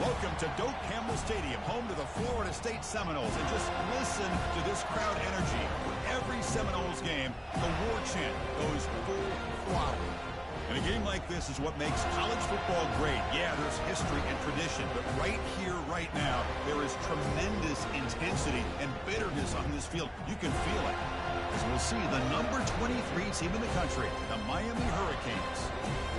Welcome to Doak Campbell Stadium, home to the Florida State Seminoles. And just listen to this crowd energy. For every Seminoles game, the war chant goes full throttle. And a game like this is what makes college football great. Yeah, there's history and tradition, but right here, right now, there is tremendous intensity and bitterness on this field. You can feel it. As we'll see, the number 23 team in the country, the Miami Hurricanes,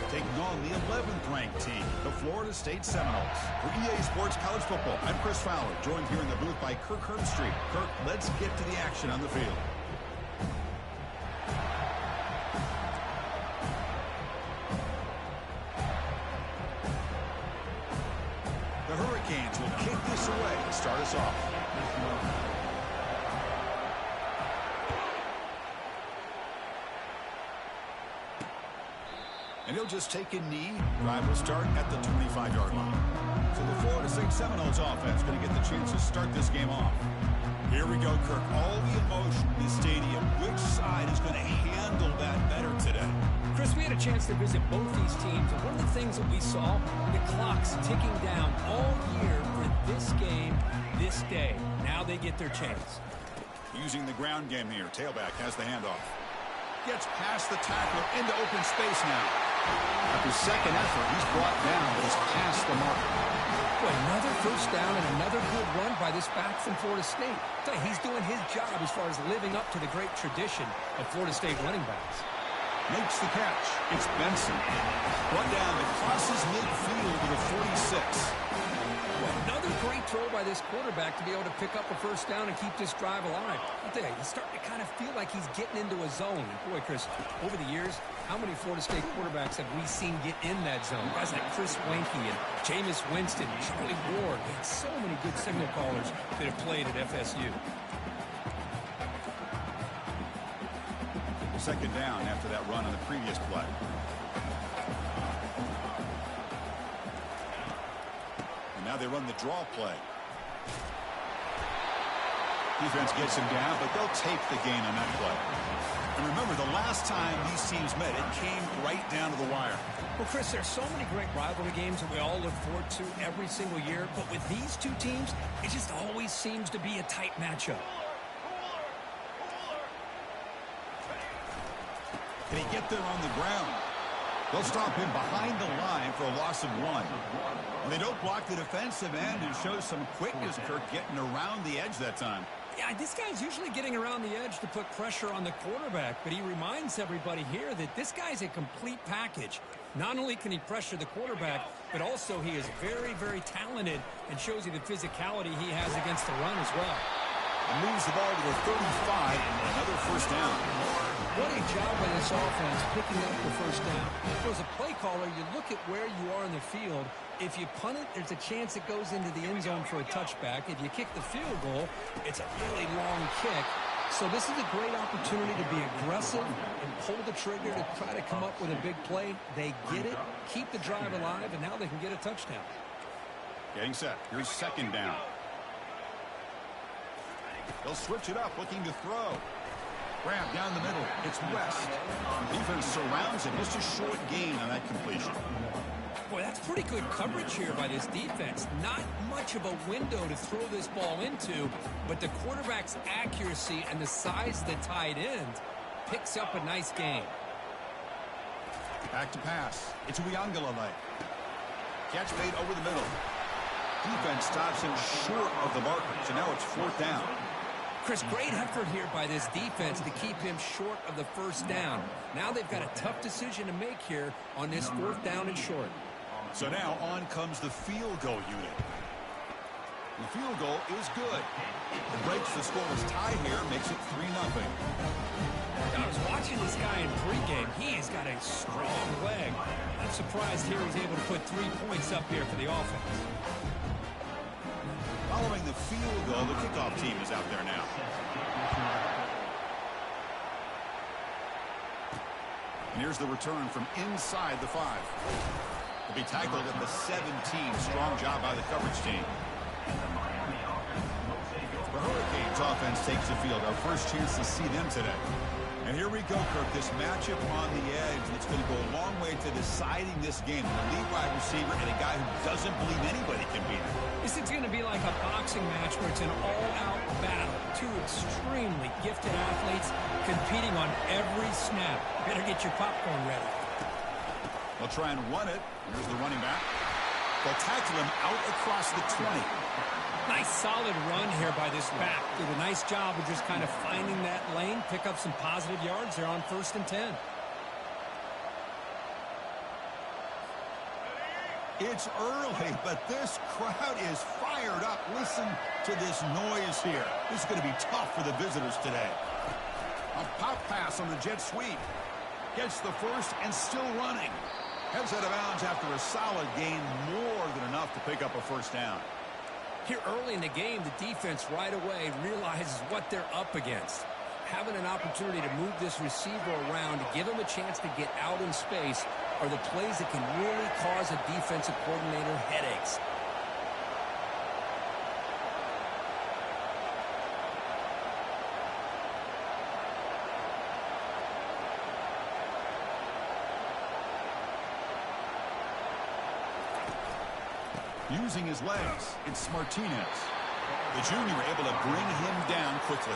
taking on the 11th ranked team, the Florida State Seminoles. For EA Sports College Football, I'm Chris Fowler, joined here in the booth by Kirk Herbstreit. Kirk, let's get to the action on the field. The Hurricanes will kick this away to start us off. And he'll just take a knee. Drive will start at the 25-yard line. So the Florida State Seminoles offense going to get the chance to start this game off. Here we go, Kirk. All the emotion in the stadium. Which side is going to handle that better today? Chris, we had a chance to visit both these teams, and one of the things that we saw, the clock's ticking down all year for this game, this day. Now they get their chance. Using the ground game here. Tailback has the handoff. Gets past the tackler into open space now. After second effort, he's brought down, but he's past the marker. Boy, another first down and another good run by this back from Florida State. He's doing his job as far as living up to the great tradition of Florida State running backs. Makes the catch. It's Benson. Brought down that crosses midfield to the 46. Another great throw by this quarterback to be able to pick up a first down and keep this drive alive. I'll tell you, he's starting to kind of feel like he's getting into a zone. And boy, Chris, over the years, how many Florida State quarterbacks have we seen get in that zone? Guys like Chris Weinke and Jameis Winston, Charlie Ward. We had so many good signal callers that have played at FSU. Second down after that run on the previous play. Now they run the draw play. Defense gets him down, but they'll take the gain on that play. And remember, the last time these teams met, it came right down to the wire. Well, Chris, there's so many great rivalry games that we all look forward to every single year. But with these two teams, it just always seems to be a tight matchup. Can he get there on the ground? They'll stop him behind the line for a loss of 1. And they don't block the defensive end and show some quickness, Kirk, getting around the edge that time. Yeah, this guy's usually getting around the edge to put pressure on the quarterback, but he reminds everybody here that this guy's a complete package. Not only can he pressure the quarterback, but also he is very, very talented and shows you the physicality he has against the run as well. And moves the ball to the 35 and another first down. What a job by this offense picking up the first down. As a play caller, you look at where you are in the field. If you punt it, there's a chance it goes into the end zone for a touchback. If you kick the field goal, it's a really long kick. So this is a great opportunity to be aggressive and pull the trigger to try to come up with a big play. They get it, keep the drive alive, and now they can get a touchdown. Getting set. Here's second down. They'll switch it up, looking to throw. Grab down the middle. It's West. Defense surrounds him. Just a short gain on that completion. Boy, that's pretty good coverage here by this defense. Not much of a window to throw this ball into, but the quarterback's accuracy and the size of the tight end picks up a nice gain. Back to pass. It's Uiagalelei. Catch made over the middle. Defense stops him short of the marker, so now it's fourth down. Chris, great effort here by this defense to keep him short of the first down. Now they've got a tough decision to make here on this fourth down and short. So now on comes the field goal unit. The field goal is good. It breaks the scoreless tie here, makes it 3-0. I was watching this guy in pregame. He has got a strong leg. I'm surprised here he's able to put 3 points up here for the offense. Following the field goal, the kickoff team is out there now. And here's the return from inside the 5. He'll be tackled at the 17. Strong job by the coverage team. The Hurricanes offense takes the field. Our first chance to see them today. And here we go, Kirk. This matchup on the edge that's going to go a long way to deciding this game. An elite wide receiver and a guy who doesn't believe anybody can beat him. This is going to be like a boxing match where it's an all-out battle. Two extremely gifted athletes competing on every snap. Better get your popcorn ready. They'll try and run it. Here's the running back. They'll tackle him out across the 20. Nice solid run here by this back. Did a nice job of just kind of finding that lane, pick up some positive yards there on 1st and 10. It's early, but this crowd is fired up. Listen to this noise here. This is going to be tough for the visitors today. A pop pass on the jet sweep. Gets the first and still running. Heads out of bounds after a solid gain, more than enough to pick up a first down. Here early in the game, the defense right away realizes what they're up against. Having an opportunity to move this receiver around, to give him a chance to get out in space, are the plays that can really cause a defensive coordinator headaches. Using his legs, it's Martinez. The junior able to bring him down quickly.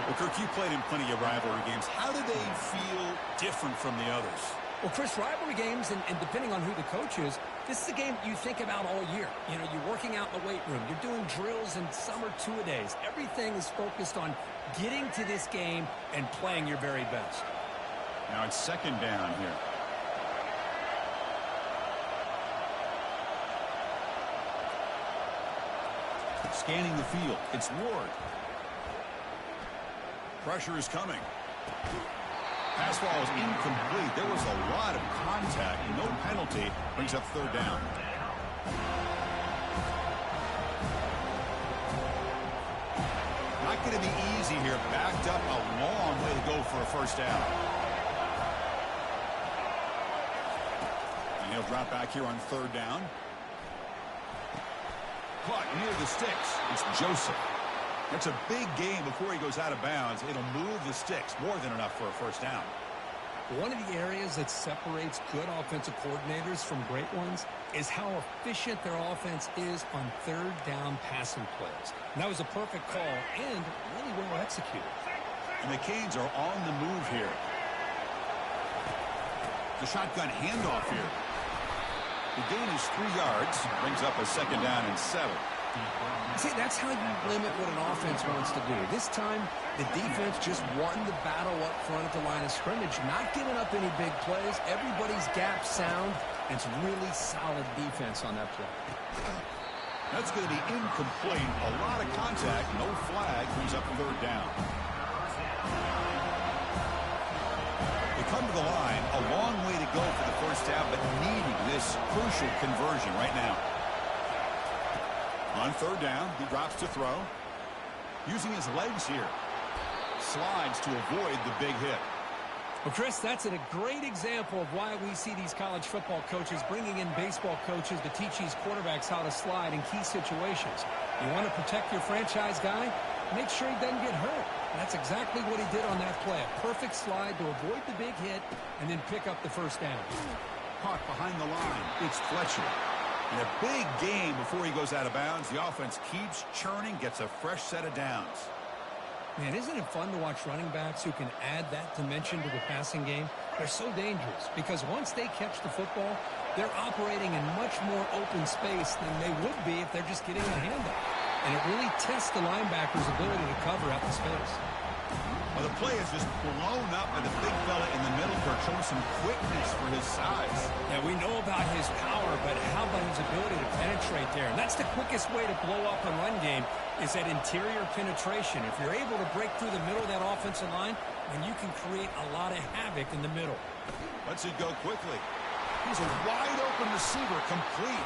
Well, Kirk, you played in plenty of rivalry games. How do they feel different from the others? Well, Chris, rivalry games, and depending on who the coach is, this is a game you think about all year. You know, you're working out in the weight room. You're doing drills and some are two-a-days. Everything is focused on getting to this game and playing your very best. Now it's 2nd down here. Scanning the field, it's Ward. Pressure is coming. Pass ball is incomplete. There was a lot of contact. No penalty. Brings up 3rd down. Not going to be easy here. Backed up a long way to go for a first down. And he'll drop back here on 3rd down. Caught near the sticks. It's Joseph. That's a big gain before he goes out of bounds. It'll move the sticks. More than enough for a first down. One of the areas that separates good offensive coordinators from great ones is how efficient their offense is on 3rd down passing plays. And that was a perfect call and really well executed. And the Canes are on the move here. The shotgun handoff here. The gain is 3 yards. Brings up a 2nd down and 7. See, that's how you limit what an offense wants to do. This time, the defense just won the battle up front at the line of scrimmage, not giving up any big plays. Everybody's gap sound. It's really solid defense on that play. That's going to be incomplete. A lot of contact. No flag. Brings up 3rd down. They come to the line. A long way to go for the first down, but needing this crucial conversion right now. On 3rd down, he drops to throw. Using his legs here. Slides to avoid the big hit. Well, Chris, that's a great example of why we see these college football coaches bringing in baseball coaches to teach these quarterbacks how to slide in key situations. You want to protect your franchise guy? Make sure he doesn't get hurt. And that's exactly what he did on that play. A perfect slide to avoid the big hit and then pick up the first down. Caught behind the line. It's Fletcher. And a big gain before he goes out of bounds. The offense keeps churning, gets a fresh set of downs. Man, isn't it fun to watch running backs who can add that dimension to the passing game? They're so dangerous because once they catch the football, they're operating in much more open space than they would be if they're just getting a handoff. And it really tests the linebacker's ability to cover out the space. Well, the play is just blown up by the big fella in the middle, Kirk, showing some quickness for his size. Yeah, we know about his power, but how about his ability to penetrate there? And that's the quickest way to blow up a run game is that interior penetration. If you're able to break through the middle of that offensive line, then you can create a lot of havoc in the middle. Lets it go quickly. He's a wide-open receiver, complete.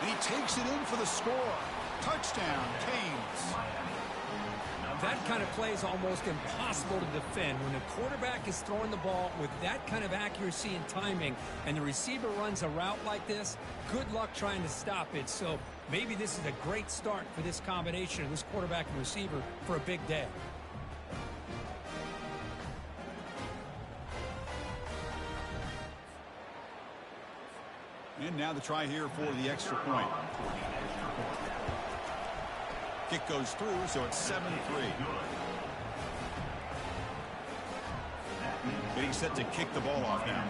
And he takes it in for the score. Touchdown, Canes. That kind of play is almost impossible to defend. When the quarterback is throwing the ball with that kind of accuracy and timing, and the receiver runs a route like this, good luck trying to stop it. So maybe this is a great start for this combination of this quarterback and receiver for a big day. And now the try here for the extra point. Kick goes through, so it's 7-3. Getting set to kick the ball off now.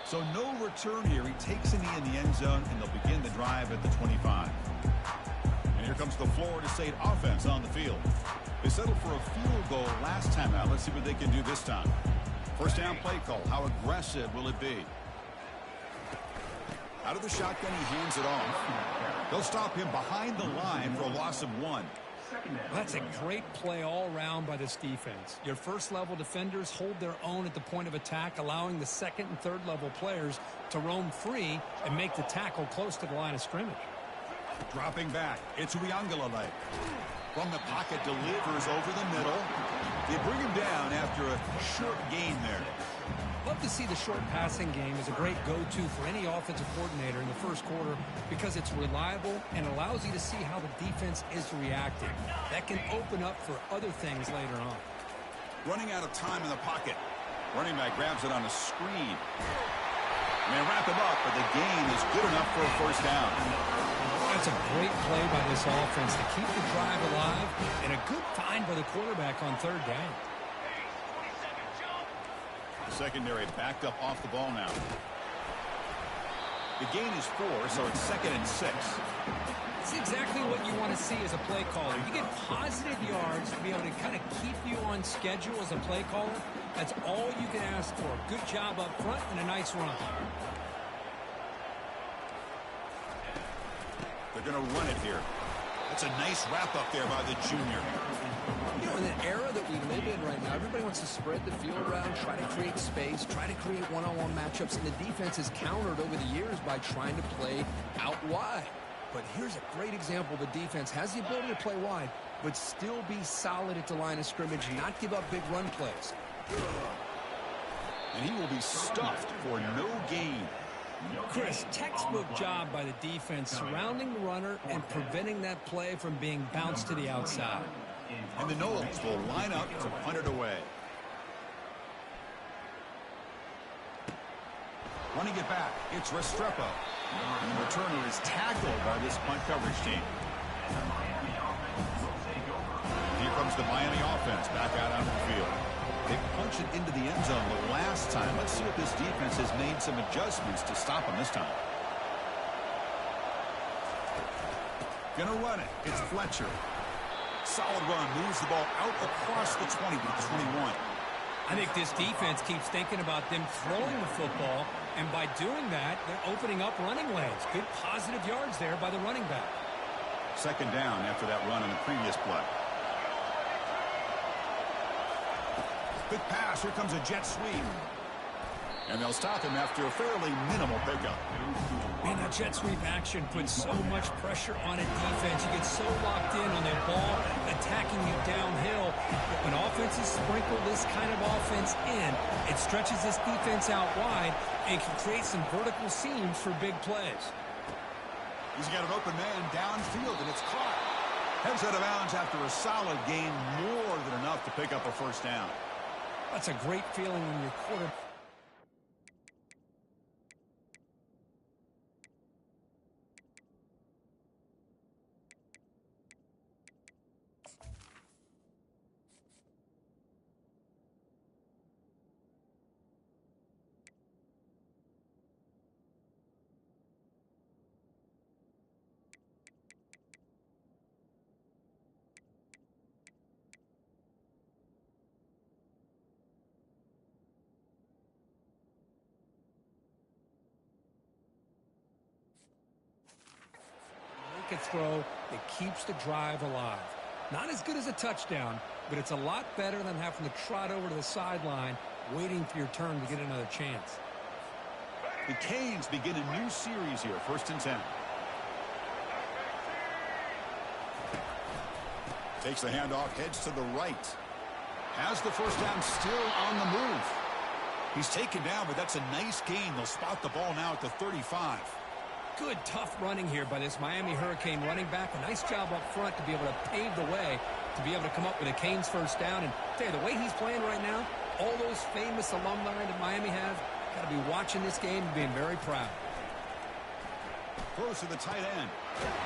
So no return here. He takes a knee in the end zone, and they'll begin the drive at the 25. And here comes the Florida State offense on the field. They settled for a field goal last time out. Let's see what they can do this time. First down play call. How aggressive will it be? Out of the shotgun, he hands it off. They'll stop him behind the line for a loss of 1. That's a great play all around by this defense. Your first-level defenders hold their own at the point of attack, allowing the second and third-level players to roam free and make the tackle close to the line of scrimmage. Dropping back, it's Uiagalelei. From the pocket, delivers over the middle. They bring him down after a short gain there. Love to see the short passing game as a great go-to for any offensive coordinator in the first quarter because it's reliable and allows you to see how the defense is reacting. That can open up for other things later on. Running out of time in the pocket. Running back grabs it on a screen. And they wrap him up, but the gain is good enough for a first down. That's a great play by this offense to keep the drive alive and a good find by the quarterback on third down. The secondary backed up off the ball now. The gain is 4, so it's 2nd and 6. It's exactly what you want to see as a play caller. You get positive yards to be able to kind of keep you on schedule as a play caller. That's all you can ask for. Good job up front and a nice run. They're going to run it here. That's a nice wrap-up there by the junior. You know, in the era that we live in right now, everybody wants to spread the field around, try to create space, try to create one-on-one matchups, and the defense has countered over the years by trying to play out wide. But here's a great example. The defense has the ability to play wide, but still be solid at the line of scrimmage, not give up big run plays. And he will be stuffed for no gain. Chris, textbook job by the defense surrounding the runner and preventing that play from being bounced to the outside. And the Noles will line up to punt it away. Running it back, it's Restrepo. And the returner is tackled by this punt coverage team. Here comes the Miami offense back out onto the field. They punched it into the end zone the last time. Let's see if this defense has made some adjustments to stop them this time. Gonna run it. It's Fletcher. Solid run. Moves the ball out across the 20 to the 21. I think this defense keeps thinking about them throwing the football, and by doing that, they're opening up running lanes. Good positive yards there by the running back. Second down after that run in the previous play. Quick pass. Here comes a jet sweep. And they'll stop him after a fairly minimal pickup. Man, that jet sweep action puts so much pressure on a defense. You get so locked in on their ball attacking you downhill. But when offenses sprinkle this kind of offense in, it stretches this defense out wide and can create some vertical seams for big plays. He's got an open man downfield, and it's caught. Heads out of bounds after a solid gain, more than enough to pick up a first down. That's a great feeling when your quarterback... A throw that keeps the drive alive. Not as good as a touchdown, but it's a lot better than having to trot over to the sideline waiting for your turn to get another chance. The Canes begin a new series here, 1st and 10. Takes the handoff, heads to the right. Has the first down, still on the move. He's taken down, but that's a nice gain. They'll spot the ball now at the 35. Good, tough running here by this Miami Hurricane running back. A nice job up front to be able to pave the way to be able to come up with a Canes first down. And tell you, the way he's playing right now, all those famous alumni that Miami have, got to be watching this game and being very proud. Throws to the tight end.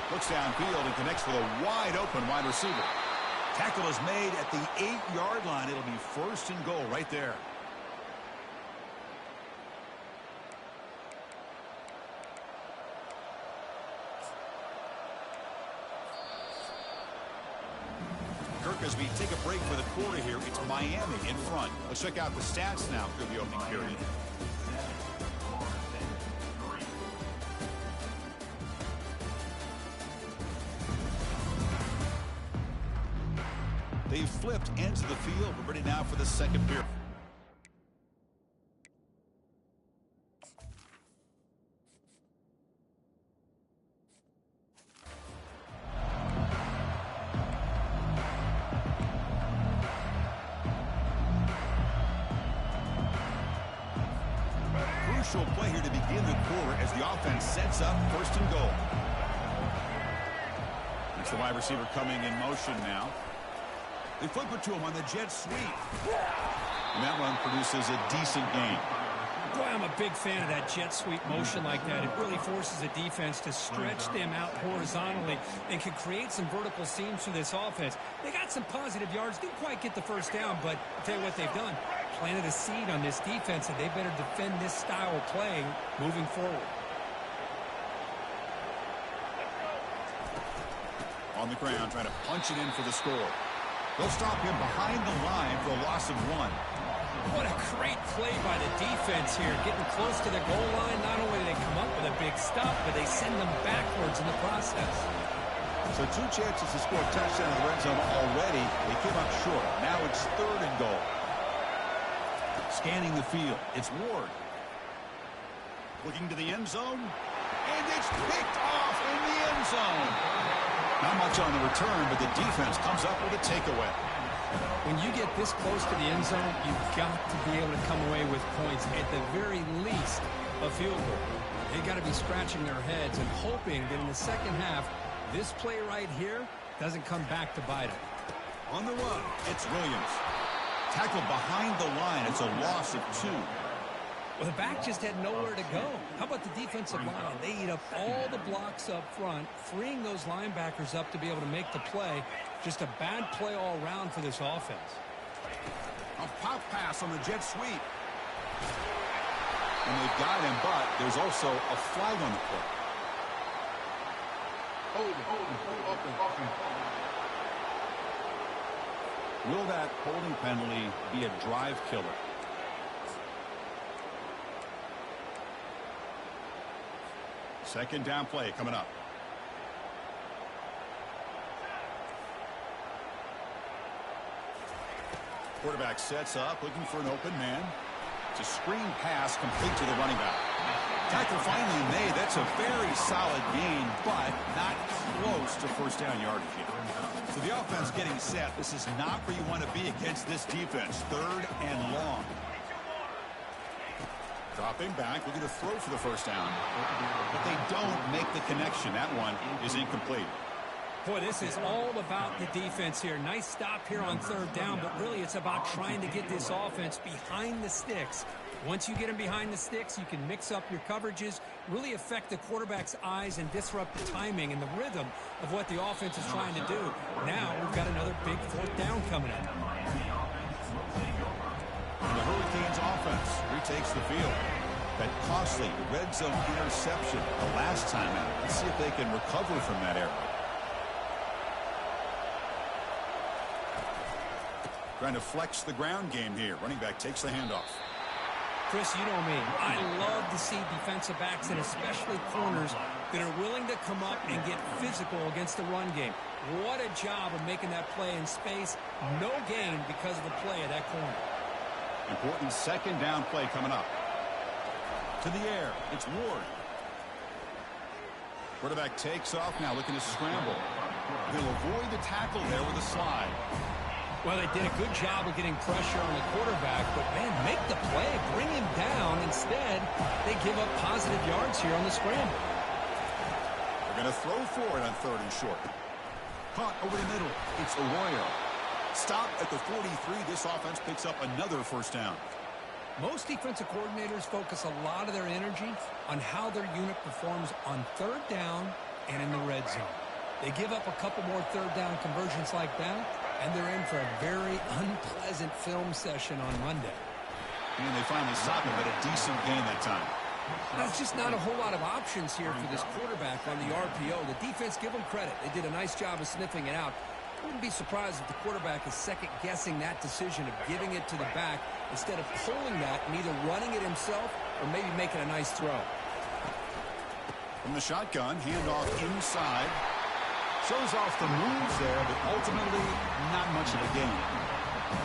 Looks downfield and connects with a wide-open wide receiver. Tackle is made at the 8-yard line. It'll be 1st and goal right there. Kirk, as we take a break for the quarter here, it's Miami in front. Let's check out the stats now through the opening period. They've flipped ends of the field. We're ready now for the second period. Crucial play here to begin the quarter as the offense sets up 1st and goal. It's the wide receiver coming in motion now. They flip it to him on the jet sweep. And that one produces a decent gain. Boy, I'm a big fan of that jet sweep motion like that. It really forces the defense to stretch them out horizontally and can create some vertical seams for this offense. They got some positive yards. Didn't quite get the first down, but I'll tell you what they've done. Planted a seed on this defense, and they better defend this style of playing moving forward. On the ground, trying to punch it in for the score. They'll stop him behind the line for a loss of 1. What a great play by the defense here. Getting close to the goal line, not only do they come up with a big stop, but they send them backwards in the process. So 2 chances to score a touchdown in the red zone already. They came up short. Now it's 3rd and goal. Scanning the field. It's Ward. Looking to the end zone. And it's picked off in the end zone. Not much on the return, but the defense comes up with a takeaway. When you get this close to the end zone, you've got to be able to come away with points, at the very least a field goal. They've got to be scratching their heads and hoping that in the second half, this play right here doesn't come back to bite them. On the run, it's Williams. Tackled behind the line. It's a loss of 2. Well, the back just had nowhere to go. How about the defensive line? They eat up all the blocks up front, freeing those linebackers up to be able to make the play. Just a bad play all around for this offense. A pop pass on the jet sweep. And they've got him, but there's also a flag on the play. Will that holding penalty be a drive killer? Second down play coming up. Quarterback sets up, looking for an open man. It's a screen pass complete to the running back. Tackle finally made. That's a very solid gain, but not close to first down yardage yet. So the offense getting set. This is not where you want to be against this defense. 3rd and long. Dropping back, looking to throw for the first down. But they don't make the connection. That one is incomplete. Boy, this is all about the defense here. Nice stop here on 3rd down, but really it's about trying to get this offense behind the sticks. Once you get them behind the sticks, you can mix up your coverages, really affect the quarterback's eyes and disrupt the timing and the rhythm of what the offense is trying to do. Now we've got another big 4th down coming up. And the Hurricanes offense retakes the field. That costly red zone interception the last time out. Let's see if they can recover from that error. Trying to flex the ground game here. Running back takes the handoff. Chris, you know me. I love to see defensive backs and especially corners that are willing to come up and get physical against the run game. What a job of making that play in space. No gain because of the play of that corner. Important second down play coming up. To the air. It's Ward. Quarterback takes off now, looking to scramble. He'll avoid the tackle there with a slide. Well, they did a good job of getting pressure on the quarterback, but, man, make the play, bring him down. Instead, they give up positive yards here on the scramble. They're going to throw for it on 3rd and short. Caught over the middle. It's Arroyo. Stop at the 43. This offense picks up another first down. Most defensive coordinators focus a lot of their energy on how their unit performs on 3rd down and in the red zone. They give up a couple more 3rd down conversions like that, and they're in for a very unpleasant film session on Monday. And they finally stop him at a decent gain that time. There's just not a whole lot of options here for this quarterback on the RPO. The defense, give them credit. They did a nice job of sniffing it out. I wouldn't be surprised if the quarterback is second-guessing that decision of giving it to the back instead of pulling that and either running it himself or maybe making a nice throw. From the shotgun, handoff inside. Shows off the moves there, but ultimately not much of a gain.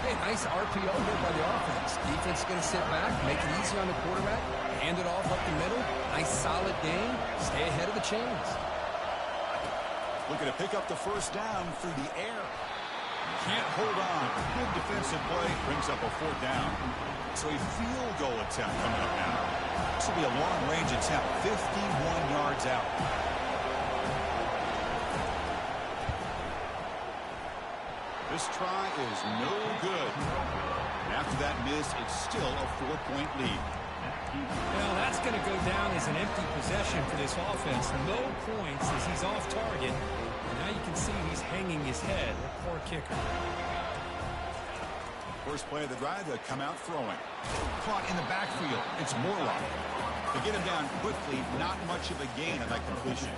Hey, nice RPO here by the offense. Defense is going to sit back, make it easy on the quarterback, hand it off up the middle. Nice solid gain. Stay ahead of the chains. Looking to pick up the first down through the air. Can't hold on. Good defensive play. Brings up a 4th down. So a field goal attempt coming up now. This will be a long-range attempt. 51 yards out. This try is no good. And after that miss, it's still a 4-point lead. Well, that's going to go down as an empty possession for this offense. No points as he's off target. And now you can see he's hanging his head. A poor kicker. First play of the drive, they come out throwing. Caught in the backfield. It's Morlock. To get him down quickly, not much of a gain on that completion.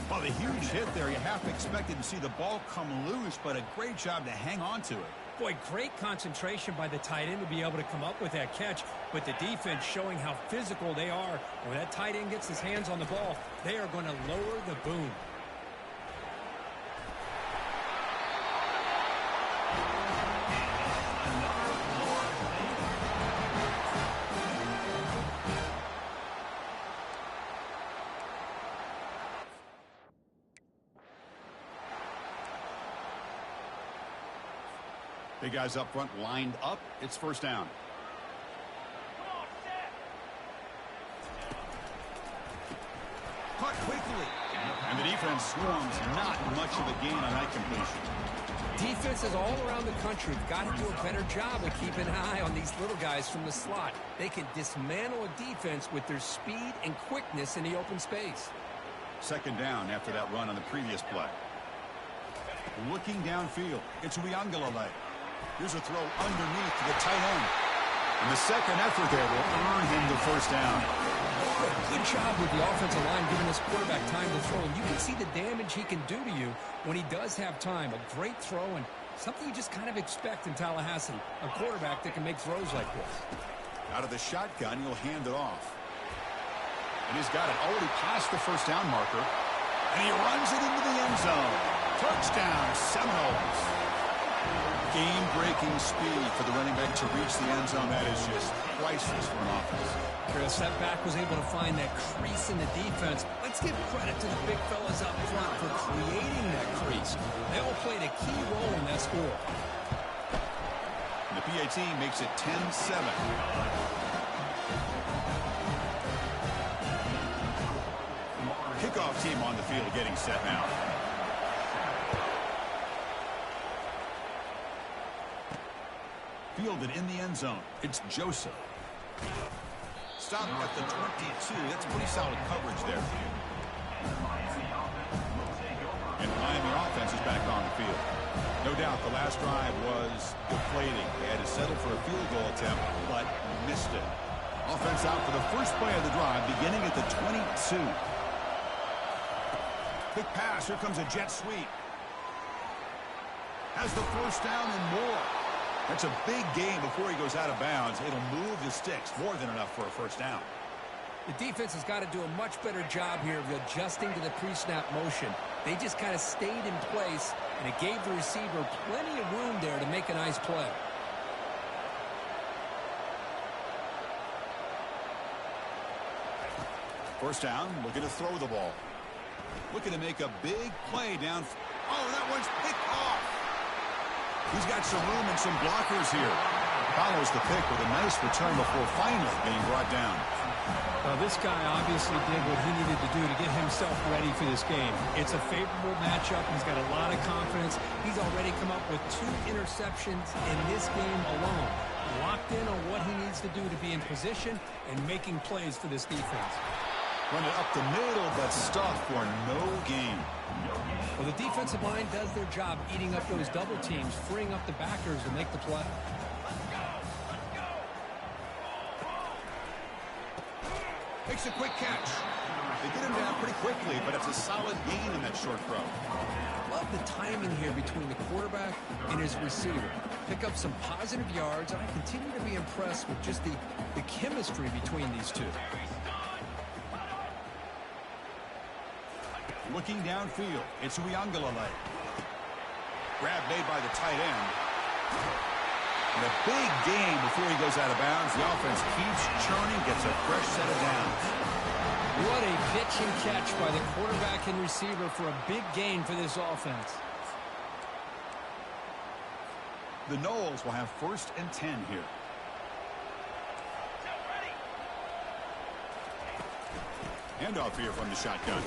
Well, the huge hit there. You half expected to see the ball come loose, but a great job to hang on to it. Boy, great concentration by the tight end to be able to come up with that catch, but the defense showing how physical they are. When that tight end gets his hands on the ball, they are going to lower the boom. Big guys up front lined up. It's first down. Caught quickly. And the defense swarms. Not much of a gain on that completion. Defenses all around the country have got to do a better job of keeping an eye on these little guys from the slot. They can dismantle a defense with their speed and quickness in the open space. Second down after that run on the previous play. Looking downfield. It's Uiagalelei. Here's a throw underneath to the tight end. And the second effort there will earn him the first down. Good job with the offensive line giving this quarterback time to throw. And you can see the damage he can do to you when he does have time. A great throw and something you just kind of expect in Tallahassee. A quarterback that can make throws like this. Out of the shotgun, he'll hand it off. And he's got it already past the first down marker. And he runs it into the end zone. Touchdown, Seminoles. Game-breaking speed for the running back to reach the end zone. That is just priceless for an offense. Chris, that back was able to find that crease in the defense. Let's give credit to the big fellas up front for creating that crease. They all played a key role in that score. And the PAT makes it 10-7. Kickoff team on the field getting set now. Fielded in the end zone. It's Joseph. Stop at the 22. That's pretty solid coverage there. And the Miami offense is back on the field. No doubt the last drive was deflating. They had to settle for a field goal attempt, but missed it. Offense out for the first play of the drive, beginning at the 22. Quick pass. Here comes a jet sweep. Has the first down and more. That's a big gain before he goes out of bounds. It'll move the sticks. More than enough for a first down. The defense has got to do a much better job here of adjusting to the pre-snap motion. They just kind of stayed in place, and it gave the receiver plenty of room there to make a nice play. First down, looking to throw the ball. Looking to make a big play down. Oh, that one's picked off. He's got some room and some blockers here. Follows the pick with a nice return before finally being brought down. Well, this guy obviously did what he needed to do to get himself ready for this game. It's a favorable matchup. He's got a lot of confidence. He's already come up with 2 interceptions in this game alone. Locked in on what he needs to do to be in position and making plays for this defense. Run it up the middle, but stuck for no gain. Well, the defensive line does their job eating up those double teams, freeing up the backers to make the play. Makes a quick catch. They get him down pretty quickly, but it's a solid gain in that short throw. Love the timing here between the quarterback and his receiver. Pick up some positive yards, and I continue to be impressed with just the chemistry between these two. Looking downfield, it's Uiagalelei. Grab made by the tight end. And a big gain before he goes out of bounds. The offense keeps churning, gets a fresh set of downs. What a pitch and catch by the quarterback and receiver for a big gain for this offense. The Noles will have 1st and 10 here. Handoff here from the shotgun.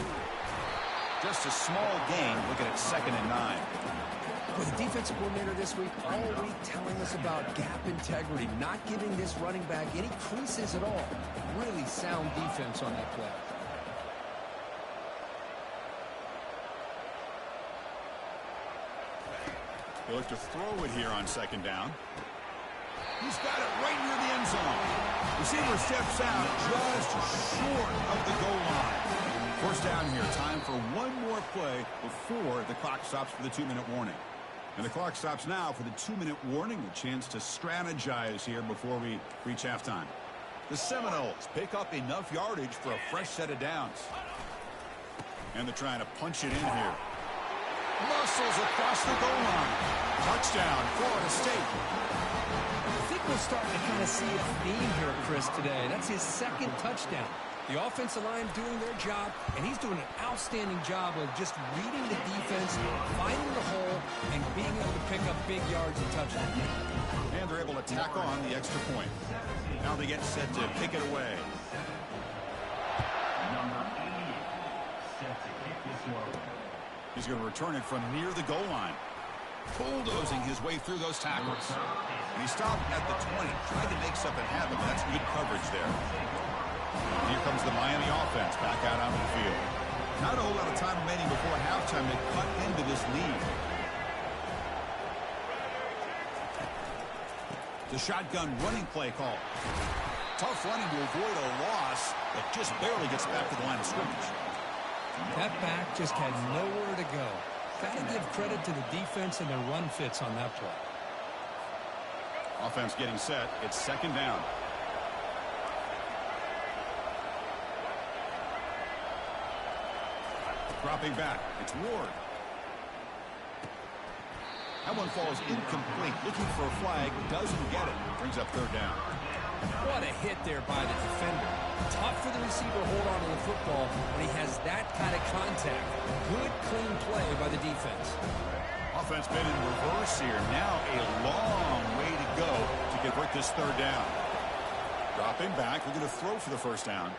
Just a small gain, looking at 2nd and 9. Well, the defensive coordinator this week all week telling us about gap integrity, not giving this running back any creases at all. Really sound defense on that play. They look to throw it here on 2nd down. He's got it right near the end zone. Receiver steps out just short of the goal line. 1st down here. Time for one more play before the clock stops for the 2-minute warning. And the clock stops now for the 2-minute warning. A chance to strategize here before we reach halftime. The Seminoles pick up enough yardage for a fresh set of downs. And they're trying to punch it in here. Muscles across the goal line. Touchdown, Florida State. I think we're starting to kind of see a theme here, Chris, today. That's his 2nd touchdown. The offensive line doing their job, and he's doing an outstanding job of just reading the defense, finding the hole, and being able to pick up big yards and touchdowns. And they're able to tack on the extra point. Now they get set to kick it away. He's going to return it from near the goal line. Bulldozing his way through those tackles. And he stopped at the 20, trying to make something happen. That's good coverage there. Here comes the Miami offense back out onto the field. Not a whole lot of time remaining before halftime to cut into this lead. The shotgun running play call. Tough running to avoid a loss, but just barely gets back to the line of scrimmage. That back just had nowhere to go. Got to give credit to the defense and their run fits on that play. Offense getting set. It's 2nd down. Dropping back. It's Ward. That one falls incomplete. Looking for a flag. Doesn't get it. Brings up 3rd down. What a hit there by the defender. Tough for the receiver to hold on to the football when he has that kind of contact. Good, clean play by the defense. Offense been in reverse here. Now a long way to go to convert this 3rd down. Dropping back. We're going to throw for the 1st down.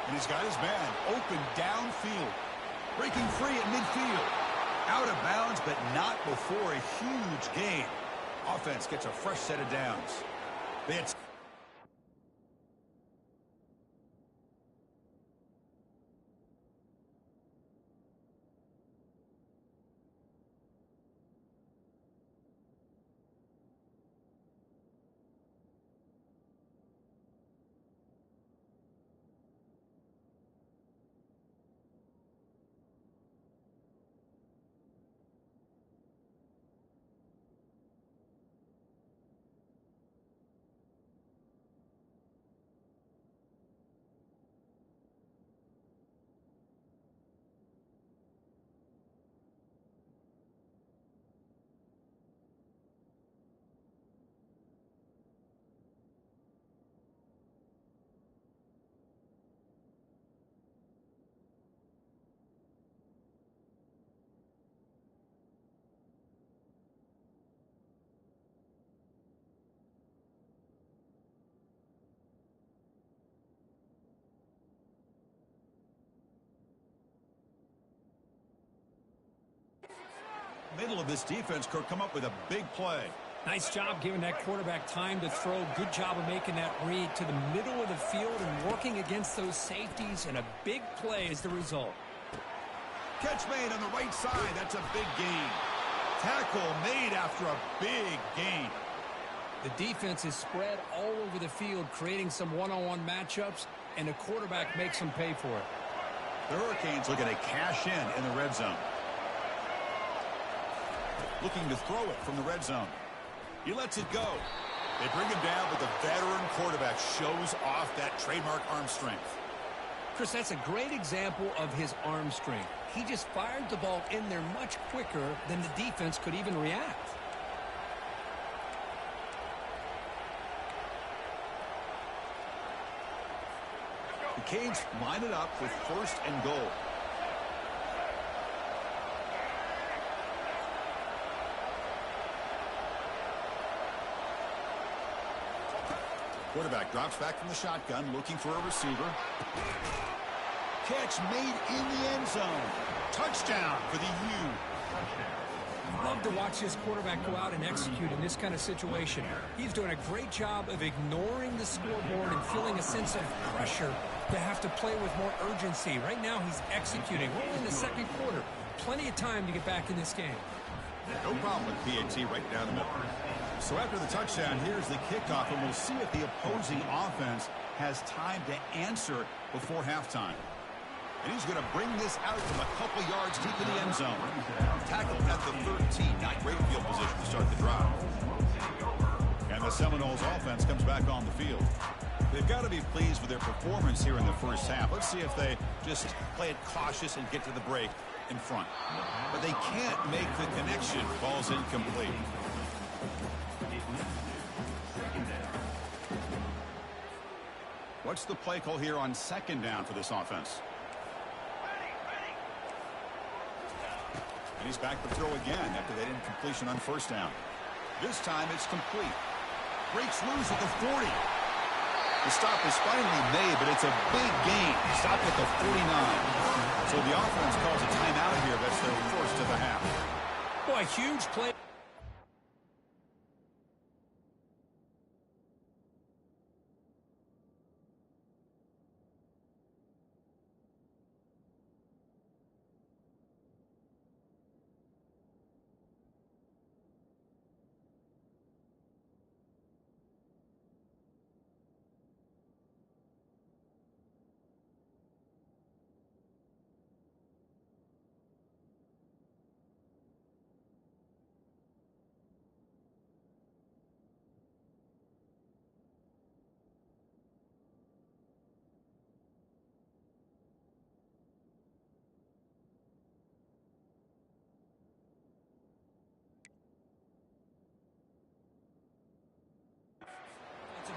And he's got his man open downfield. Breaking free at midfield. Out of bounds, but not before a huge gain. Offense gets a fresh set of downs. It's middle of this defense could come up with a big play. Nice job giving that quarterback time to throw. Good job of making that read to the middle of the field and working against those safeties, and a big play is the result. Catch made on the right side. That's a big gain. Tackle made after a big gain. The defense is spread all over the field, creating some one-on-one matchups, and the quarterback makes them pay for it. The Hurricanes looking to cash in the red zone. Looking to throw it from the red zone. He lets it go. They bring him down, but the veteran quarterback shows off that trademark arm strength. Chris, that's a great example of his arm strength. He just fired the ball in there much quicker than the defense could even react. The Canes line it up with 1st and goal. Quarterback drops back from the shotgun, looking for a receiver. Catch made in the end zone. Touchdown for the U. Love to watch this quarterback go out and execute in this kind of situation. He's doing a great job of ignoring the scoreboard and feeling a sense of pressure to have to play with more urgency. Right now, he's executing. We're in the second quarter. Plenty of time to get back in this game. No problem with PAT right down the middle. So after the touchdown, here's the kickoff, and we'll see if the opposing offense has time to answer before halftime. And he's going to bring this out from a couple yards deep in the end zone. Tackled at the 13, not great field position to start the drive. And the Seminoles offense comes back on the field. They've got to be pleased with their performance here in the first half. Let's see if they just play it cautious and get to the break in front. But they can't make the connection. Ball's incomplete. What's the play call here on 2nd down for this offense? And he's back to throw again after that incompletion on 1st down. This time it's complete. Breaks loose at the 40. The stop is finally made, but it's a big gain. Stopped at the 49. So the offense calls a timeout here. That's their first of the half. Boy, huge play.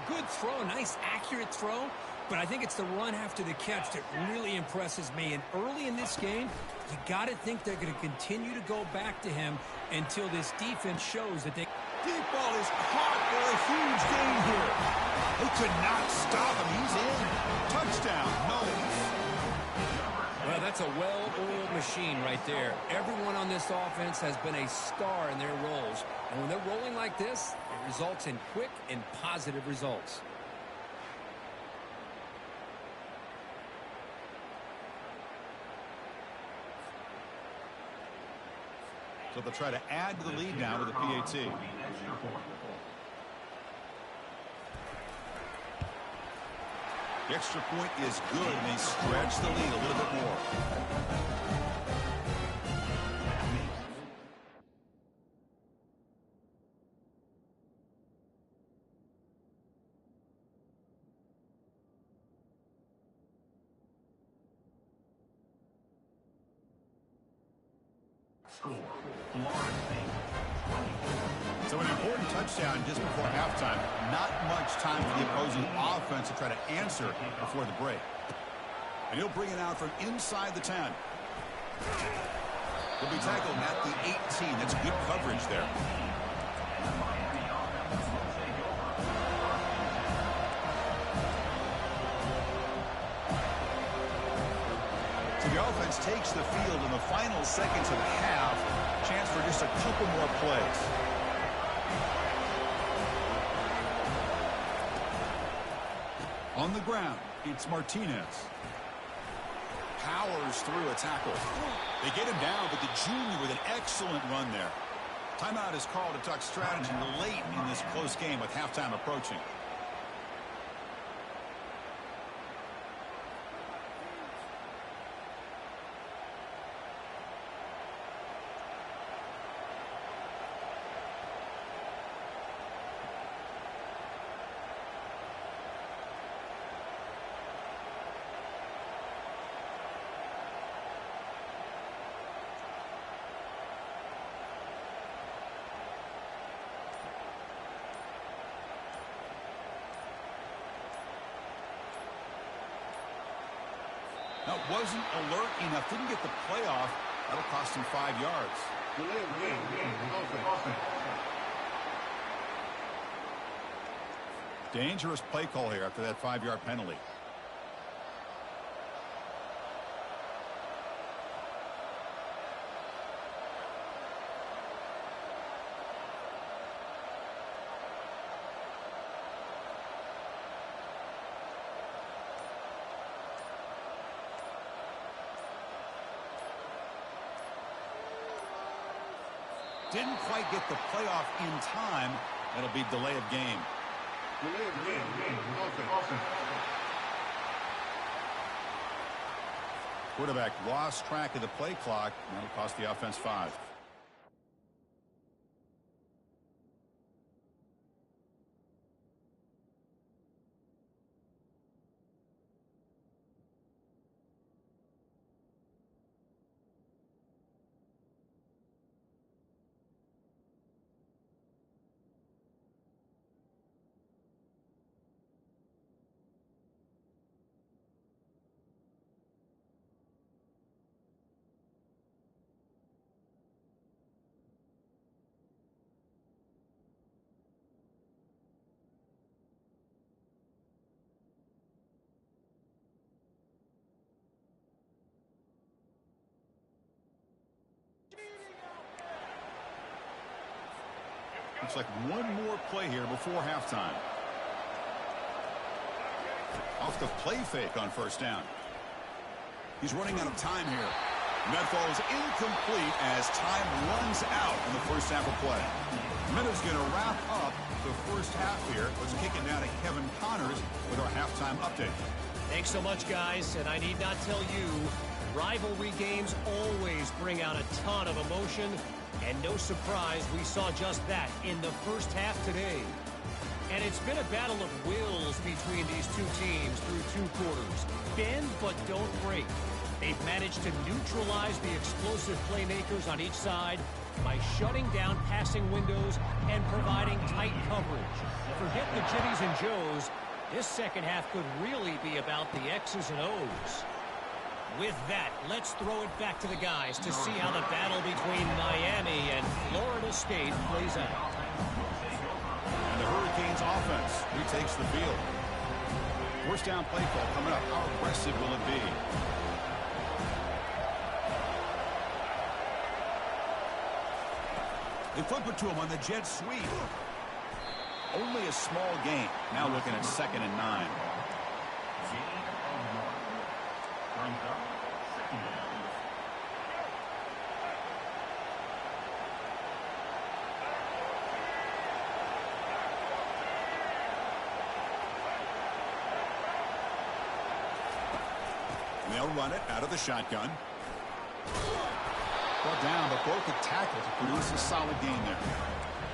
Good throw, a nice accurate throw, but I think it's the run after the catch that really impresses me. And early in this game, you got to think they're going to continue to go back to him until this defense shows that they... Deep ball is caught for a huge gain here. They could not stop him. He's in. Touchdown, Knowles. Well, that's a well-oiled machine right there. Everyone on this offense has been a star in their roles. And when they're rolling like this, it results in quick and positive results. So they'll try to add to the lead now with a PAT. The extra point is good, and they stretch the lead a little bit more. So an important touchdown just before halftime. Not much time for the opposing offense to try to answer before the break. And he'll bring it out from inside the 10. He'll be tackled at the 18. That's good coverage there. So the offense takes the field in the final seconds of the half. Chance for just a couple more plays. On the ground, it's Martinez. Powers through a tackle. They get him down, but the junior with an excellent run there. Timeout is called to talk strategy late in this close game with halftime approaching. That wasn't alert enough. Didn't get the playoff. That'll cost him 5 yards. Dangerous play call here after that 5-yard penalty. Didn't quite get the playoff in time. That'll be delay of game. Quarterback lost track of the play clock. That'll cost the offense 5. Looks like one more play here before halftime. Off the play fake on first down. He's running out of time here. And that falls incomplete as time runs out in the first half of play. Minutes going to wrap up the first half here. Let's kick it down to Kevin Connors with our halftime update. Thanks so much, guys. And I need not tell you, rivalry games always bring out a ton of emotion. And no surprise, we saw just that in the first half today. And it's been a battle of wills between these two teams through 2 quarters. Bend but don't break. They've managed to neutralize the explosive playmakers on each side by shutting down passing windows and providing tight coverage. Forget the Jimmies and Joes. This second half could really be about the X's and O's. With that, let's throw it back to the guys to see how the battle between Miami and Florida State plays out. And the Hurricanes offense retakes the field. First down play call coming up. How aggressive will it be? They flip it to him on the jet sweep. Only a small gain. Now looking at 2nd and 9. They'll run it out of the shotgun. Brought down, but broke a tackle to produce a solid gain there.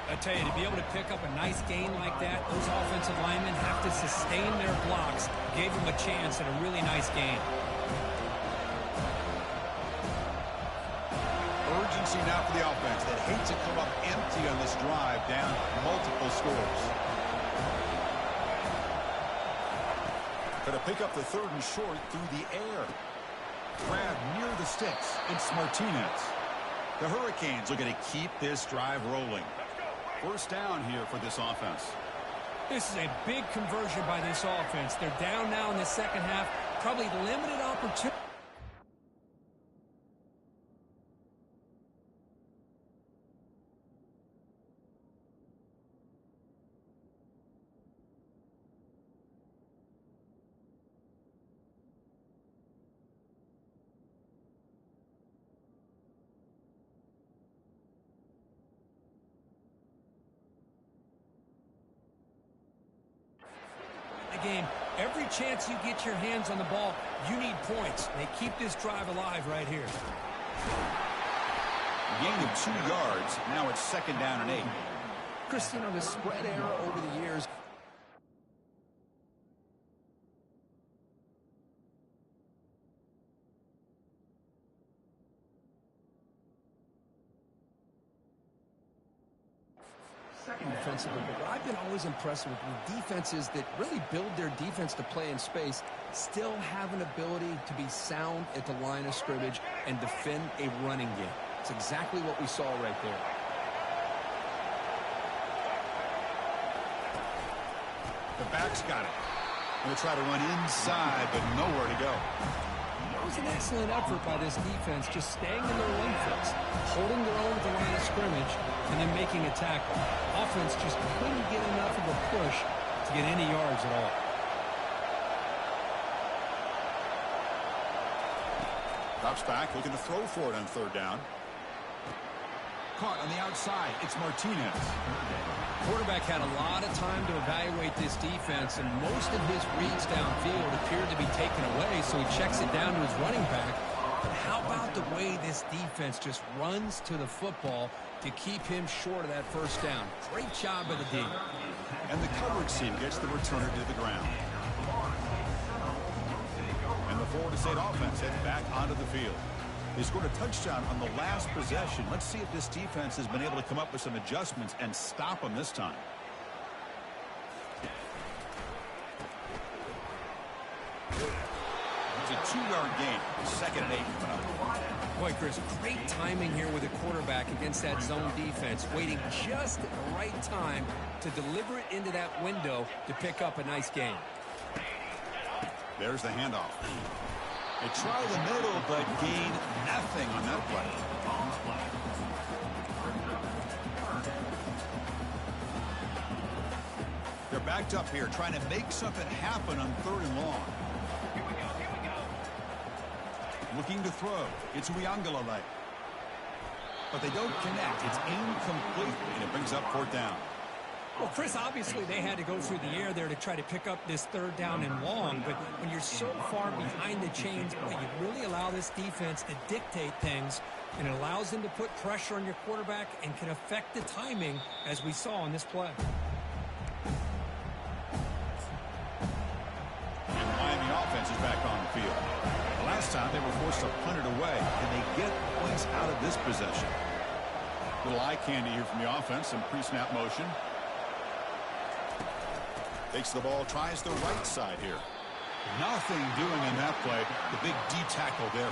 I tell you, to be able to pick up a nice gain like that, those offensive linemen have to sustain their blocks. Gave them a chance at a really nice gain. Urgency now for the offense that hates to come up empty on this drive, down multiple scores. Going to pick up the 3rd and short through the air. Grab near the sticks. It's Martinez. The Hurricanes looking to keep this drive rolling. First down here for this offense. This is a big conversion by this offense. They're down now in the second half. Probably limited opportunity. game. Every chance you get your hands on the ball, you need points. They keep this drive alive right here. Gain of 2 yards. Now it's 2nd down and 8. Chris, the spread era over the years. Offensively, but what I've been always impressed with defenses that really build their defense to play in space still have an ability to be sound at the line of scrimmage and defend a running game. It's exactly what we saw right there. The back's got it. Going to try to run inside, but nowhere to go. It was an excellent effort by this defense, just staying in their run fits, holding their own at the line of scrimmage, and then making a tackle. Offense just couldn't get enough of a push to get any yards at all. Drops back, looking to throw for it on 3rd down. Caught on the outside. It's Martinez. Quarterback had a lot of time to evaluate this defense, and most of his reads downfield appeared to be taken away, so he checks it down to his running back. But how about the way this defense just runs to the football to keep him short of that 1st down? Great job by the D. And the coverage team gets the returner to the ground. And the Florida State offense heads back onto the field. They scored a touchdown on the last possession. Let's see if this defense has been able to come up with some adjustments and stop them this time. It's a 2-yard gain. 2nd and 8 coming up. Boy, Chris, great timing here with the quarterback against that zone defense, waiting just at the right time to deliver it into that window to pick up a nice gain. There's the handoff. They try the middle, but gain nothing on that play. They're backed up here, trying to make something happen on 3rd and long. Looking to throw. It's Uiagalelei. But they don't connect. It's incomplete, and it brings up 4th down. Well, Chris, obviously they had to go through the air there to try to pick up this 3rd down and long, but when you're so far behind the chains, boy, you really allow this defense to dictate things, and it allows them to put pressure on your quarterback and can affect the timing, as we saw in this play. And the Miami offense is back on the field. The last time they were forced to punt it away, and they get points out of this possession. Little eye candy here from the offense, some pre-snap motion. Takes the ball, tries the right side here. Nothing doing on that play. The big D tackle there.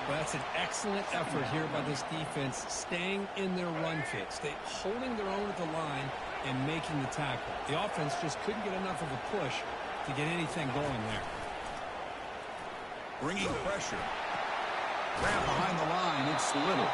Well, that's an excellent effort here by this defense, staying in their run fits, holding their own at the line and making the tackle. The offense just couldn't get enough of a push to get anything going there. Bringing pressure. Grab behind the line. It's Little.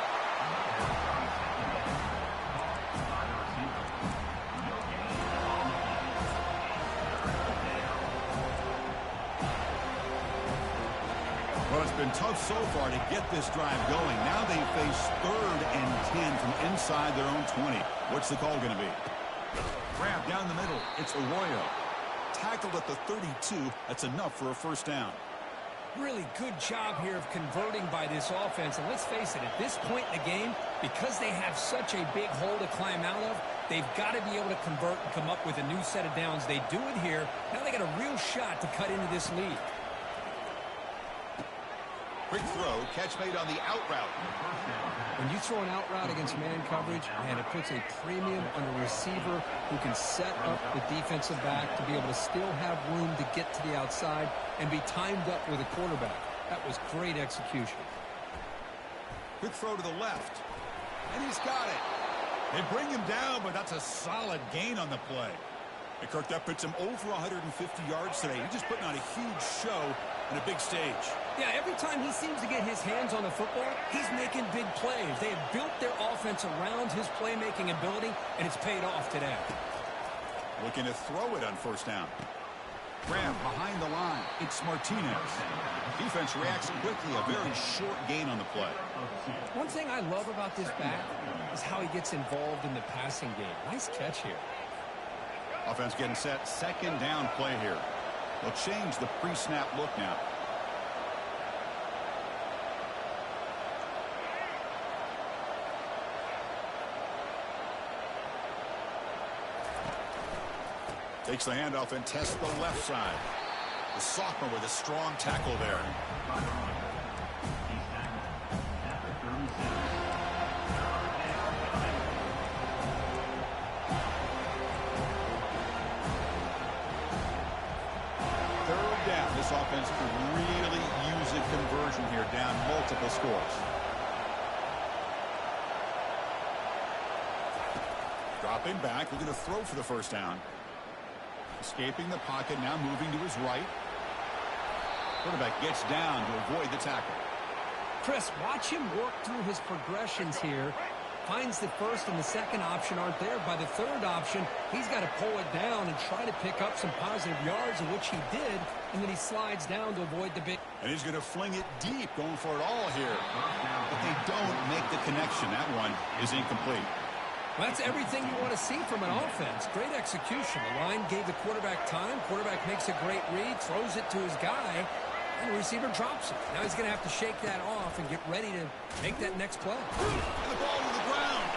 Well, it's been tough so far to get this drive going. Now they face 3rd and 10 from inside their own 20. What's the call going to be? Grab down the middle. It's Arroyo. Tackled at the 32. That's enough for a 1st down. Really good job here of converting by this offense. And let's face it, at this point in the game, because they have such a big hole to climb out of, they've got to be able to convert and come up with a new set of downs. They do it here. Now they got a real shot to cut into this lead. Quick throw, catch made on the out route. When you throw an out route against man coverage, man, it puts a premium on a receiver who can set up the defensive back to be able to still have room to get to the outside and be timed up with a quarterback. That was great execution. Quick throw to the left. And he's got it. They bring him down, but that's a solid gain on the play. And Kirk, that puts him over 150 yards today. He's just putting on a huge show on a big stage. Yeah, every time he seems to get his hands on the football, he's making big plays. They have built their offense around his playmaking ability, and it's paid off today. Looking to throw it on first down. Grab behind the line. It's Martinez. Defense reacts quickly. A very short gain on the play. One thing I love about this back is how he gets involved in the passing game. Nice catch here. Offense getting set. Second down play here. They'll change the pre-snap look now. Takes the handoff and tests the left side. The sophomore with a strong tackle there. Third down. This offense could really use a conversion here, down multiple scores. Dropping back, looking to throw for the first down. Escaping the pocket, now moving to his right. Quarterback gets down to avoid the tackle. Chris, watch him work through his progressions here. Finds the first and the second option aren't there. By the third option, he's got to pull it down and try to pick up some positive yards, of which he did, and then he slides down to avoid the big. And he's going to fling it deep, going for it all here. But they don't make the connection. That one is incomplete. Well, that's everything you want to see from an offense. Great execution. The line gave the quarterback time. Quarterback makes a great read, throws it to his guy, and the receiver drops it. Now he's going to have to shake that off and get ready to make that next play. And the ball to the ground.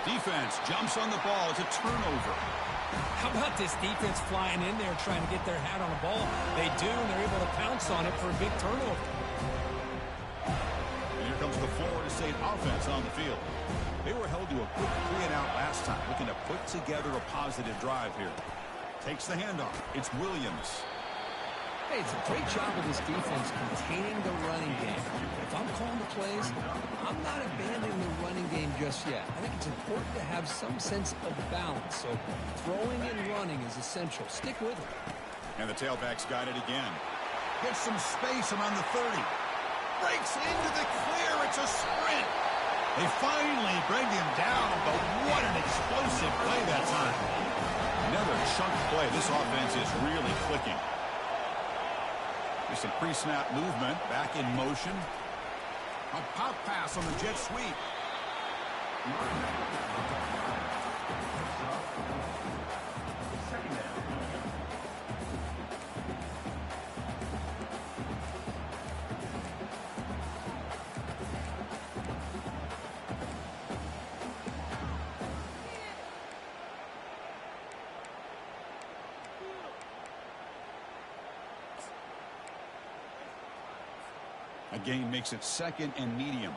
Defense jumps on the ball. It's a turnover. How about this defense flying in there trying to get their hat on the ball? They do, and they're able to pounce on it for a big turnover. And here comes the Florida State offense on the field. They were held to a quick 3-and-out last time, looking to put together a positive drive here. Takes the handoff. It's Williams. Hey, it's a great job of this defense containing the running game. If I'm calling the plays, I'm not abandoning the running game just yet. I think it's important to have some sense of balance. So throwing and running is essential. Stick with it. And the tailback's got it again. Gets some space around the 30. Breaks into the clear. It's a sprint. They finally bring him down, but what an explosive play that time. Another chunk play. This offense is really clicking. There's some pre-snap movement, back in motion. A pop pass on the jet sweep. A gain makes it second and medium.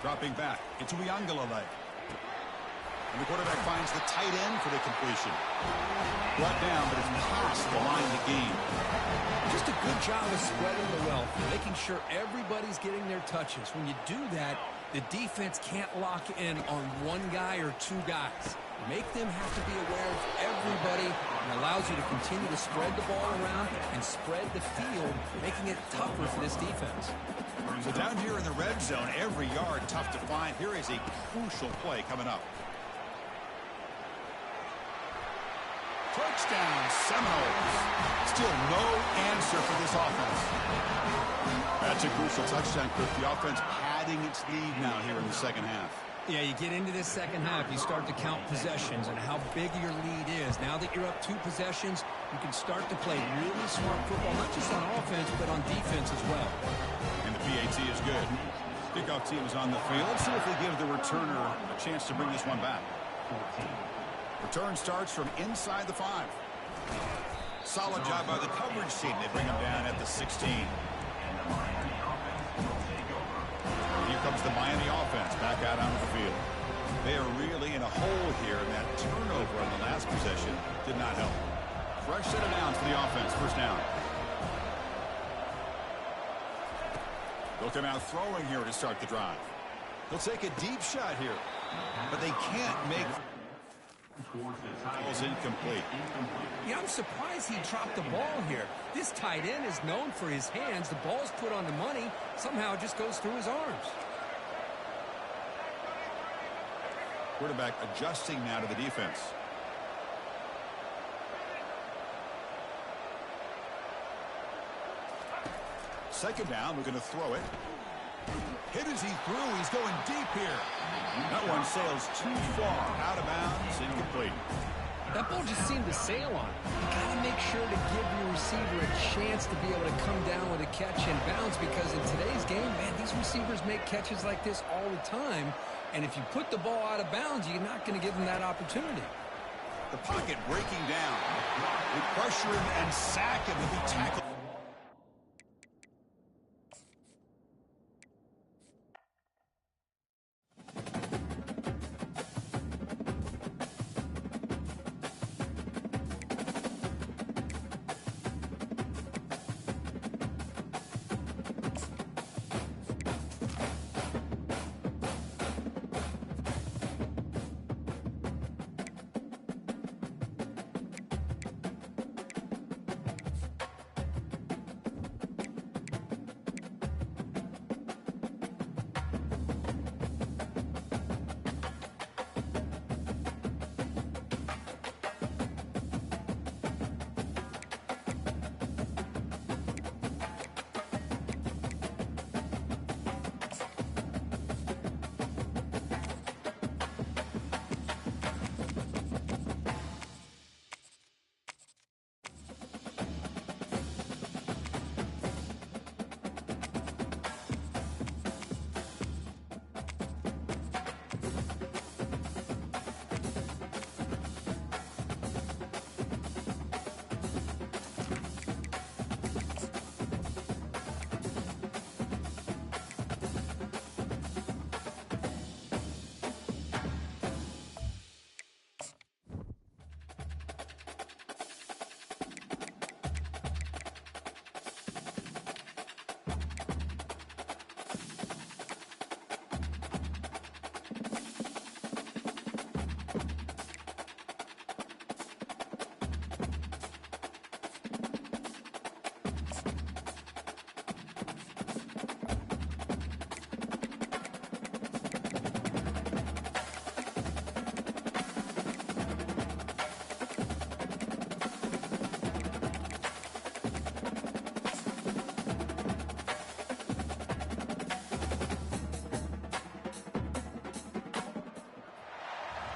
Dropping back. It's Uiagalelei. And the quarterback finds the tight end for the completion. Brought down, but it's past the line to gain. Just a good job of spreading the wealth, making sure everybody's getting their touches. When you do that, the defense can't lock in on one guy or two guys. Make them have to be aware of everybody, and allows you to continue to spread the ball around and spread the field, making it tougher for this defense. So down here in the red zone, every yard tough to find. Here is a crucial play coming up. Touchdown, Seminoles. Still no answer for this offense. That's a crucial touchdown, Chris. The offense padding its lead now here in the second half. Yeah, you get into this second half, you start to count possessions and how big your lead is. Now that you're up 2 possessions, you can start to play really smart football, not just on offense, but on defense as well. And the PAT is good. Kickoff team is on the field. Let's see if they give the returner a chance to bring this one back. Return starts from inside the 5. Solid job by the coverage team. They bring him down at the 16. Here comes the Miami offense back out onto the field. They are really in a hole here, and that turnover on the last possession did not help. Fresh set of downs for the offense. First down. They'll come out throwing here to start the drive. They'll take a deep shot here, but they can't make... Ball's incomplete. Yeah, I'm surprised he dropped the ball here. This tight end is known for his hands. The ball's put on the money. Somehow it just goes through his arms. Quarterback adjusting now to the defense. Second down, we're going to throw it. Hit as he threw. He's going deep here. That one sails too far. Out of bounds, incomplete. That ball just seemed to sail on. You got to make sure to give your receiver a chance to be able to come down with a catch and bounce, because in today's game, man, these receivers make catches like this all the time. And if you put the ball out of bounds, you're not going to give them that opportunity. The pocket breaking down. They pressure him and sack him. He'll be tackled.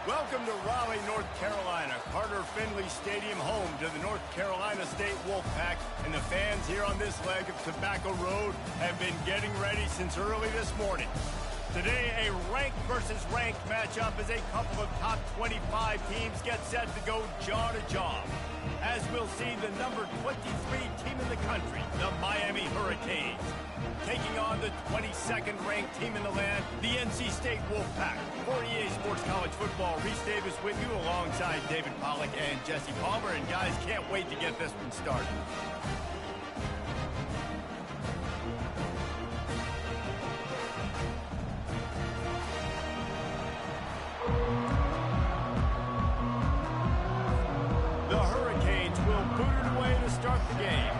Welcome to Raleigh, North Carolina, Carter Finley Stadium, home to the North Carolina State Wolfpack, and the fans here on this leg of Tobacco Road have been getting ready since early this morning. Today, a ranked versus ranked matchup as a couple of top 25 teams get set to go jaw to jaw. As we'll see, the number 23 team in the country, the Miami Hurricanes, taking on the 22nd ranked team in the land, the NC State Wolfpack. For EA Sports College Football, Reese Davis with you alongside David Pollack and Jesse Palmer. And guys, can't wait to get this one started. The Hurricanes will boot it away to start the game.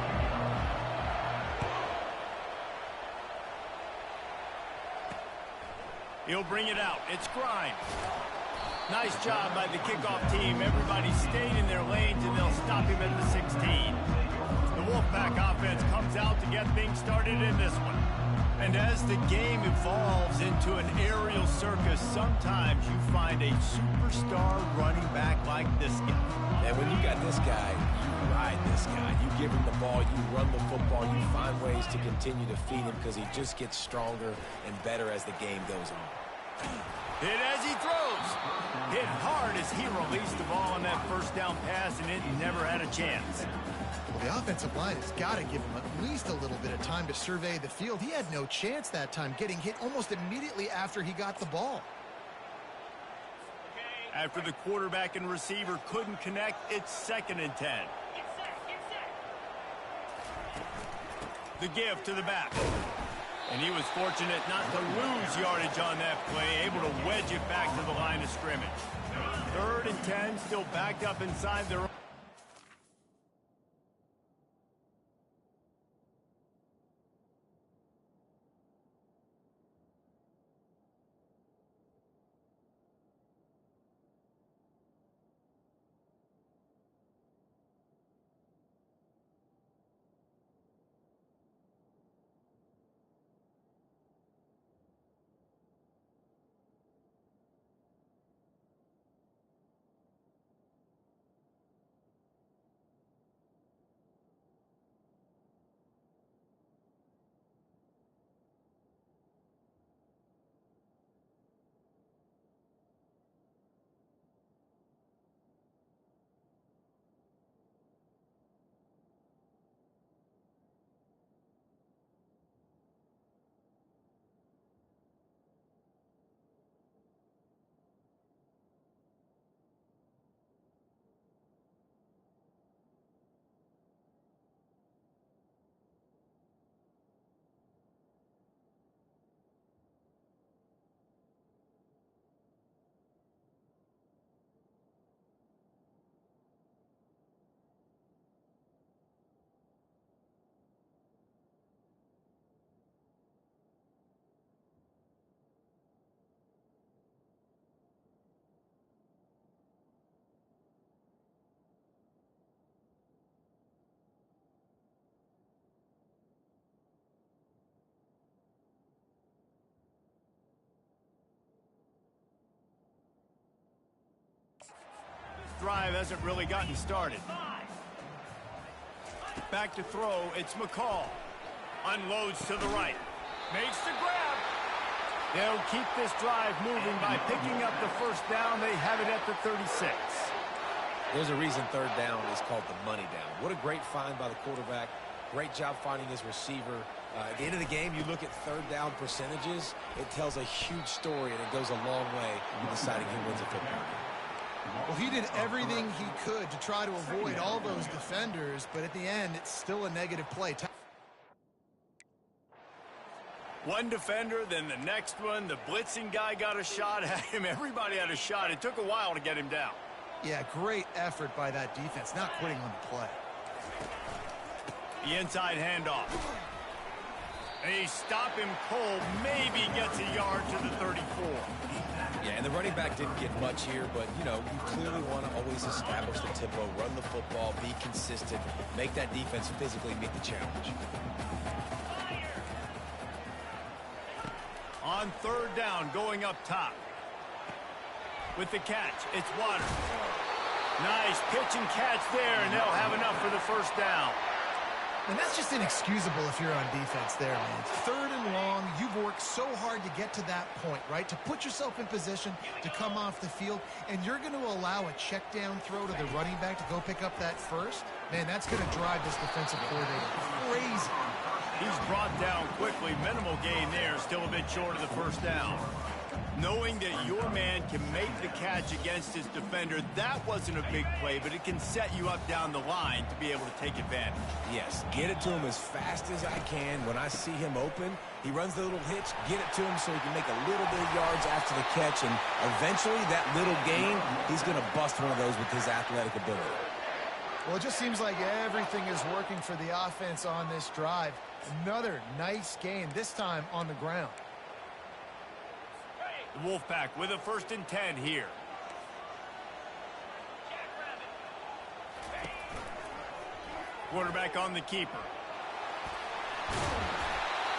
He'll bring it out. It's Grimes. Nice job by the kickoff team. Everybody stayed in their lanes, and they'll stop him at the 16. The Wolfpack offense comes out to get things started in this one. And as the game evolves into an aerial circus, sometimes you find a superstar running back like this guy. And when you got this guy, you ride this guy. You give him the ball, you run the football, you find ways to continue to feed him because he just gets stronger and better as the game goes on. Hit as he throws. Hit hard as he released the ball on that first down pass, and it never had a chance. Well, the offensive line has got to give him at least a little bit of time to survey the field. He had no chance that time, getting hit almost immediately after he got the ball. After the quarterback and receiver couldn't connect, it's 2nd and 10. The give to the back. And he was fortunate not to lose yardage on that play, able to wedge it back to the line of scrimmage. 3rd and 10, still backed up inside their own. Drive hasn't really gotten started. Back to throw, it's McCall. Unloads to the right. Makes the grab. They'll keep this drive moving by picking up the first down. They have it at the 36. There's a reason 3rd down is called the money down. What a great find by the quarterback. Great job finding his receiver. At the end of the game, you look at 3rd down percentages. It tells a huge story, and it goes a long way in deciding who wins a football game. Well, he did everything he could to try to avoid all those defenders, but at the end, it's still a negative play. One defender, then the next one. The blitzing guy got a shot at him. Everybody had a shot. It took a while to get him down. Yeah, great effort by that defense, not quitting on the play. The inside handoff. And he stopped him cold. Maybe gets a yard to the 34. Yeah, and the running back didn't get much here, but, you know, you clearly want to always establish the tempo, run the football, be consistent, make that defense physically meet the challenge. On 3rd down, going up top. With the catch, it's Waters. Nice pitch and catch there, and they'll have enough for the first down. And that's just inexcusable if you're on defense there, man. 3rd and long, you've worked so hard to get to that point, right? To put yourself in position to come off the field, and you're going to allow a check down throw to the running back to go pick up that first? Man, that's going to drive this defensive coordinator crazy. He's brought down quickly. Minimal gain there, still a bit short of the first down. Knowing that your man can make the catch against his defender, that wasn't a big play, but it can set you up down the line to be able to take advantage. Yes, get it to him as fast as I can. When I see him open, he runs the little hitch, get it to him so he can make a little bit of yards after the catch, and eventually that little gain, he's going to bust one of those with his athletic ability. Well, it just seems like everything is working for the offense on this drive. Another nice gain, this time on the ground. The Wolfpack with a 1st and 10 here. Quarterback on the keeper.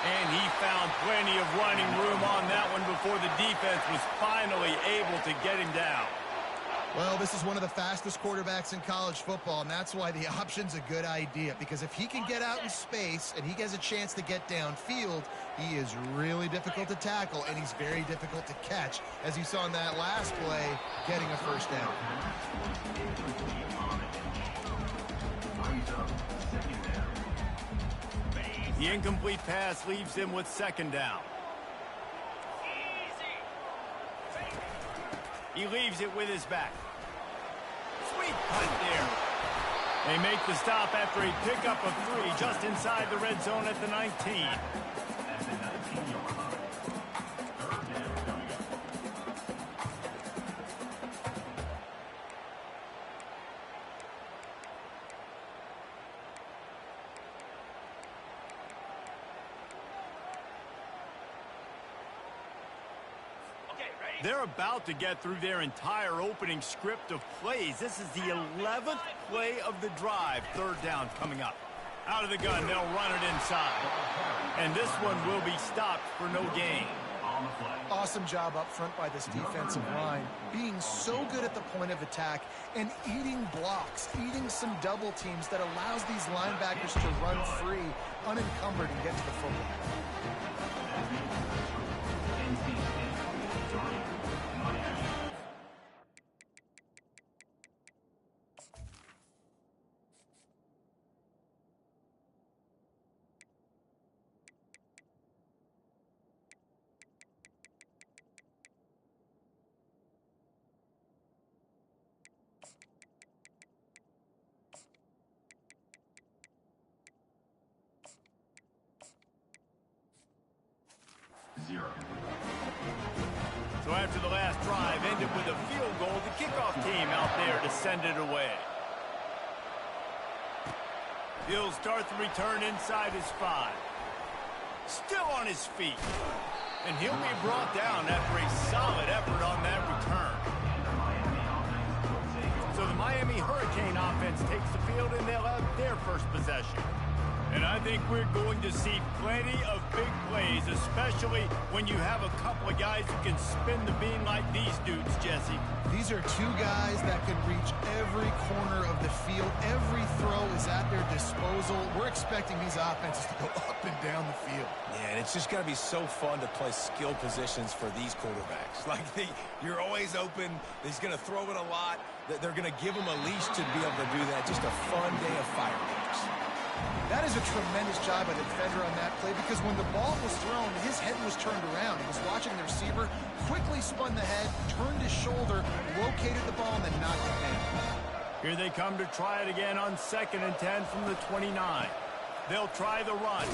And he found plenty of running room on that one before the defense was finally able to get him down. Well, this is one of the fastest quarterbacks in college football, and that's why the option's a good idea. Because if he can get out in space and he has a chance to get downfield, he is really difficult to tackle, and he's very difficult to catch, as you saw in that last play, getting a first down. The incomplete pass leaves him with 2nd down. He leaves it with his back. Sweet punt there. They make the stop after a pickup of 3 just inside the red zone at the 19. They're about to get through their entire opening script of plays. This is the 11th play of the drive. Third down coming up. Out of the gun, they'll run it inside. And this one will be stopped for no gain. Awesome job up front by this defensive line, being so good at the point of attack and eating blocks, eating some double teams that allows these linebackers to run free, unencumbered, and get to the football. So after the last drive ended with a field goal, the kickoff team out there to send it away. He'll start the return inside his 5. Still on his feet. And he'll be brought down after a solid effort on that return. So the Miami Hurricane offense takes the field and they'll have their first possession. And I think we're going to see plenty of big plays, especially when you have a couple of guys who can spin the beam like these dudes, Jesse. These are two guys that can reach every corner of the field. Every throw is at their disposal. We're expecting these offenses to go up and down the field. Yeah, and it's just going to be so fun to play skill positions for these quarterbacks. Like, you're always open. He's going to throw it a lot. They're going to give him a leash to be able to do that. Just a fun day of fireworks. That is a tremendous job by the defender on that play, because when the ball was thrown, his head was turned around. He was watching the receiver, quickly spun the head, turned his shoulder, located the ball, and then knocked it down. Here they come to try it again on 2nd and 10 from the 29. They'll try the run.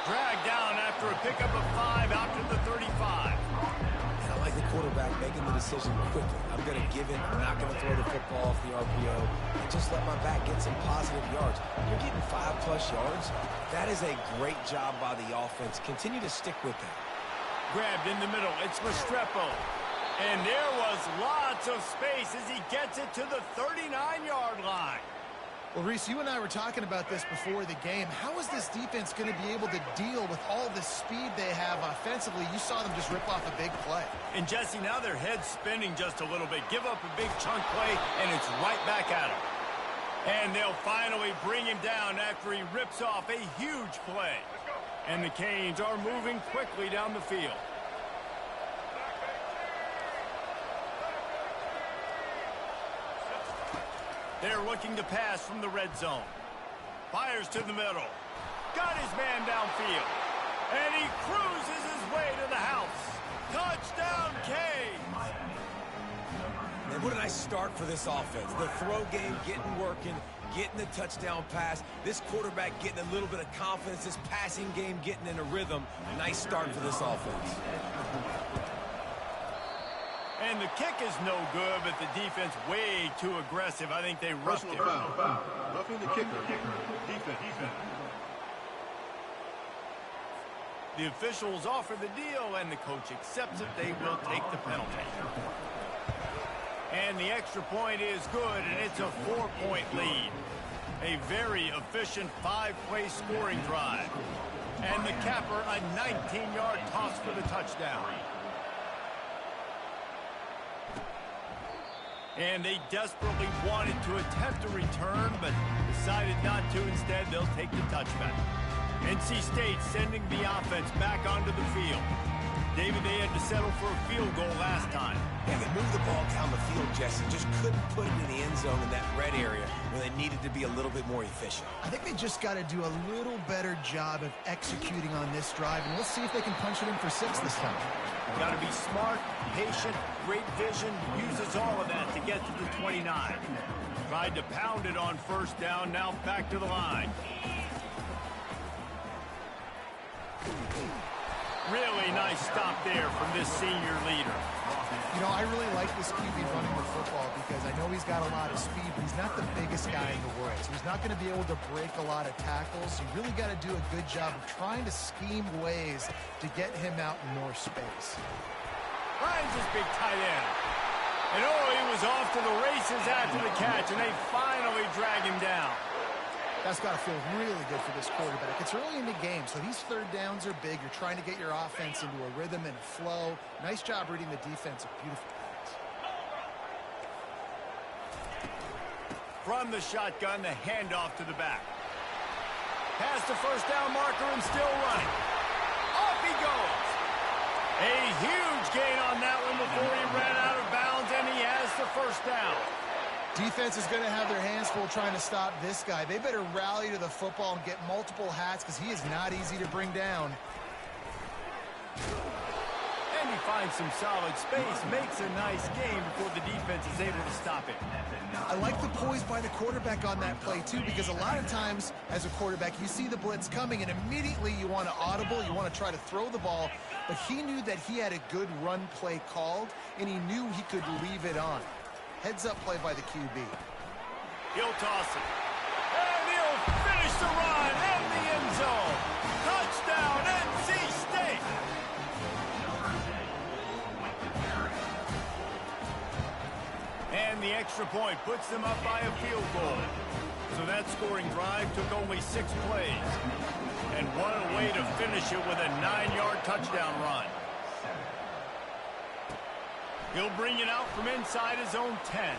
Dragged down after a pickup of 5 out to the 35. I like the quarterback making the decision quickly. I'm going to give it. I'm not going to throw the football off the RPO. And just let my back get some positive yards. You're getting 5+ yards. That is a great job by the offense. Continue to stick with that. Grabbed in the middle. It's Restrepo. And there was lots of space as he gets it to the 39-yard line. Well, Reese, you and I were talking about this before the game. How is this defense going to be able to deal with all the speed they have offensively? You saw them just rip off a big play. And, Jesse, now their head's spinning just a little bit. Give up a big chunk play, and it's right back at him. And they'll finally bring him down after he rips off a huge play. And the Canes are moving quickly down the field. They're looking to pass from the red zone. Fires to the middle. Got his man downfield. And he cruises his way to the house. Touchdown, Canes! And what a nice start for this offense. The throw game getting working, getting the touchdown pass. This quarterback getting a little bit of confidence. This passing game getting in a rhythm. A nice start for this offense. And the kick is no good, but the defense way too aggressive. I think they rushed it. Roughing the kicker. Defense. The officials offer the deal, and the coach accepts it. They will take the penalty. And the extra point is good, and it's a 4-point lead. A very efficient 5-play scoring drive. And the capper, a 19-yard toss for the touchdown. And they desperately wanted to attempt a return, but decided not to. Instead, they'll take the touchback. NC State sending the offense back onto the field. David, they had to settle for a field goal last time. Yeah, they moved the ball down the field, Jesse. Just couldn't put it in the end zone in that red area where they needed to be a little bit more efficient. I think they just got to do a little better job of executing on this drive, and we'll see if they can punch it in for 6 this time. Got to be smart, patient, great vision, uses all of that to get to the 29. Tried to pound it on first down, now back to the line. nice stop there from this senior leader. You know, I really like this QB running the football because I know he's got a lot of speed, but he's not the biggest guy in the world. So he's not going to be able to break a lot of tackles. You really got to do a good job of trying to scheme ways to get him out in more space. Finds his big tight end. And oh, he was off to the races after the catch, and they finally drag him down. That's got to feel really good for this quarterback. It's early in the game, so these third downs are big. You're trying to get your offense into a rhythm and a flow. Nice job reading the defense. A beautiful pass. From the shotgun, the handoff to the back. Past the first down marker and still running. Off he goes. A huge gain on that one before he ran out of bounds, and he has the first down. Defense is going to have their hands full trying to stop this guy. They better rally to the football and get multiple hats because he is not easy to bring down. And he finds some solid space, makes a nice game before the defense is able to stop it. I like the poise by the quarterback on that play, too, because a lot of times as a quarterback, you see the blitz coming, and immediately you want to audible, you want to try to throw the ball, but he knew that he had a good run play called, and he knew he could leave it on. Heads-up play by the QB. He'll toss it. And he'll finish the run in the end zone. Touchdown, NC State! And the extra point puts them up by a field goal. So that scoring drive took only 6 plays. And what a way to finish it with a 9-yard touchdown run. He'll bring it out from inside his own 10.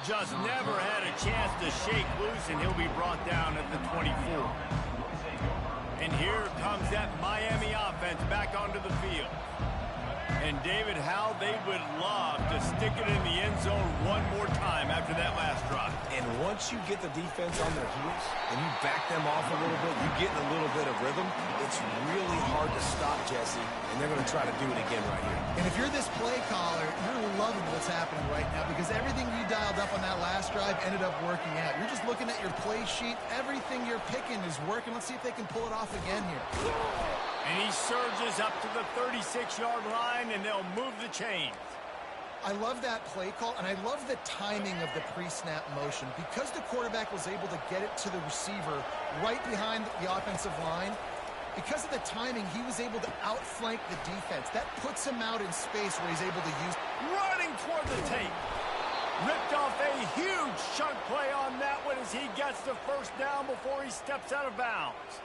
Just never had a chance to shake loose, and he'll be brought down at the 24. And here comes that Miami offense back onto the field. And David, how they would love to stick it in the end zone one more time after that last drive. And once you get the defense on their heels and you back them off a little bit, you get in a little bit of rhythm, it's really hard to stop, Jesse, and they're going to try to do it again right here. And if you're this play caller, you're loving what's happening right now because everything you dialed up on that last drive ended up working out. You're just looking at your play sheet. Everything you're picking is working. Let's see if they can pull it off again here. And he surges up to the 36-yard line, and they'll move the chains. I love that play call, and I love the timing of the pre-snap motion. Because the quarterback was able to get it to the receiver right behind the offensive line, because of the timing, he was able to outflank the defense. That puts him out in space where he's able to use... Running toward the tape. Ripped off a huge chunk play on that one as he gets the first down before he steps out of bounds.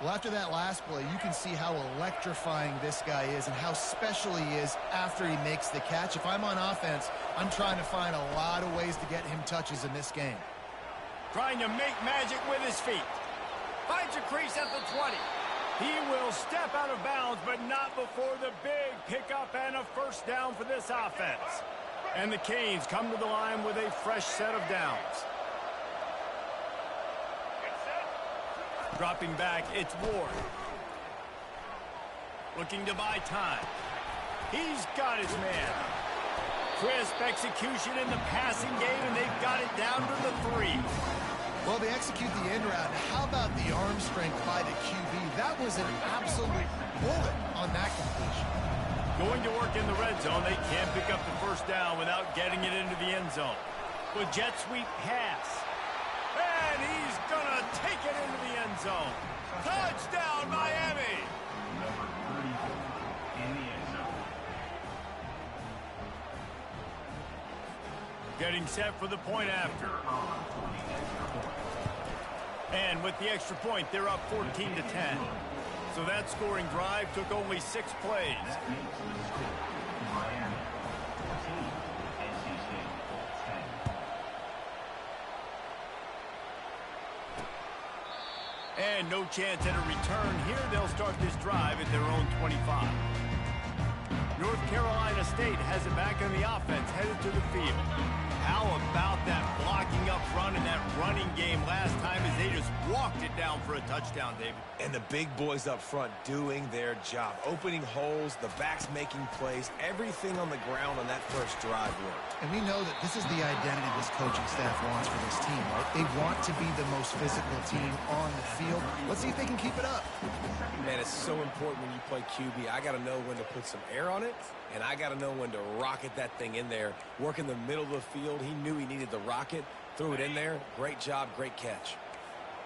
Well, after that last play, you can see how electrifying this guy is and how special he is after he makes the catch. If I'm on offense, I'm trying to find a lot of ways to get him touches in this game. Trying to make magic with his feet. Finds a crease at the 20. He will step out of bounds, but not before the big pickup and a first down for this offense. And the Canes come to the line with a fresh set of downs. Dropping back, it's Ward. Looking to buy time. He's got his man. Crisp execution in the passing game, and they've got it down to the 3. Well, they execute the end route. How about the arm strength by the QB? That was an absolute bullet on that completion. Going to work in the red zone, they can't pick up the first down without getting it into the end zone. With jet sweep pass. And he's going to take it into the end zone. Touchdown, Miami! Number 34 in the end zone. Getting set for the point after. And with the extra point, they're up 14-10. So that scoring drive took only 6 plays. Miami 14, NC State 10. And no chance at a return here. They'll start this drive at their own 25. North Carolina State has it back on the offense, headed to the field. How about that blocking up front and that running game last time as they just walked it down for a touchdown, David? And the big boys up front doing their job. Opening holes, the backs making plays, everything on the ground on that first drive worked. And we know that this is the identity this coaching staff wants for this team, right? They want to be the most physical team on the field. Let's see if they can keep it up. Man, it's so important when you play QB. I got to know when to put some air on it, and I got to know when to rocket that thing in there. Work in the middle of the field. He knew he needed the rocket, threw it in there. Great job, great catch.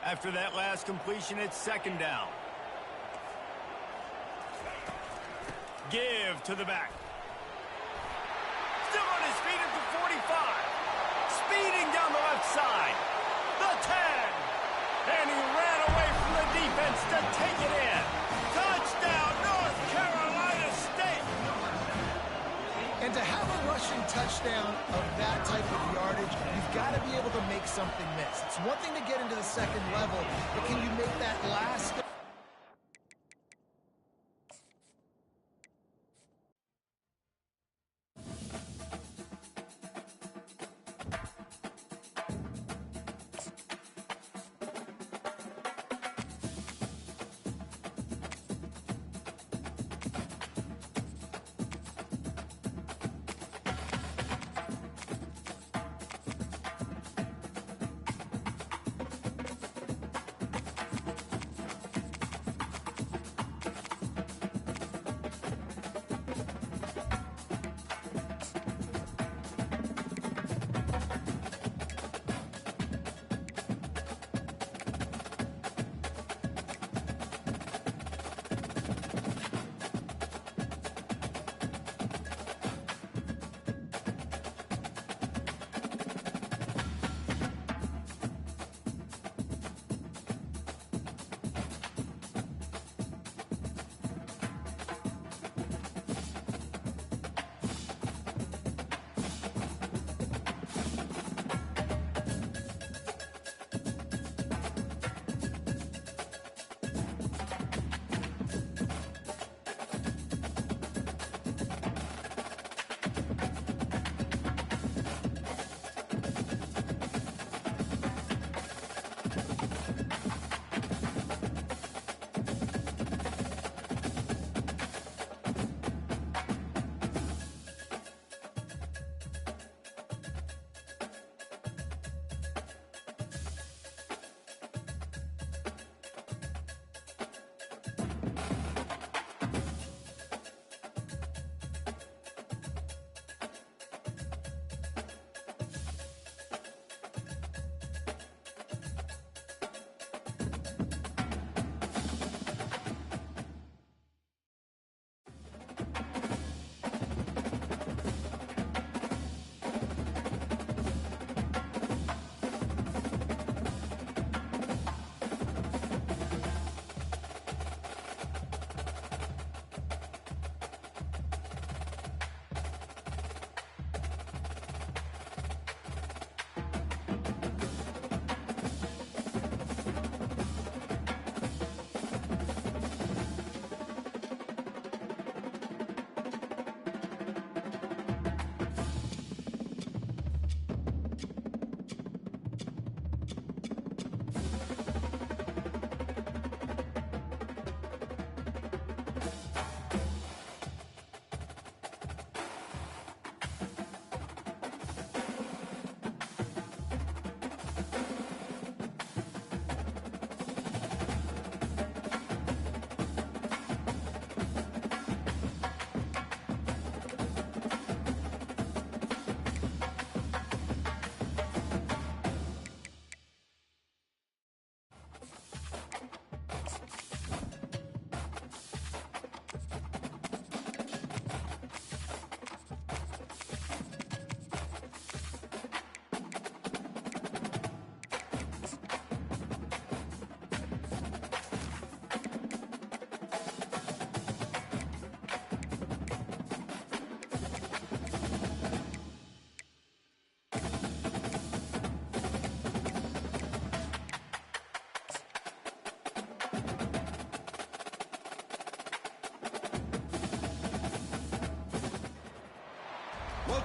After that last completion, it's second down. Give to the back. Still on his feet at the 45. Speeding down the left side. The 10. And he ran away from the defense to take it in. Touchdown, North Carolina State. And to have a rushing touchdown of that type of yardage, you've got to be able to make something miss. It's one thing to get into the second level, but can you make that last step?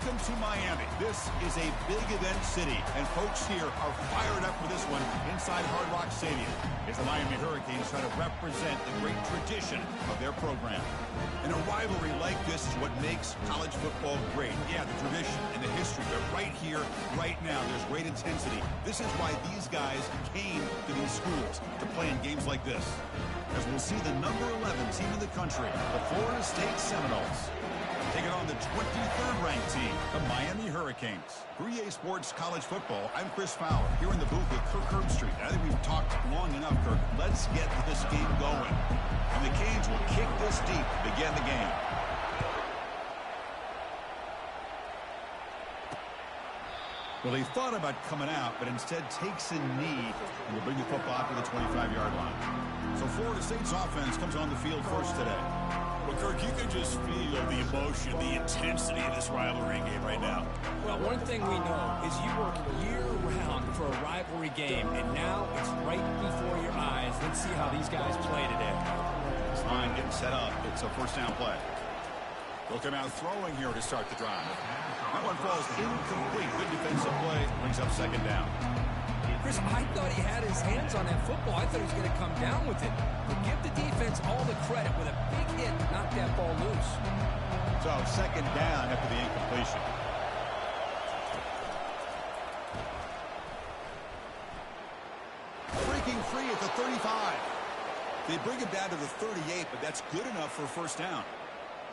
Welcome to Miami. This is a big event city, and folks here are fired up for this one inside Hard Rock Stadium as the Miami Hurricanes try to represent the great tradition of their program. And a rivalry like this is what makes college football great. Yeah, the tradition and the history, but right here, right now, there's great intensity. This is why these guys came to these schools to play in games like this. As we'll see the number 11 team in the country, the Florida State Seminoles, taking on the 23rd ranked team, the Miami Hurricanes. For EA Sports College Football, I'm Chris Fowler, here in the booth with Kirk Herbstreit. I think we've talked long enough, Kirk. Let's get this game going. And the Canes will kick this deep to begin the game. Well, he thought about coming out, but instead takes a knee and will bring the football out to the 25-yard line. So Florida State's offense comes on the field first today. Well, Kirk, you can just feel the emotion, the intensity of this rivalry game right now. Well, one thing we know is you work year-round for a rivalry game, and now it's right before your eyes. Let's see how these guys play today. This line getting set up. It's a first down play. They'll come out throwing here to start the drive. That one falls incomplete. Good defensive play. Brings up second down. Chris, I thought he had his hands on that football. I thought he was going to come down with it. But give the defense all the credit with a big hit to knock that ball loose. So second down after the incompletion. Breaking free at the 35. They bring it down to the 38, but that's good enough for a first down.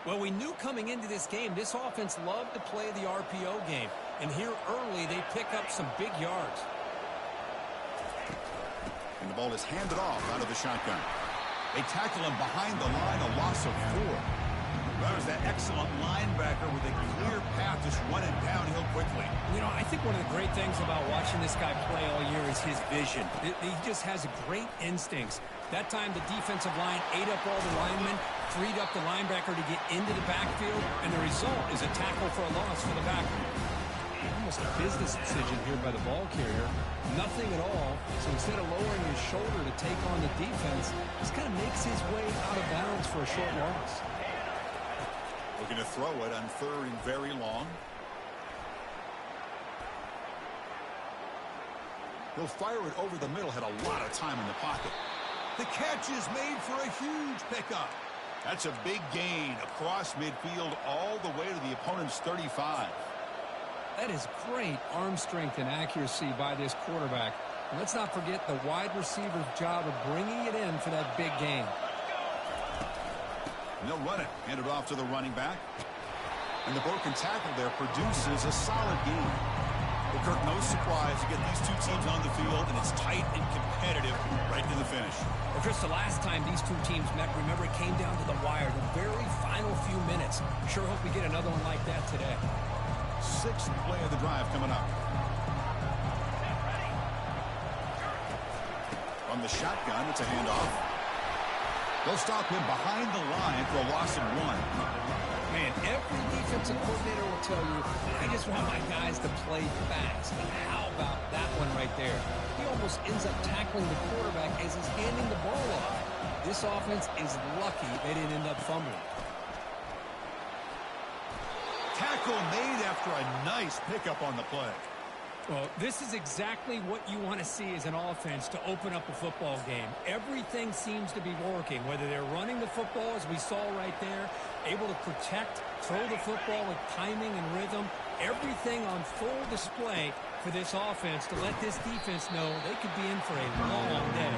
Well, we knew coming into this game, this offense loved to play the RPO game. And here early, they pick up some big yards. And the ball is handed off out of the shotgun. They tackle him behind the line, a loss of 4. That was that excellent linebacker with a clear path just running downhill quickly. You know, I think one of the great things about watching this guy play all year is his vision. He just has great instincts. That time, the defensive line ate up all the linemen, freed up the linebacker to get into the backfield, and the result is a tackle for a loss for the backer. Almost a business decision here by the ball carrier. Nothing at all. So instead of lowering his shoulder to take on the defense, just kind of makes his way out of bounds for a short loss. Looking to throw it on third and very long. He'll fire it over the middle. Had a lot of time in the pocket. The catch is made for a huge pickup. That's a big gain across midfield all the way to the opponent's 35. That is great arm strength and accuracy by this quarterback. And let's not forget the wide receiver's job of bringing it in for that big gain. And they'll run it. Hand it off to the running back. And the broken tackle there produces a solid gain. Well, Kirk, no surprise to get these two teams on the field, and it's tight and competitive right to the finish. Well, Chris, the last time these two teams met, remember, it came down to the wire, the very final few minutes. Sure hope we get another one like that today. 6th play of the drive coming up. From the shotgun, it's a handoff. They'll stop him behind the line for a loss of 1. Man, every defensive coordinator will tell you, I just want my guys to play fast. And how about that one right there? He almost ends up tackling the quarterback as he's handing the ball off. This offense is lucky they didn't end up fumbling. Tackle made after a nice pickup on the play. Well, this is exactly what you want to see as an offense to open up a football game. Everything seems to be working, whether they're running the football, as we saw right there, able to protect, throw the football with timing and rhythm, everything on full display for this offense to let this defense know they could be in for a long day.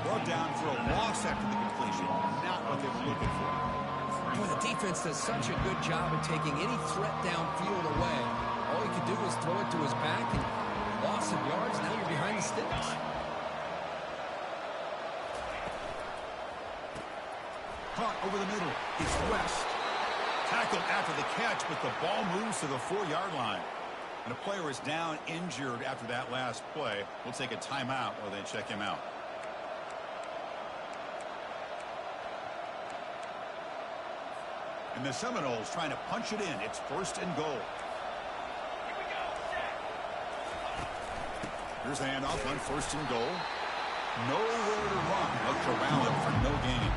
Brought down for a loss after the completion, not what they were looking for. Boy, the defense does such a good job of taking any threat downfield away. All he could do was throw it to his back and loss of yards. Now you're behind the sticks. Caught over the middle. It's West. Tackled after the catch, but the ball moves to the 4-yard line. And a player is down injured after that last play. We'll take a timeout while they check him out. And the Seminoles trying to punch it in. It's 1st and goal. Here's the handoff on 1st and goal. Nowhere to run. They'll corral it for no gain.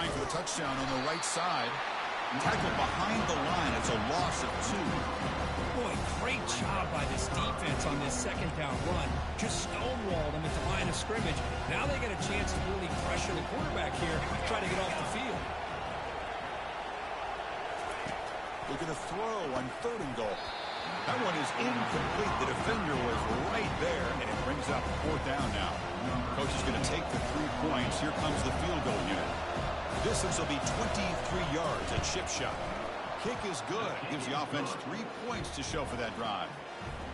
trying for the touchdown on the right side. Tackled behind the line. It's a loss of 2. Boy, great job by this defense on this second down run. Just stonewalled him at the line of scrimmage. Now they get a chance to really pressure the quarterback here, try to get off the field. Looking to throw on 3rd and goal. That one is incomplete. The defender was right there, and it brings up 4th down now. Coach is going to take the 3 points. Here comes the field goal unit. Distance will be 23 yards, a chip shot. Kick is good. Gives the offense 3 points to show for that drive.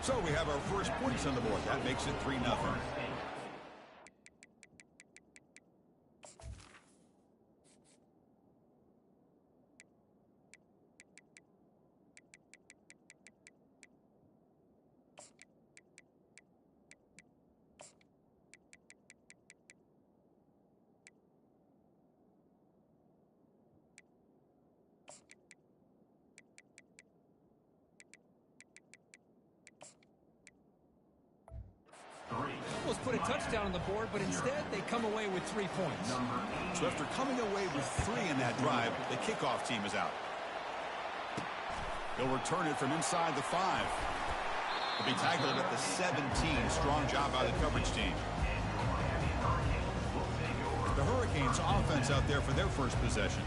So we have our first points on the board. That makes it 3-0. Almost put a touchdown on the board, but instead they come away with 3 points. So after coming away with 3 in that drive, the kickoff team is out. They'll return it from inside the 5. They'll be tackled at the 17. Strong job by the coverage team. The Hurricanes offense out there for their first possession.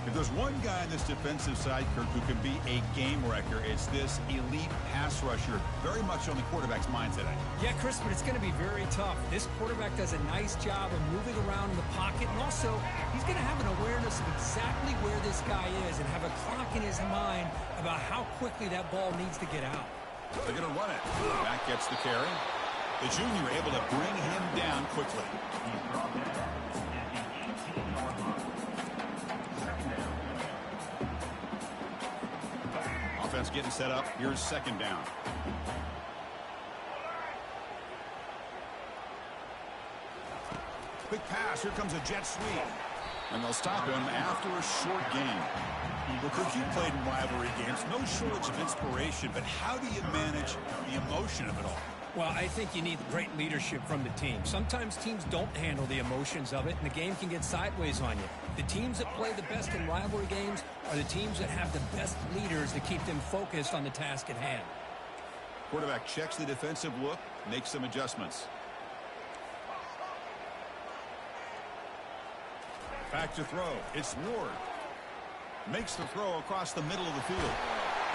If there's one guy on this defensive side, Kirk, who can be a game wrecker, it's this elite pass rusher, very much on the quarterback's mind today. Yeah, Chris, but it's going to be very tough. This quarterback does a nice job of moving around in the pocket, and also he's going to have an awareness of exactly where this guy is and have a clock in his mind about how quickly that ball needs to get out. They're going to run it. Back gets the carry. The junior able to bring him down quickly. Offense getting set up. Here's 2nd down. Quick pass. Here comes a jet sweep. And they'll stop him after a short game. Well, Kirk, you played in rivalry games. No shortage of inspiration, but how do you manage the emotion of it all? Well, I think you need great leadership from the team. Sometimes teams don't handle the emotions of it, and the game can get sideways on you. The teams that play the best in rivalry games are the teams that have the best leaders to keep them focused on the task at hand. Quarterback checks the defensive look, makes some adjustments. Back to throw. It's Ward. Makes the throw across the middle of the field.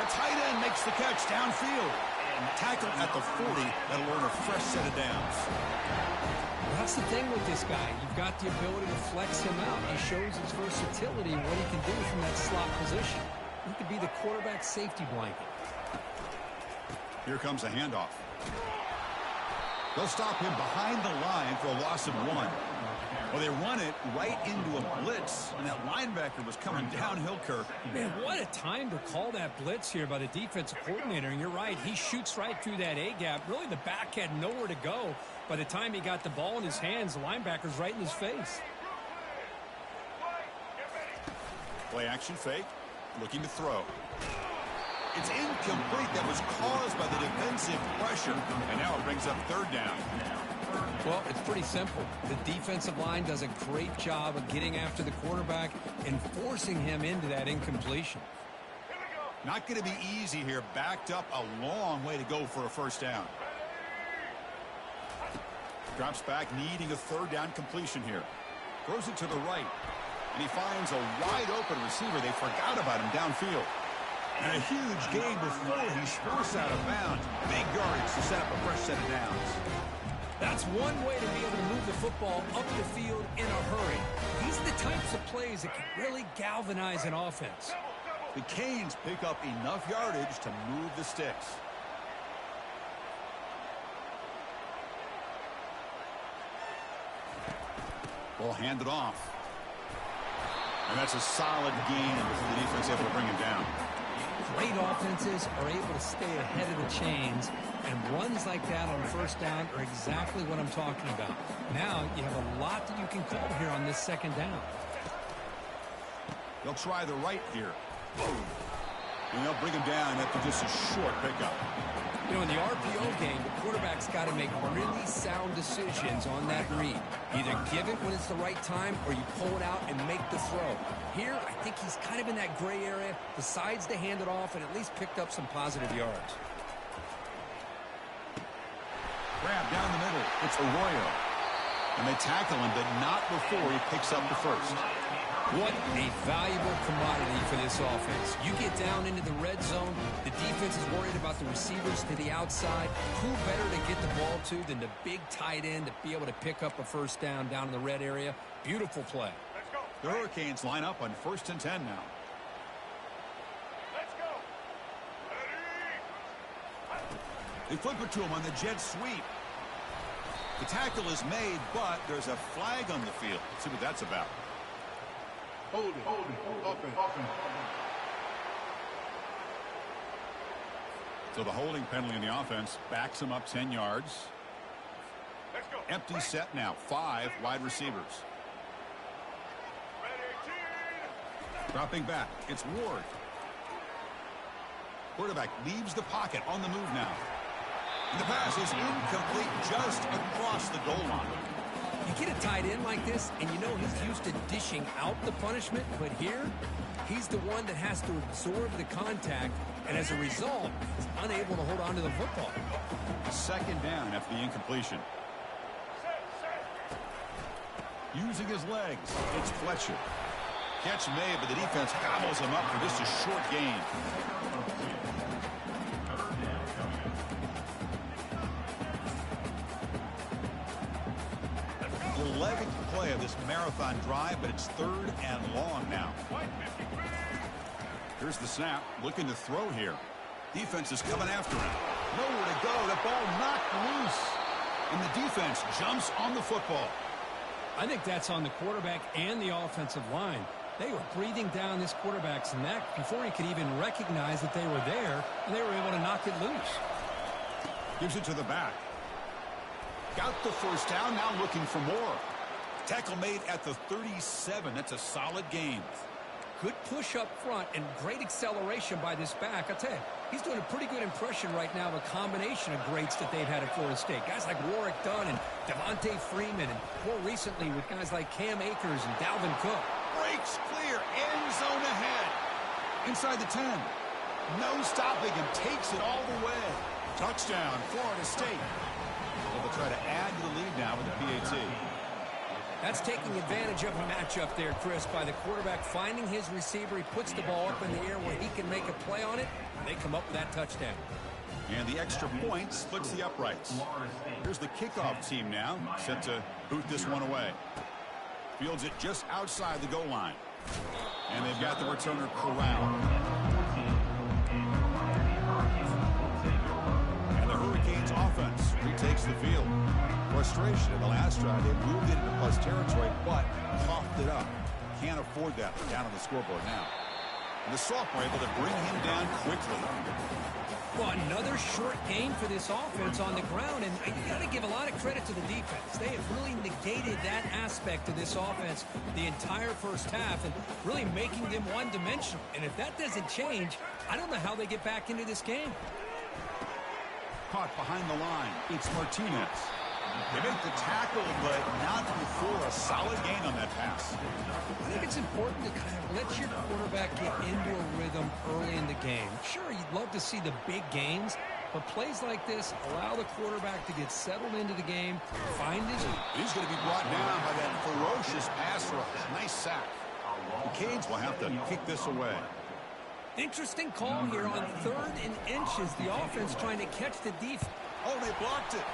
The tight end makes the catch downfield. And tackled at the 40. That'll earn a fresh set of downs. Well, that's the thing with this guy. You've got the ability to flex him out. He shows his versatility and what he can do from that slot position. He could be the quarterback safety blanket. Here comes a handoff. They'll stop him behind the line for a loss of 1. Well, they run it right into a blitz, and that linebacker was coming downhill, Kirk. Man, what a time to call that blitz here by the defensive coordinator. And you're right, he shoots right through that A-gap. Really, the back had nowhere to go. By the time he got the ball in his hands, the linebacker's right in his face. Play action fake, looking to throw. It's incomplete. That was caused by the defensive pressure, and now it brings up 3rd down. Well, it's pretty simple. The defensive line does a great job of getting after the quarterback and forcing him into that incompletion. Not going to be easy here. Backed up a long way to go for a 1st down. Drops back, needing a 3rd down completion here. Throws it to the right. And he finds a wide open receiver. They forgot about him downfield. And a huge gain before he's forced out of bounds. Big yardage to set up a fresh set of downs. That's one way to be able to move the football up the field in a hurry. These are the types of plays that can really galvanize an offense. The Canes pick up enough yardage to move the sticks. Ball handed off. And that's a solid gain before the defense able to bring him down. Great offenses are able to stay ahead of the chains, and runs like that on 1st down are exactly what I'm talking about. Now you have a lot that you can call here on this 2nd down. They'll try the right here. And they'll bring him down after just a short pickup. You know, in the RPO game, the quarterback's got to make really sound decisions on that read. Either give it when it's the right time or you pull it out and make the throw. Here, I think he's kind of in that gray area, decides to hand it off and at least picked up some positive yards. Grab down the middle. It's Arroyo. And they tackle him, but not before he picks up the first. What a valuable commodity for this offense. You get down into the red zone, the defense is worried about the receivers to the outside. Who better to get the ball to than the big tight end to be able to pick up a first down in the red area? Beautiful play. Let's go. The Hurricanes line up on 1st and 10 now. Let's go. They flip it to him on the jet sweep. The tackle is made, but there's a flag on the field. Let's see what that's about. Hold it. Offense. So the holding penalty in the offense backs him up 10 yards. Let's go. Empty set now. 5 wide receivers. Dropping back. It's Ward. Quarterback leaves the pocket on the move now. And the pass is incomplete just across the goal line. You get a tight end like this, and you know he's used to dishing out the punishment, but here, he's the one that has to absorb the contact, and as a result, he's unable to hold on to the football. 2nd down after the incompletion. Using his legs, it's Fletcher. Catch made, but the defense gobbles him up for just a short gain. The 11th play of this marathon drive, but it's 3rd and long now. Here's the snap, looking to throw here. Defense is coming after him. Nowhere to go. The ball knocked loose. And the defense jumps on the football. I think that's on the quarterback and the offensive line. They were breathing down this quarterback's neck before he could even recognize that they were there, and they were able to knock it loose. Gives it to the back. Got the first down, now looking for more. Tackle made at the 37. That's a solid gain. Good push up front and great acceleration by this back. I tell you, he's doing a pretty good impression right now of a combination of greats that they've had at Florida State. Guys like Warwick Dunn and Devontae Freeman, and more recently with guys like Cam Akers and Dalvin Cook. Breaks clear, end zone ahead. Inside the 10. No stopping him, takes it all the way. Touchdown, Florida State. They'll try to add to the lead now with the PAT. That's taking advantage of a matchup there, Chris, by the quarterback finding his receiver. He puts the ball up in the air where he can make a play on it, and they come up with that touchdown. And the extra point splits the uprights. Here's the kickoff team now, set to boot this one away. Fields it just outside the goal line. And they've got the returner corralled. And the Hurricanes offense retakes the field. Frustration in the last drive. They moved it into plus territory, but coughed it up. Can't afford that down on the scoreboard now. And the sophomore able to bring him down quickly. Well, another short gain for this offense on the ground, and you got to give a lot of credit to the defense. They have really negated that aspect of this offense the entire first half and really making them one-dimensional. And if that doesn't change, I don't know how they get back into this game. Caught behind the line. It's Martinez. They make the tackle, but not before a solid gain on that pass. I think it's important to kind of let your quarterback get into a rhythm early in the game. Sure, you'd love to see the big gains, but plays like this allow the quarterback to get settled into the game, find his... He's going to be brought down by that ferocious pass rush. Nice sack. The Canes will have to kick this away. Interesting call here on 3rd and inches. The offense trying to catch the defense. Oh, they blocked it.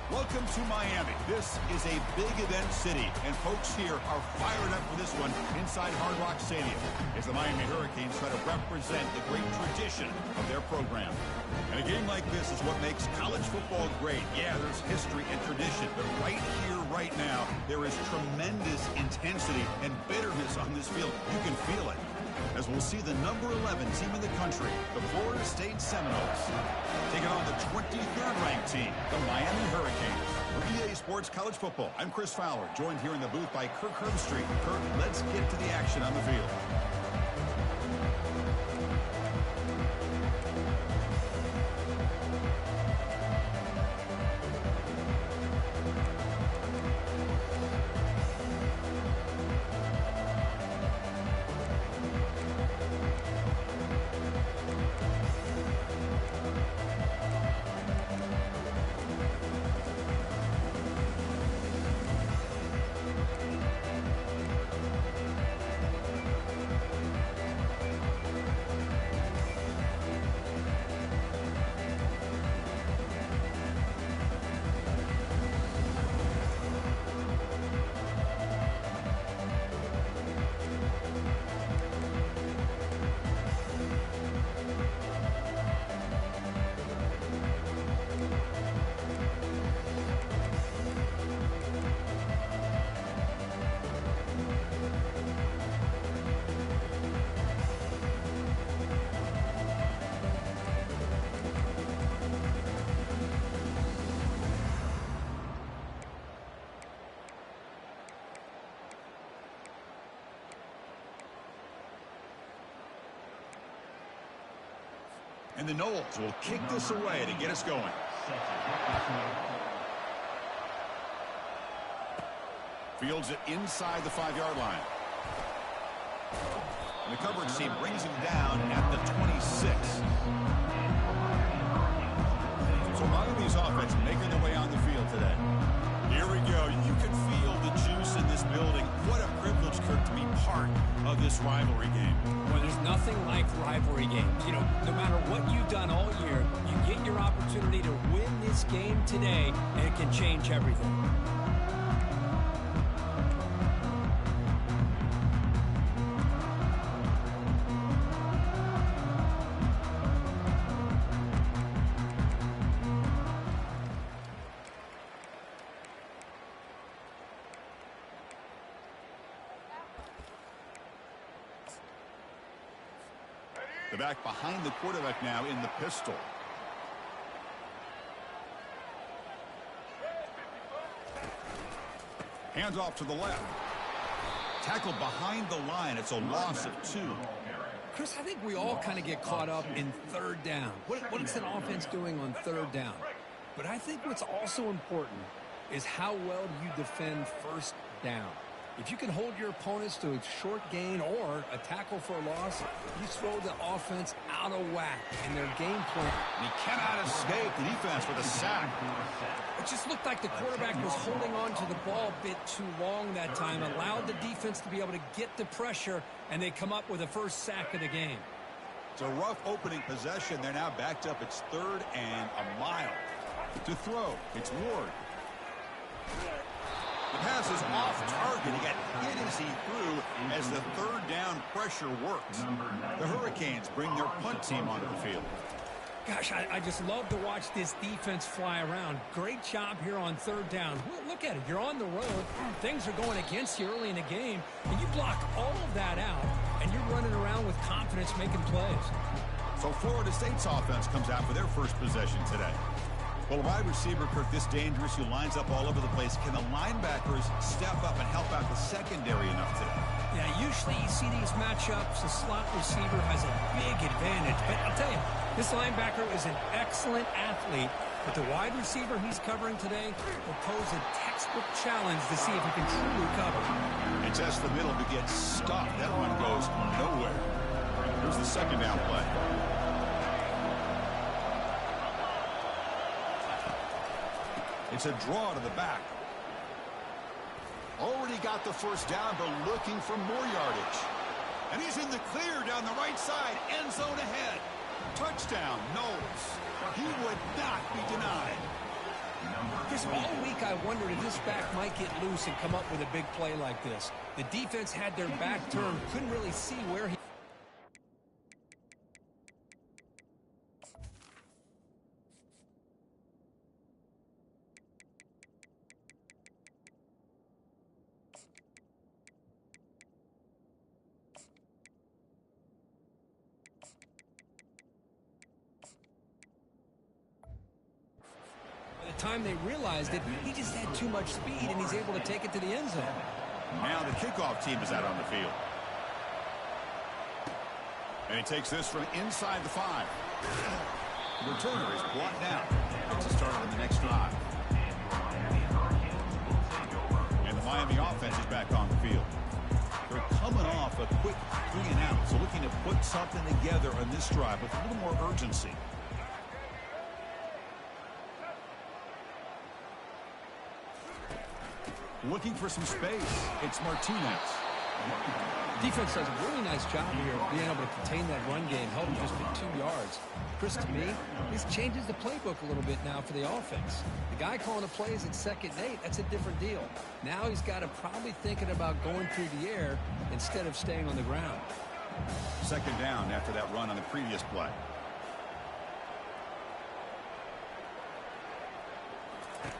Welcome to Miami. This is a big event city, and folks here are fired up for this one inside Hard Rock Stadium as the Miami Hurricanes try to represent the great tradition of their program. And a game like this is what makes college football great. Yeah, there's history and tradition, but right here, right now, there is tremendous intensity and bitterness on this field. You can feel it. As we'll see the number 11 team in the country, the Florida State Seminoles, taking on the 23rd ranked team, the Miami Hurricanes. For EA Sports College Football, I'm Chris Fowler, joined here in the booth by Kirk Herbstreit. Kirk, let's get to the action on the field. And the Noles will kick this away to get us going. Fields it inside the 5-yard line. And the coverage team brings him down at the 26. So Miami's offense making their way on the field today. Here we go. You can feel the juice in this building. What a privilege, Kirk, to be part of this rivalry game. Well, there's nothing like rivalry games. You know, no matter what you've done all year, you get your opportunity to win this game today, and it can change everything. The back behind the quarterback now in the pistol. Hands off to the left. Tackled behind the line. It's a loss of 2. Chris, I think we all kind of get caught up in third down. What is an offense doing on third down? But I think what's also important is how well you defend first down. If you can hold your opponents to a short gain or a tackle for a loss, you throw the offense out of whack in their game plan. And he cannot escape the defense with a sack. It just looked like the quarterback was holding on to the ball a bit too long that time, allowed the defense to be able to get the pressure, and they come up with the first sack of the game. It's a rough opening possession. They're now backed up. It's 3rd and a mile. To throw, it's Ward. The pass is off target. He got hit as he threw as the 3rd down pressure worked. The Hurricanes bring their punt team onto the field. Gosh, I just love to watch this defense fly around. Great job here on 3rd down. Look at it. You're on the road. Things are going against you early in the game, and you block all of that out, and you're running around with confidence making plays. So Florida State's offense comes out for their first possession today. Well, a wide receiver, Kirk, this dangerous. He lines up all over the place. Can the linebackers step up and help out the secondary enough today? Yeah, usually you see these matchups, the slot receiver has a big advantage. But I'll tell you, this linebacker is an excellent athlete, but the wide receiver he's covering today will pose a textbook challenge to see if he can truly cover. It tests the middle to get stuck. That one goes nowhere. Here's the 2nd down play. It's a draw to the back. Already got the first down, but looking for more yardage. And he's in the clear down the right side. End zone ahead. Touchdown, Noles. He would not be denied. Chris, all week I wondered if this back might get loose and come up with a big play like this. The defense had their back turned, couldn't really see where he... By the time they realized it, he just had too much speed, and he's able to take it to the end zone. Now the kickoff team is out on the field. And he takes this from inside the 5. The returner is brought down. Gets it started on the next drive. And the Miami offense is back on the field. They're coming off a quick 3-and-out, so looking to put something together on this drive with a little more urgency. Looking for some space. It's Martinez. Defense does a really nice job here of being able to contain that run game, held him just for 2 yards. Chris, to me, this changes the playbook a little bit now for the offense. The guy calling the plays at 2nd and 8, that's a different deal. Now he's got to probably thinking about going through the air instead of staying on the ground. 2nd down after that run on the previous play.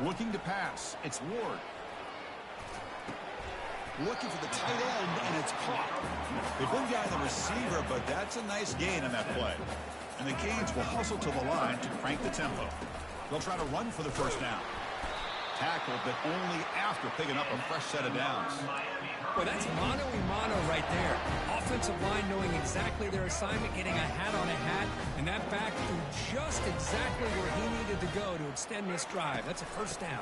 Looking to pass. It's Ward. Looking for the tight end, and it's caught. They've been guy the receiver, but that's a nice gain on that play. And the Canes will hustle to the line to crank the tempo. They'll try to run for the first down. Tackled, but only after picking up a fresh set of downs. Well, that's mano-a-mano right there. Offensive line knowing exactly their assignment, getting a hat on a hat, and that back threw just exactly where he needed to go to extend this drive. That's a first down.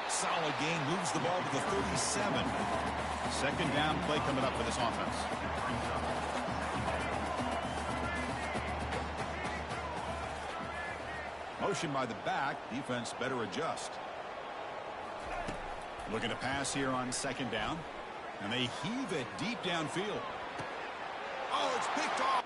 Solid gain, moves the ball to the 37. 2nd down play coming up for this offense. Motion by the back. Defense better adjust. Looking to pass here on 2nd down. And they heave it deep downfield. Oh, it's picked off.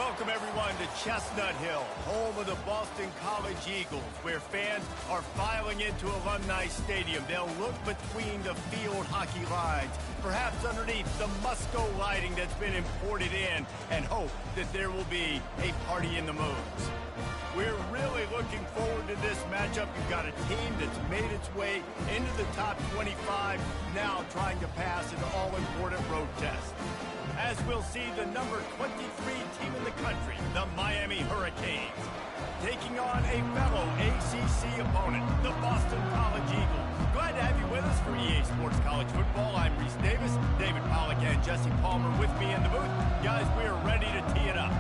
Welcome, everyone, to Chestnut Hill, home of the Boston College Eagles, where fans are filing into Alumni Stadium. They'll look between the field hockey lines, perhaps underneath the Musco lighting that's been imported in, and hope that there will be a party in the moves. We're really looking forward to this matchup. You've got a team that's made its way into the top 25, now trying to pass an all-important road test. As we'll see the number 23 team in the country, the Miami Hurricanes, taking on a fellow ACC opponent, the Boston College Eagles. Glad to have you with us for EA Sports College Football. I'm Reese Davis, David Pollack and Jesse Palmer with me in the booth. Guys, we are ready to tee it up.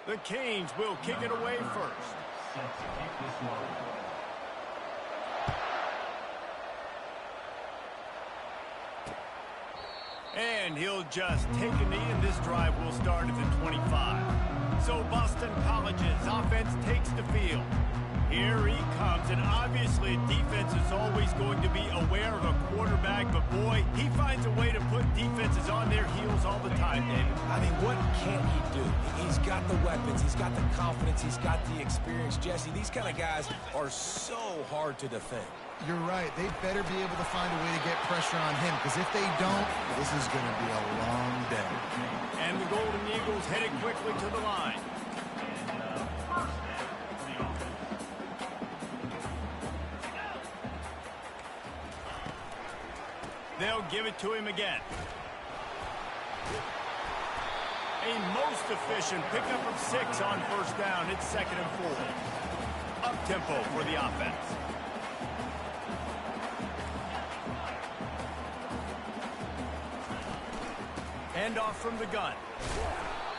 The Canes will kick it away first. And he'll just take a knee, and this drive will start at the 25. So Boston College's offense takes the field. Here he comes, and obviously defense is always going to be aware of a quarterback, but boy, he finds a way to put defenses on their heels all the time, David. I mean, what can't he do? He's got the weapons, he's got the confidence, he's got the experience. Jesse, these kind of guys are so hard to defend. You're right. They better be able to find a way to get pressure on him, because if they don't, this is going to be a long day. And the Golden Eagles headed quickly to the line. They'll give it to him again. A most efficient pickup of 6 on first down. It's 2nd and 4. Up-tempo for the offense. Hand off from the gun.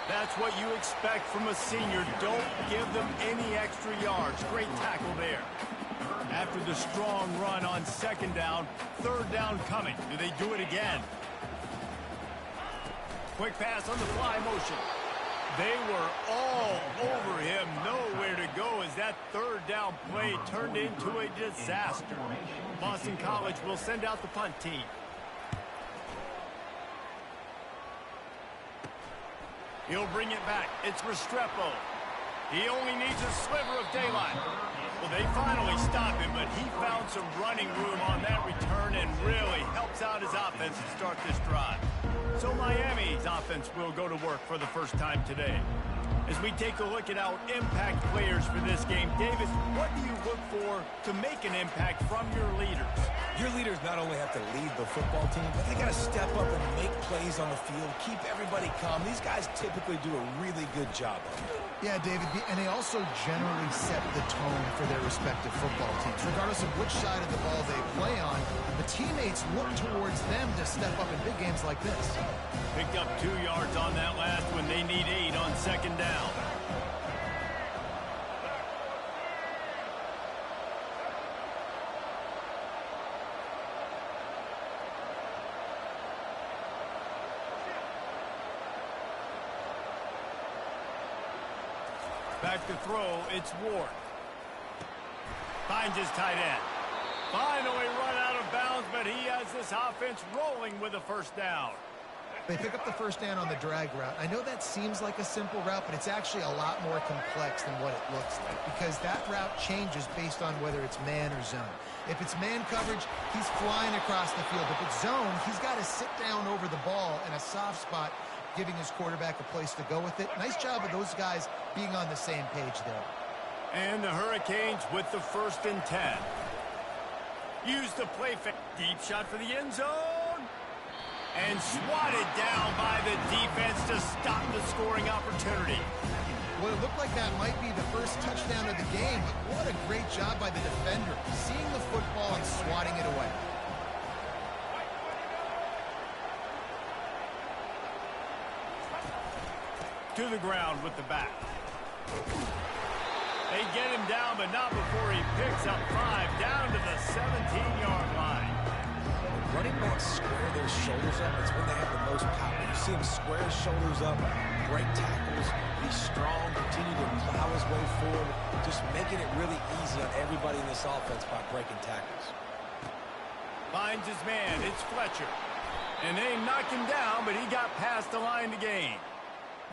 That's what you expect from a senior. Don't give them any extra yards. Great tackle there. After the strong run on 2nd down, 3rd down coming. Do they do it again? Quick pass on the fly motion. They were all over him. Nowhere to go as that 3rd down play turned into a disaster. Boston College will send out the punt team. He'll bring it back. It's Restrepo. He only needs a sliver of daylight. Well, they finally stopped him, but he found some running room on that return and really helps out his offense to start this drive. So Miami's offense will go to work for the first time today. As we take a look at our impact players for this game, David, what do you look for to make an impact from your leaders? Your leaders not only have to lead the football team, but they got to step up and make plays on the field, keep everybody calm. These guys typically do a really good job of it. Yeah, David, and they also generally set the tone for their respective football teams. Regardless of which side of the ball they play on, the teammates look towards them to step up in big games like this. Picked up 2 yards on that last one. They need 8 on 2nd down. Back to throw, it's Ward. Finds his tight end. Finally run out of bounds, but he has this offense rolling with a 1st down. They pick up the 1st down on the drag route. I know that seems like a simple route, but it's actually a lot more complex than what it looks like, because that route changes based on whether it's man or zone. If it's man coverage, he's flying across the field. If it's zone, he's got to sit down over the ball in a soft spot, giving his quarterback a place to go with it. Nice job of those guys being on the same page there. And the Hurricanes with the 1st and 10. Use the play fake. Deep shot for the end zone. And swatted down by the defense to stop the scoring opportunity. Well, it looked like that might be the first touchdown of the game, but what a great job by the defender, seeing the football and swatting it away. To the ground with the back. They get him down, but not before he picks up 5 down to the 17-yard line. Running backs square their shoulders up. It's when they have the most power. You see him square his shoulders up, break tackles, be strong, continue to plow his way forward, just making it really easy on everybody in this offense by breaking tackles. Finds his man. It's Fletcher. And they knock him down, but he got past the line to gain.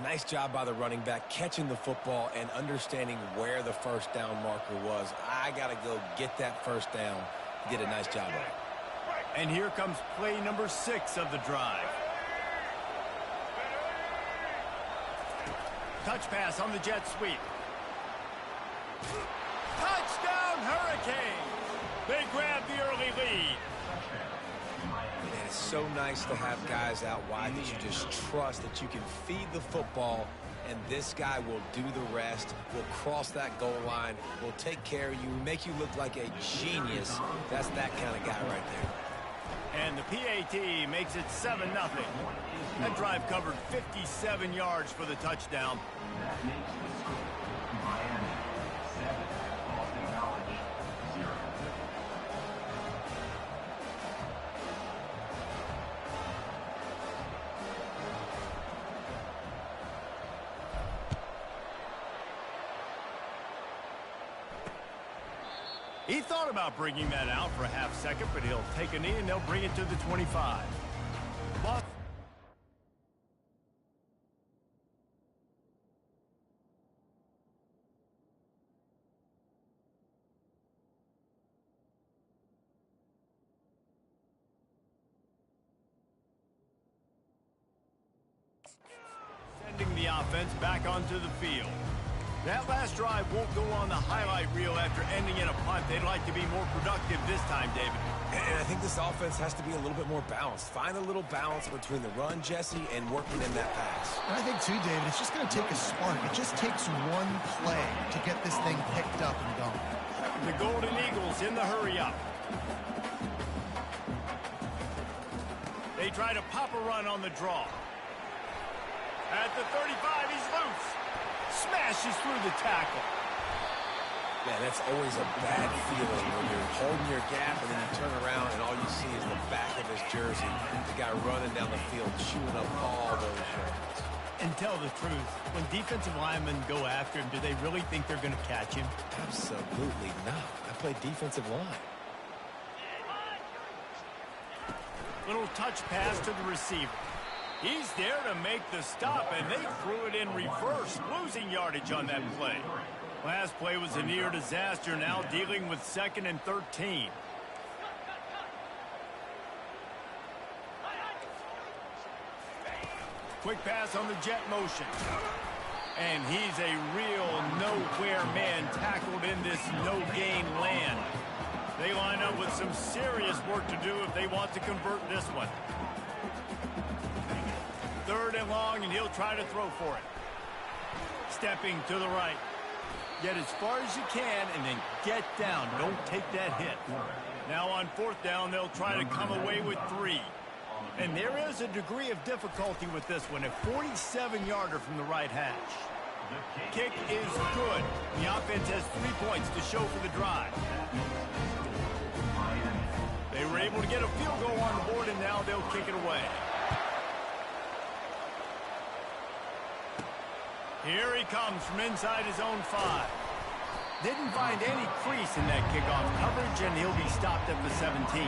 Nice job by the running back, catching the football and understanding where the first down marker was. I got to go get that first down. He did a nice job of it. And here comes play number 6 of the drive. Touch pass on the jet sweep. Touchdown, Hurricane! They grab the early lead. And it's so nice to have guys out wide that you just trust that you can feed the football, and this guy will do the rest, will cross that goal line, will take care of you, make you look like a genius. That's that kind of guy right there. And the PAT makes it 7-0. That drive covered 57 yards for the touchdown. That makes the score Miami 7, Boston College 0. He thought about bringing that out for a half second, but he'll take a knee and they'll bring it to the 25. Sending the offense back onto the field. That last drive won't go on the highlight reel after ending in a punt. They'd like to be more productive this time, David. And I think this offense has to be a little bit more balanced. Find a little balance between the run, Jesse, and working in that pass. And I think, too, David, it's just going to take a spark. It just takes one play to get this thing picked up and going. The Golden Eagles in the hurry-up. They try to pop a run on the draw. At the 35, he's loose. Smashes through the tackle. Man, that's always a bad feeling when you're holding your gap and then you turn around and all you see is the back of his jersey. The guy running down the field, chewing up all those yards. And tell the truth, when defensive linemen go after him, do they really think they're going to catch him? Absolutely not. I play defensive line. Little touch pass to the receiver. He's there to make the stop, and they threw it in reverse, losing yardage on that play. Last play was a near disaster, now dealing with 2nd and 13. Quick pass on the jet motion. And he's a real nowhere man tackled in this no-gain land. They line up with some serious work to do if they want to convert this one. 3rd and long, and he'll try to throw for it. Stepping to the right. Get as far as you can, and then get down. Don't take that hit. Now on 4th down, they'll try to come away with 3. And there is a degree of difficulty with this one. A 47-yarder from the right hash. Kick is good. The offense has 3 points to show for the drive. They were able to get a field goal on the board, and now they'll kick it away. Here he comes from inside his own 5. Didn't find any crease in that kickoff coverage, and he'll be stopped at the 17.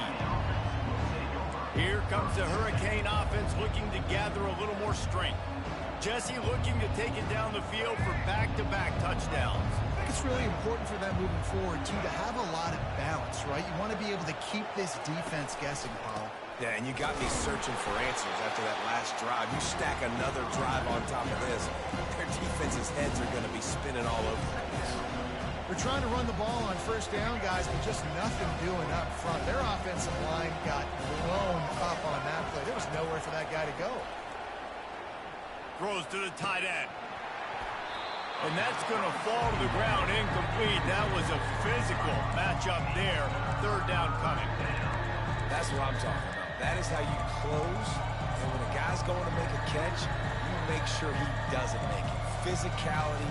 Here comes the Hurricane offense looking to gather a little more strength. Jesse looking to take it down the field for back-to-back touchdowns. I think it's really important for them moving forward, too, to have a lot of balance, right? You want to be able to keep this defense guessing, Paul. Yeah, and you got me searching for answers after that last drive. You stack another drive on top of this, their defense's heads are going to be spinning all over the place. They're trying to run the ball on 1st down, guys, but just nothing doing up front. Their offensive line got blown up on that play. There was nowhere for that guy to go. Throws to the tight end. And that's going to fall to the ground incomplete. That was a physical matchup there. 3rd down coming. That's what I'm talking about. That is how you close. And when a guy's going to make a catch, you make sure he doesn't make it. Physicality,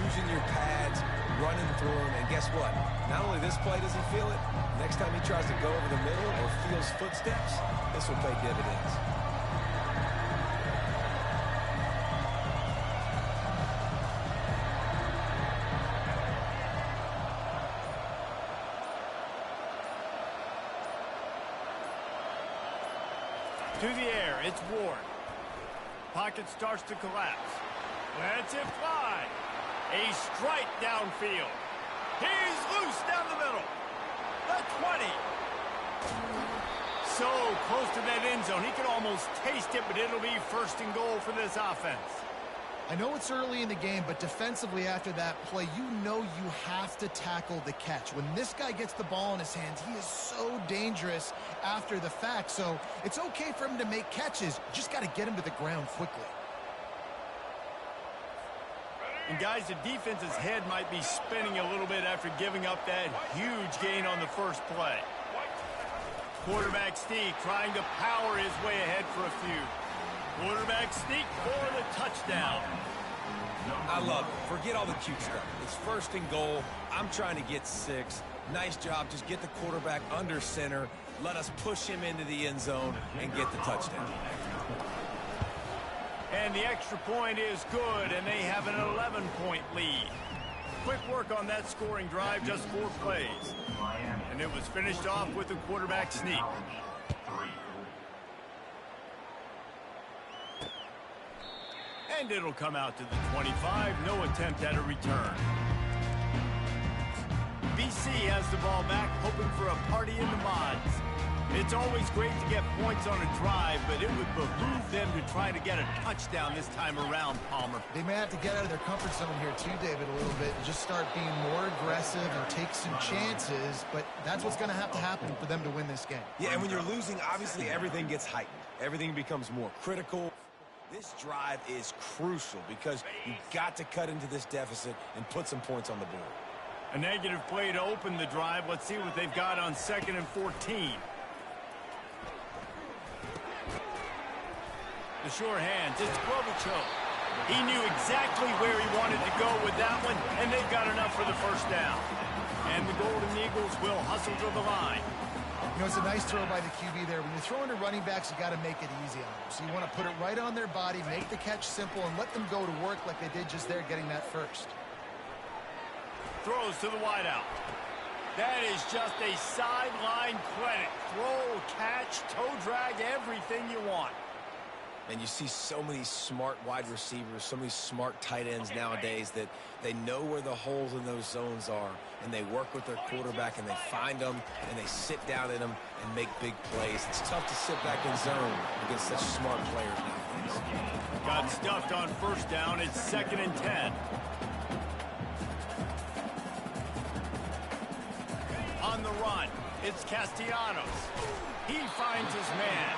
using your pads, running through him, and guess what? Not only this play does he feel it, next time he tries to go over the middle or feels footsteps, this will pay dividends. To the air, it's Ward. Pocket starts to collapse. Lets it fly. A strike downfield. He's loose down the middle. The 20. So close to that end zone. He could almost taste it, but it'll be first and goal for this offense. I know it's early in the game, but defensively after that play, you know you have to tackle the catch. When this guy gets the ball in his hands, he is so dangerous after the fact. So it's okay for him to make catches. You just got to get him to the ground quickly. And guys, the defense's head might be spinning a little bit after giving up that huge gain on the first play. Quarterback sneak trying to power his way ahead for a few. Quarterback sneak for the touchdown. I love it. Forget all the cute stuff. It's first and goal. I'm trying to get 6. Nice job. Just get the quarterback under center. Let us push him into the end zone and get the touchdown. And the extra point is good, and they have an 11-point lead. Quick work on that scoring drive, just 4 plays. And it was finished off with a quarterback sneak. And it'll come out to the 25. No attempt at a return. BC has the ball back, hoping for a party in the mods. It's always great to get points on a drive, but it would behoove them to try to get a touchdown this time around, Palmer. They may have to get out of their comfort zone here too, David, a little bit, and just start being more aggressive and take some chances, but that's what's going to happen for them to win this game. Yeah, and when you're losing, obviously everything gets heightened. Everything becomes more critical. This drive is crucial because you've got to cut into this deficit and put some points on the board. A negative play to open the drive. Let's see what they've got on 2nd and 14. The sure hands, it's Klobuchar. He knew exactly where he wanted to go with that one, and they've got enough for the first down. And the Golden Eagles will hustle to the line. You know, it's a nice throw by the QB there. When you're throwing to running backs, you got to make it easy on them. So you want to put it right on their body, make the catch simple, and let them go to work like they did just there, getting that first. Throws to the wideout. That is just a sideline clinic. Throw, catch, toe drag, everything you want. And you see so many smart wide receivers, so many smart tight ends nowadays that they know where the holes in those zones are, and they work with their quarterback, and they find them, and they sit down in them and make big plays. It's tough to sit back in zone against such smart players nowadays. Got stuffed on first down. It's 2nd and 10. On the run, it's Castellanos. He finds his man.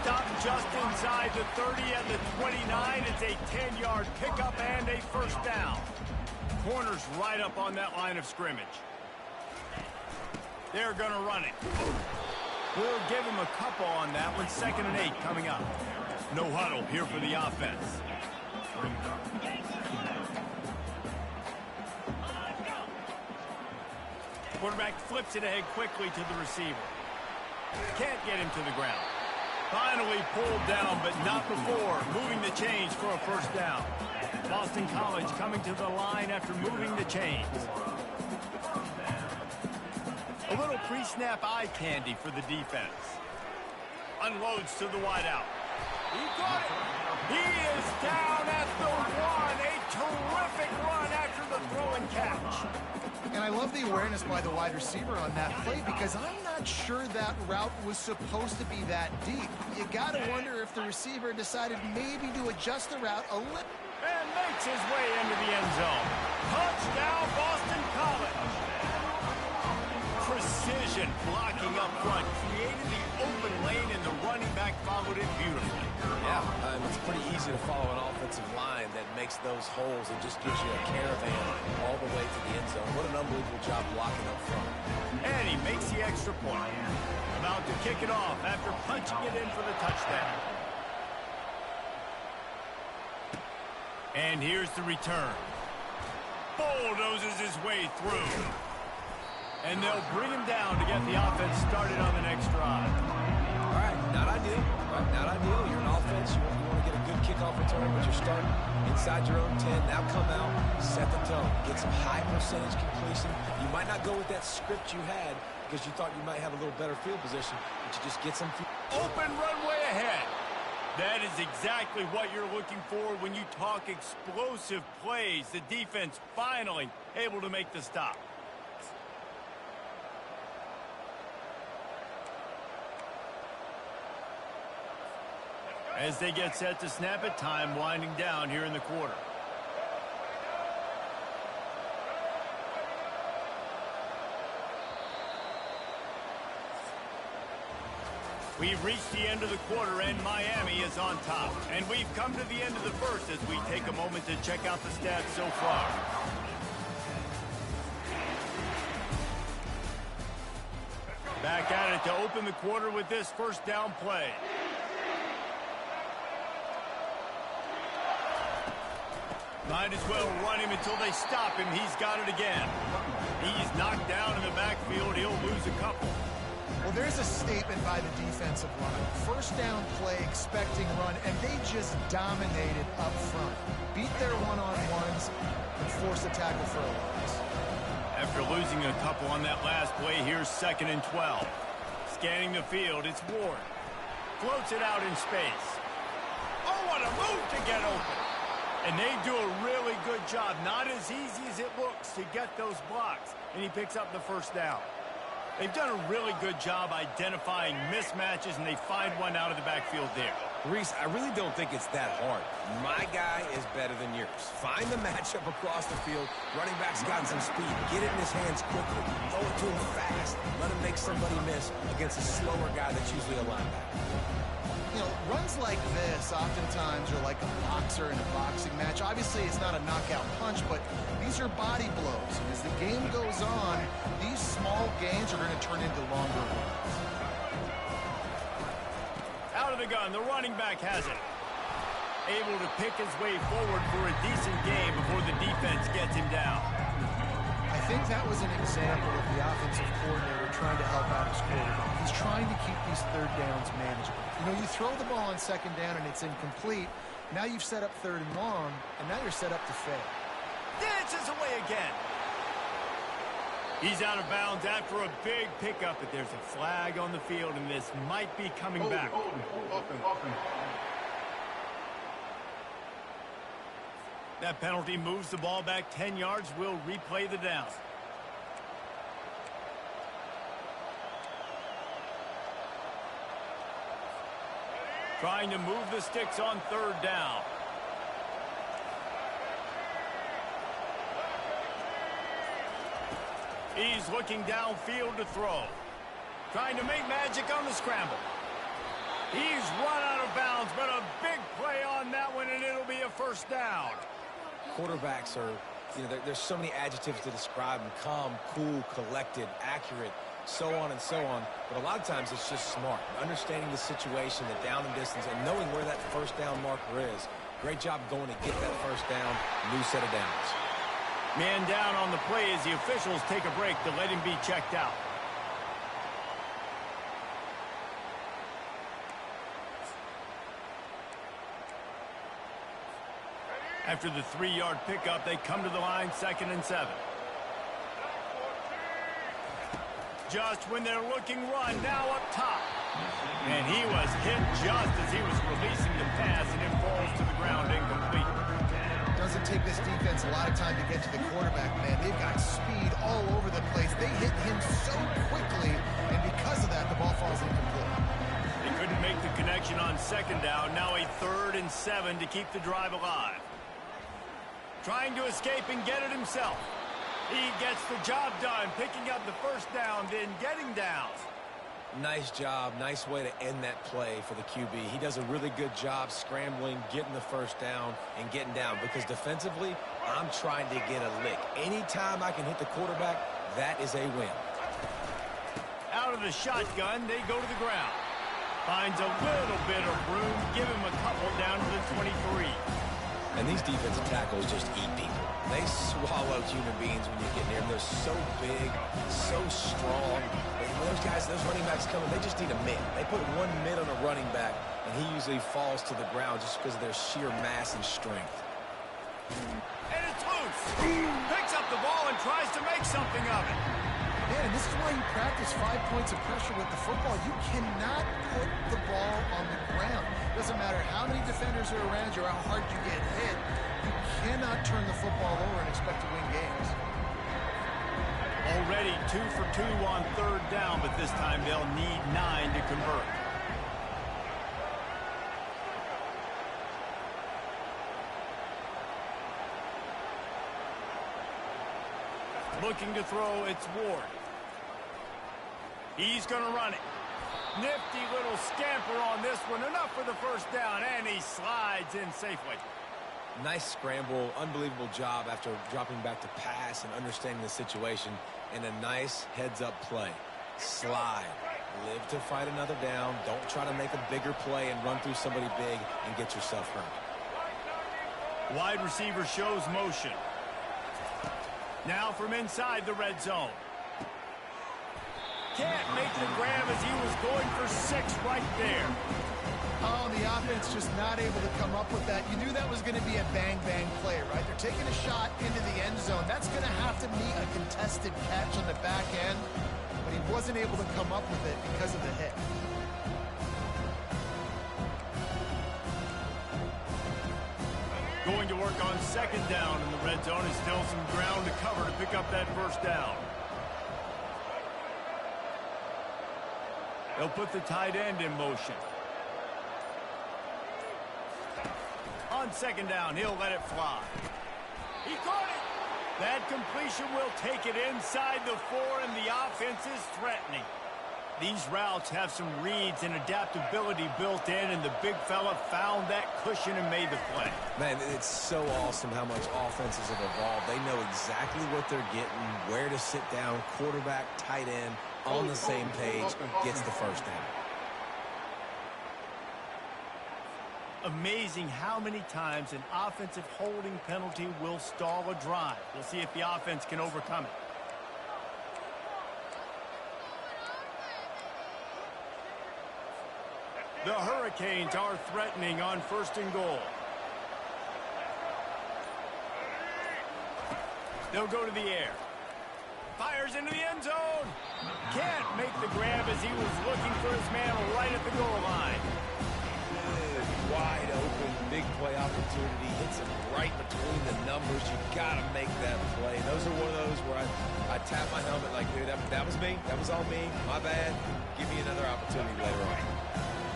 Stopped just inside the 30 and the 29. It's a 10-yard pickup and a first down. Corner's right up on that line of scrimmage. They're going to run it. We'll give him a couple on that one. 2nd and 8 coming up. No huddle here for the offense. Quarterback flips it ahead quickly to the receiver. Can't get him to the ground. Finally pulled down, but not before moving the chains for a first down. Boston College coming to the line after moving the chains. A little pre-snap eye candy for the defense. Unloads to the wideout. He got it. He is down at the 1. A terrific run after the throw and catch. And I love the awareness by the wide receiver on that play because I'm not sure that route was supposed to be that deep. You got to wonder if the receiver decided maybe to adjust the route a little. And makes his way into the end zone. Touchdown, Boston College. Precision blocking up front. Created the open lane, and the running back followed it beautifully. Yeah, it's pretty easy to follow an offensive line that makes those holes and just gives you a caravan all the way to the end zone. What an unbelievable job blocking up front. And he makes the extra point. About to kick it off after punching it in for the touchdown. And here's the return. bulldozes his way through. And they'll bring him down to get the offense started on the next drive. All right, not ideal. Right, not ideal. You're an offense. You want to get a good kickoff return, but you're starting inside your own 10. Now come out, set the tone. Get some high percentage completion. You might not go with that script you had because you thought you might have a little better field position, but you just get some open runway ahead. That is exactly what you're looking for when you talk explosive plays. The defense finally able to make the stop. As they get set to snap it, time winding down here in the quarter. We've reached the end of the quarter, and Miami is on top. And we've come to the end of the first as we take a moment to check out the stats so far. Back at it to open the quarter with this first down play. Might as well run him until they stop him. He's got it again. He's knocked down in the backfield. He'll lose a couple. Well, there's a statement by the defensive line. First down play, expecting run, and they just dominated up front. Beat their one-on-ones and forced a tackle for a loss. After losing a couple on that last play, here's 2nd and 12. Scanning the field, it's Ward. Floats it out in space. Oh, what a move to get open. And they do a really good job. Not as easy as it looks to get those blocks. And he picks up the first down. They've done a really good job identifying mismatches, and they find one out of the backfield there. Reese, I really don't think it's that hard. My guy is better than yours. Find the matchup across the field. Running back's got some speed. Get it in his hands quickly. Throw it to him fast. Let him make somebody miss against a slower guy that's usually a linebacker. You know, runs like this oftentimes are like a boxer in a boxing match. Obviously, it's not a knockout punch, but these are body blows. And as the game goes on, these small gains are going to turn into longer runs. Out of the gun, the running back has it. Able to pick his way forward for a decent game before the defense gets him down. I think that was an example of the offensive coordinator trying to help out his quarterback. He's trying to keep these third downs manageable. You know, you throw the ball on 2nd down and it's incomplete. Now you've set up 3rd and long, and now you're set up to fail. Dances away again. He's out of bounds after a big pickup, but there's a flag on the field, and this might be coming back. That penalty moves the ball back 10 yards. We'll replay the down. Trying to move the sticks on 3rd down. He's looking downfield to throw. Trying to make magic on the scramble. He's run out of bounds, but a big play on that one, and it'll be a first down. Quarterbacks are, you know, there's so many adjectives to describe them. Calm, cool, collected, accurate, so on and so on. But a lot of times it's just smart. Understanding the situation, the down and distance, and knowing where that first down marker is. Great job going to get that first down, new set of downs. Man down on the play as the officials take a break to let him be checked out. After the 3-yard pickup, they come to the line, 2nd and 7. Just when they're looking run, now up top. And he was hit just as he was releasing the pass, and it falls to the ground incomplete. Doesn't take this defense a lot of time to get to the quarterback, man. They've got speed all over the place. They hit him so quickly, and because of that, the ball falls incomplete. They couldn't make the connection on 2nd down. Now a 3rd and 7 to keep the drive alive. Trying to escape and get it himself. He gets the job done, picking up the first down, then getting down. Nice job. Nice way to end that play for the QB. He does a really good job scrambling, getting the first down, and getting down. Because defensively, I'm trying to get a lick. Anytime I can hit the quarterback, that is a win. Out of the shotgun, they go to the ground. Finds a little bit of room. Give him a couple down to the 23. And these defensive tackles just eat people. They swallow human beings when you get near them. They're so big, so strong. And when those guys, those running backs come in, they just need a mid. They put one mid on a running back, and he usually falls to the ground just because of their sheer mass and strength. And it's loose. Picks up the ball and tries to make something of it. Man, and this is why you practice 5 points of pressure with the football. You cannot put the ball on the ground. Doesn't matter how many defenders are around you or how hard you get hit. You cannot turn the football over and expect to win games. Already 2 for 2 on third down, but this time they'll need 9 to convert. Looking to throw, it's Ward. He's going to run it. Nifty little scamper on this one. Enough for the first down, and he slides in safely. Nice scramble, unbelievable job after dropping back to pass and understanding the situation, and a nice heads-up play. Slide. Live to fight another down. Don't try to make a bigger play and run through somebody big and get yourself hurt. Wide receiver shows motion. Now from inside the red zone. Can't make the grab as he was going for 6 right there. Oh, the offense just not able to come up with that. You knew that was going to be a bang-bang play, right? They're taking a shot into the end zone. That's going to have to be a contested catch on the back end, but he wasn't able to come up with it because of the hit. Going to work on second down in the red zone. Is still some ground to cover to pick up that first down. They'll put the tight end in motion. On second down, he'll let it fly. He caught it. That completion will take it inside the 4, and the offense is threatening. These routes have some reads and adaptability built in, and the big fella found that cushion and made the play. Man, it's so awesome how much offenses have evolved. They know exactly what they're getting, where to sit down, quarterback, tight end, on the same page, gets the first down. Amazing how many times an offensive holding penalty will stall a drive. We'll see if the offense can overcome it. The Hurricanes are threatening on 1st and goal. They'll go to the air. Fires into the end zone. Can't make the grab as he was looking for his man right at the goal line. Good, wide open, big play opportunity. Hits him right between the numbers. You got to make that play. Those are one of those where I tap my helmet like, dude, that was me. That was on me. My bad. Give me another opportunity later on.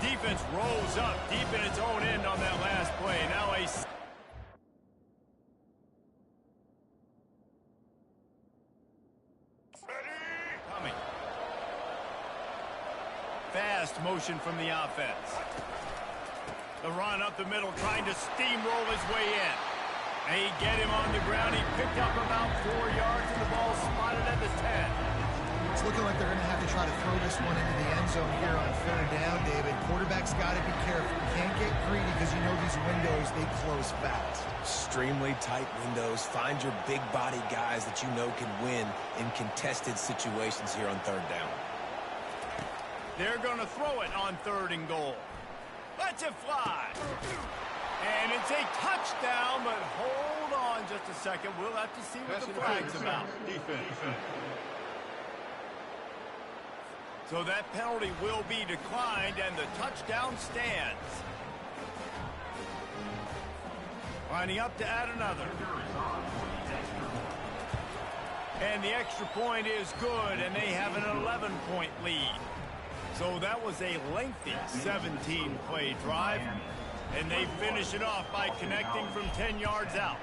Defense rolls up deep in its own end on that last play. Now a coming. Fast motion from the offense. The run up the middle, trying to steamroll his way in. They get him on the ground. He picked up about 4 yards, and the ball spotted at the 10. It's looking like they're going to have to try to throw this one into the end zone here on 3rd down, David. Quarterback's got to be careful. You can't get greedy because you know these windows, they close fast. Extremely tight windows. Find your big body guys that you know can win in contested situations here on 3rd down. They're going to throw it on 3rd and goal. Let's it fly. And it's a touchdown, but hold on just a second. We'll have to see what the flag's about. Defense. So that penalty will be declined, and the touchdown stands. Lining up to add another. And the extra point is good, and they have an 11-point lead. So that was a lengthy 17-play drive, and they finish it off by connecting from 10 yards out.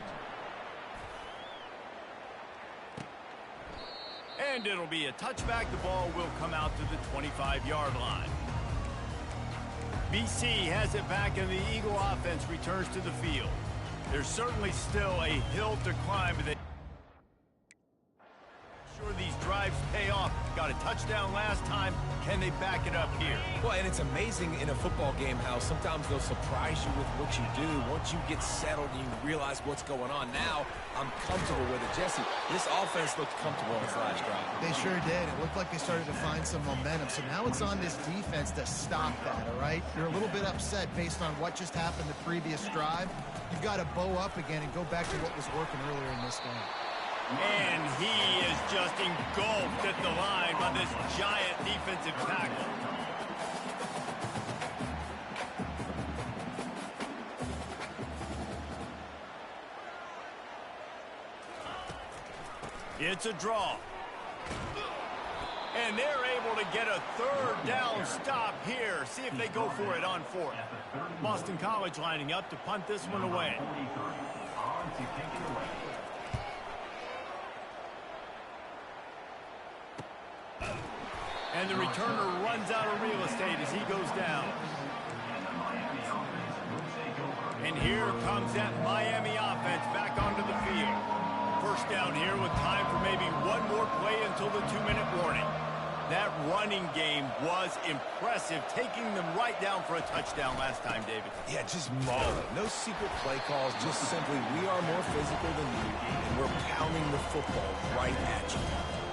And it'll be a touchback. The ball will come out to the 25-yard line. BC has it back, and the Eagle offense returns to the field. There's certainly still a hill to climb. Sure, these drives pay off. Got a touchdown last time. Can they back it up here? Well, and it's amazing in a football game how sometimes they'll surprise you with what you do. Once you get settled and you realize what's going on. Now, I'm comfortable with it. Jesse, this offense looked comfortable in this last drive. They sure did. It looked like they started to find some momentum. So now it's on this defense to stop that, all right? You're a little bit upset based on what just happened the previous drive. You've got to bow up again and go back to what was working earlier in this game. And he is just engulfed at the line by this giant defensive tackle. It's a draw. And they're able to get a third down stop here. See if they go for it on fourth. Boston College lining up to punt this one away. And the returner runs out of real estate as he goes down. And here comes that Miami offense back onto the field. First down here with time for maybe one more play until the 2-minute warning. That running game was impressive, taking them right down for a touchdown last time, David. Yeah, just mauling. No secret play calls, just simply we are more physical than you, and we're pounding the football right at you.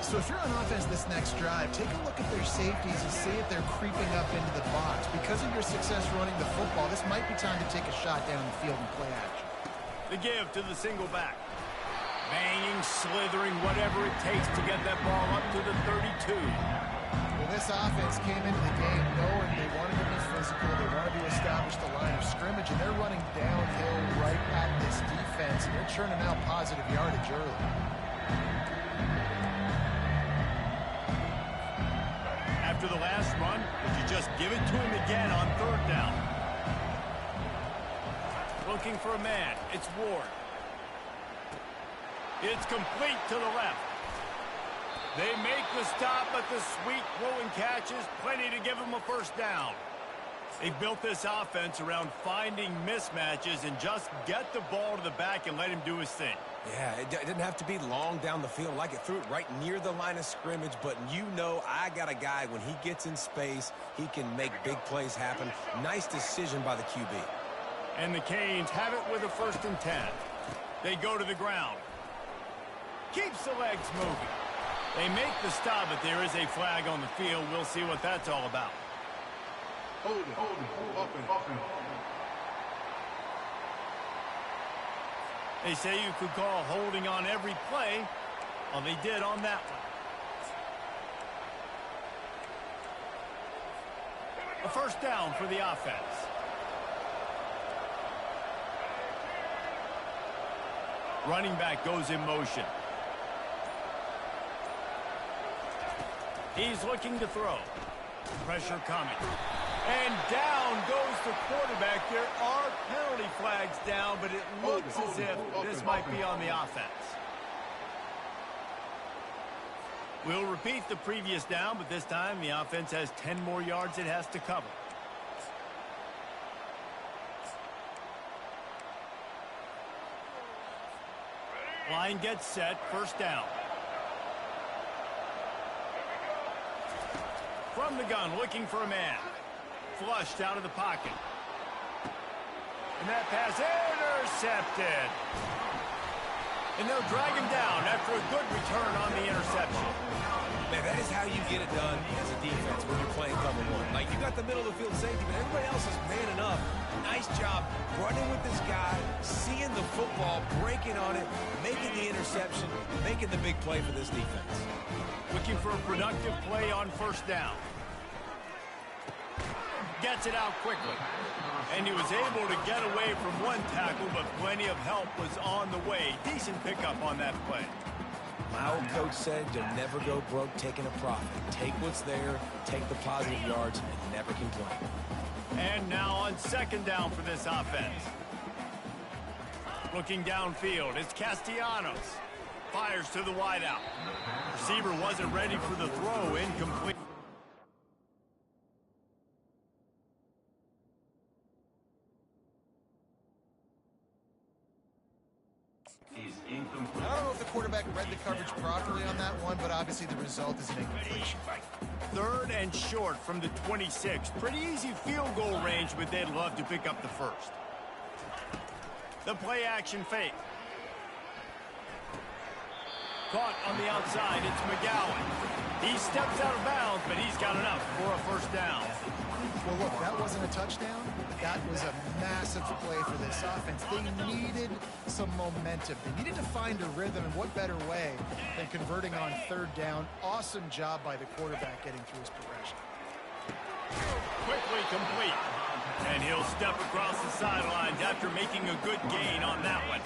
So if you're on offense this next drive, take a look at their safeties and see if they're creeping up into the box. Because of your success running the football, this might be time to take a shot down the field and play action. The give to the single back. Banging, slithering, whatever it takes to get that ball up to the 32. Well, this offense came into the game knowing they wanted to be physical, they wanted to establish the line of scrimmage, and they're running downhill right at this defense, and they're churning out positive yardage early. After the last run, would you just give it to him again on third down? Looking for a man. It's Ward. It's complete to the left. They make the stop, but the sweet throwing catch is plenty to give them a first down. They built this offense around finding mismatches and just get the ball to the back and let him do his thing. Yeah, it didn't have to be long down the field. Like it threw it right near the line of scrimmage, but you know I got a guy, when he gets in space, he can make big plays happen. Nice decision by the QB. And the Canes have it with a 1st and 10. They go to the ground. Keeps the legs moving. They make the stop, but there is a flag on the field. We'll see what that's all about. Hold it, offense. They say you could call holding on every play. Well, they did on that one. A first down for the offense. Running back goes in motion. He's looking to throw. Pressure coming. And down goes the quarterback. There are penalty flags down, but it looks as if this might be on the offense. We'll repeat the previous down, but this time the offense has 10 more yards it has to cover. Line gets set, first down. From the gun, looking for a man. Flushed out of the pocket. And that pass intercepted. And they'll drag him down after a good return on the interception. Man, that is how you get it done as a defense when you're playing cover one. Like, you got the middle of the field safety, but everybody else is manning up. Nice job running with this guy, seeing the football, breaking on it, making the interception, making the big play for this defense. Looking for a productive play on first down. Gets it out quickly. And he was able to get away from one tackle, but plenty of help was on the way. Decent pickup on that play. My old coach said you'll never go broke taking a profit. Take what's there, take the positive yards, and never complain. And now on second down for this offense. Looking downfield, it's Castellanos. Fires to the wideout. Receiver wasn't ready for the throw, incomplete. I don't know if the quarterback read the coverage properly on that one, but obviously the result is an incompletion. 3rd and short from the 26. Pretty easy field goal range, but they'd love to pick up the first. The play action fake. Caught on the outside, it's McGowan. He steps out of bounds, but he's got enough for a first down. Well, look, that wasn't a touchdown. That was a massive play for this offense. They needed some momentum. They needed to find a rhythm, and what better way than converting on 3rd down. Awesome job by the quarterback getting through his progression. Quickly complete. And he'll step across the sidelines after making a good gain on that one.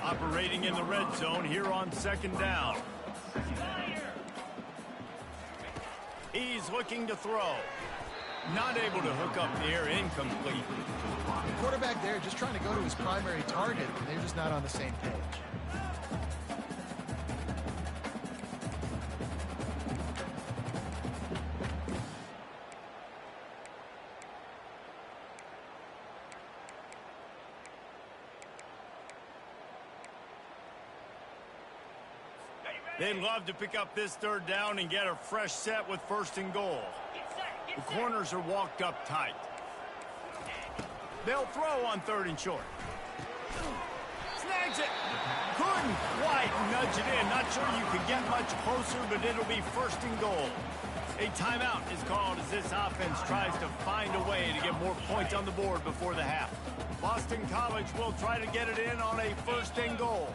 Operating in the red zone here on 2nd down. He's looking to throw. Not able to hook up the air, incomplete. The quarterback there just trying to go to his primary target, and they're just not on the same page. They'd love to pick up this 3rd down and get a fresh set with 1st and goal. The corners are walked up tight. They'll throw on 3rd and short. Snags it. Couldn't quite nudge it in. Not sure you could get much closer, but it'll be 1st and goal. A timeout is called as this offense tries to find a way to get more points on the board before the half. Boston College will try to get it in on a 1st and goal.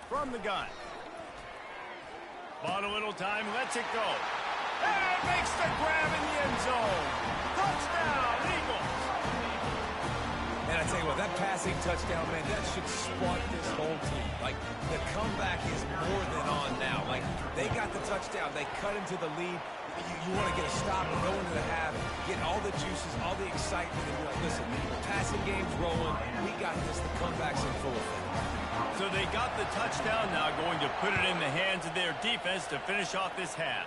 From the gun. Bought a little time, lets it go. And makes the grab in the end zone. Touchdown, Eagles. And I tell you what, that passing touchdown, man, that should spark this whole team. Like, the comeback is more than on now. Like, they got the touchdown. They cut into the lead. You want to get a stop and go into the half, get all the juices, all the excitement, and be like, listen, passing game's rolling. We got this. The comeback's in full effect. So they got the touchdown, now going to put it in the hands of their defense to finish off this half.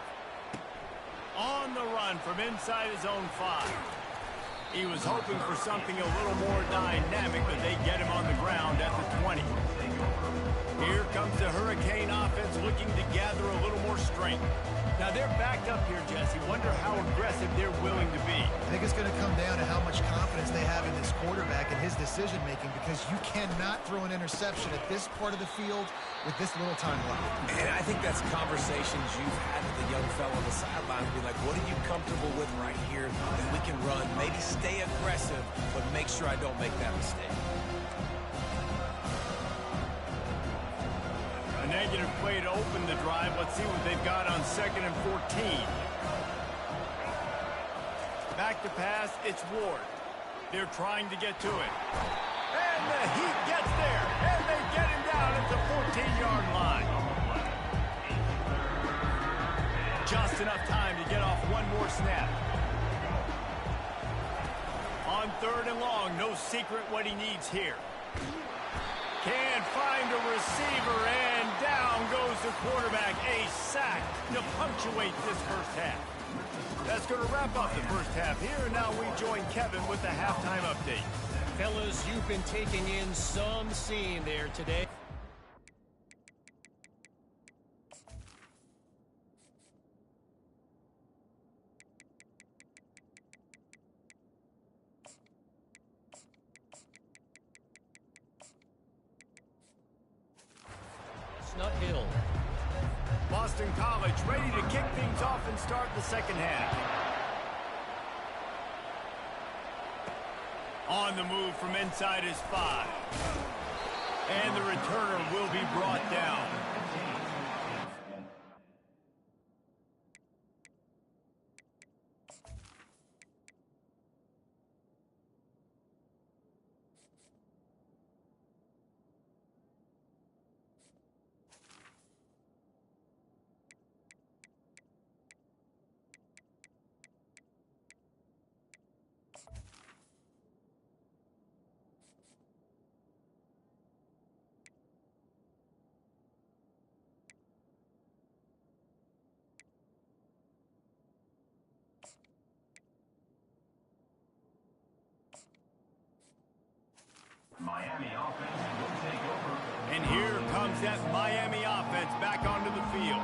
On the run from inside his own 5. He was hoping for something a little more dynamic, but they get him on the ground at the 20. Here comes the Hurricane offense looking to gather a little more strength. Now they're backed up here, Jesse. Wonder how aggressive they're willing to be. I think it's going to come down to how much confidence they have in this quarterback and his decision-making, because you cannot throw an interception at this part of the field with this little time left. And I think that's conversations you've had with the young fellow on the sideline. Be like, what are you comfortable with right here that we can run? Maybe stay aggressive, but make sure I don't make that mistake. A negative play to open the drive. Let's see what they've got on 2nd and 14. Back to pass, it's Ward. They're trying to get to it. And the Heat gets there, and they get him down at the 14-yard line. Just enough time to get off one more snap. On 3rd and long, no secret what he needs here. Can't find a receiver, and down goes the quarterback. A sack to punctuate this first half. That's going to wrap up the first half here, and now we join Kevin with the halftime update. Fellas, you've been taking in some scene there today. Snut Hill. Boston College ready to kick things off and start the second half. On the move from inside his 5. And the returner will be brought down. brings that Miami offense back onto the field.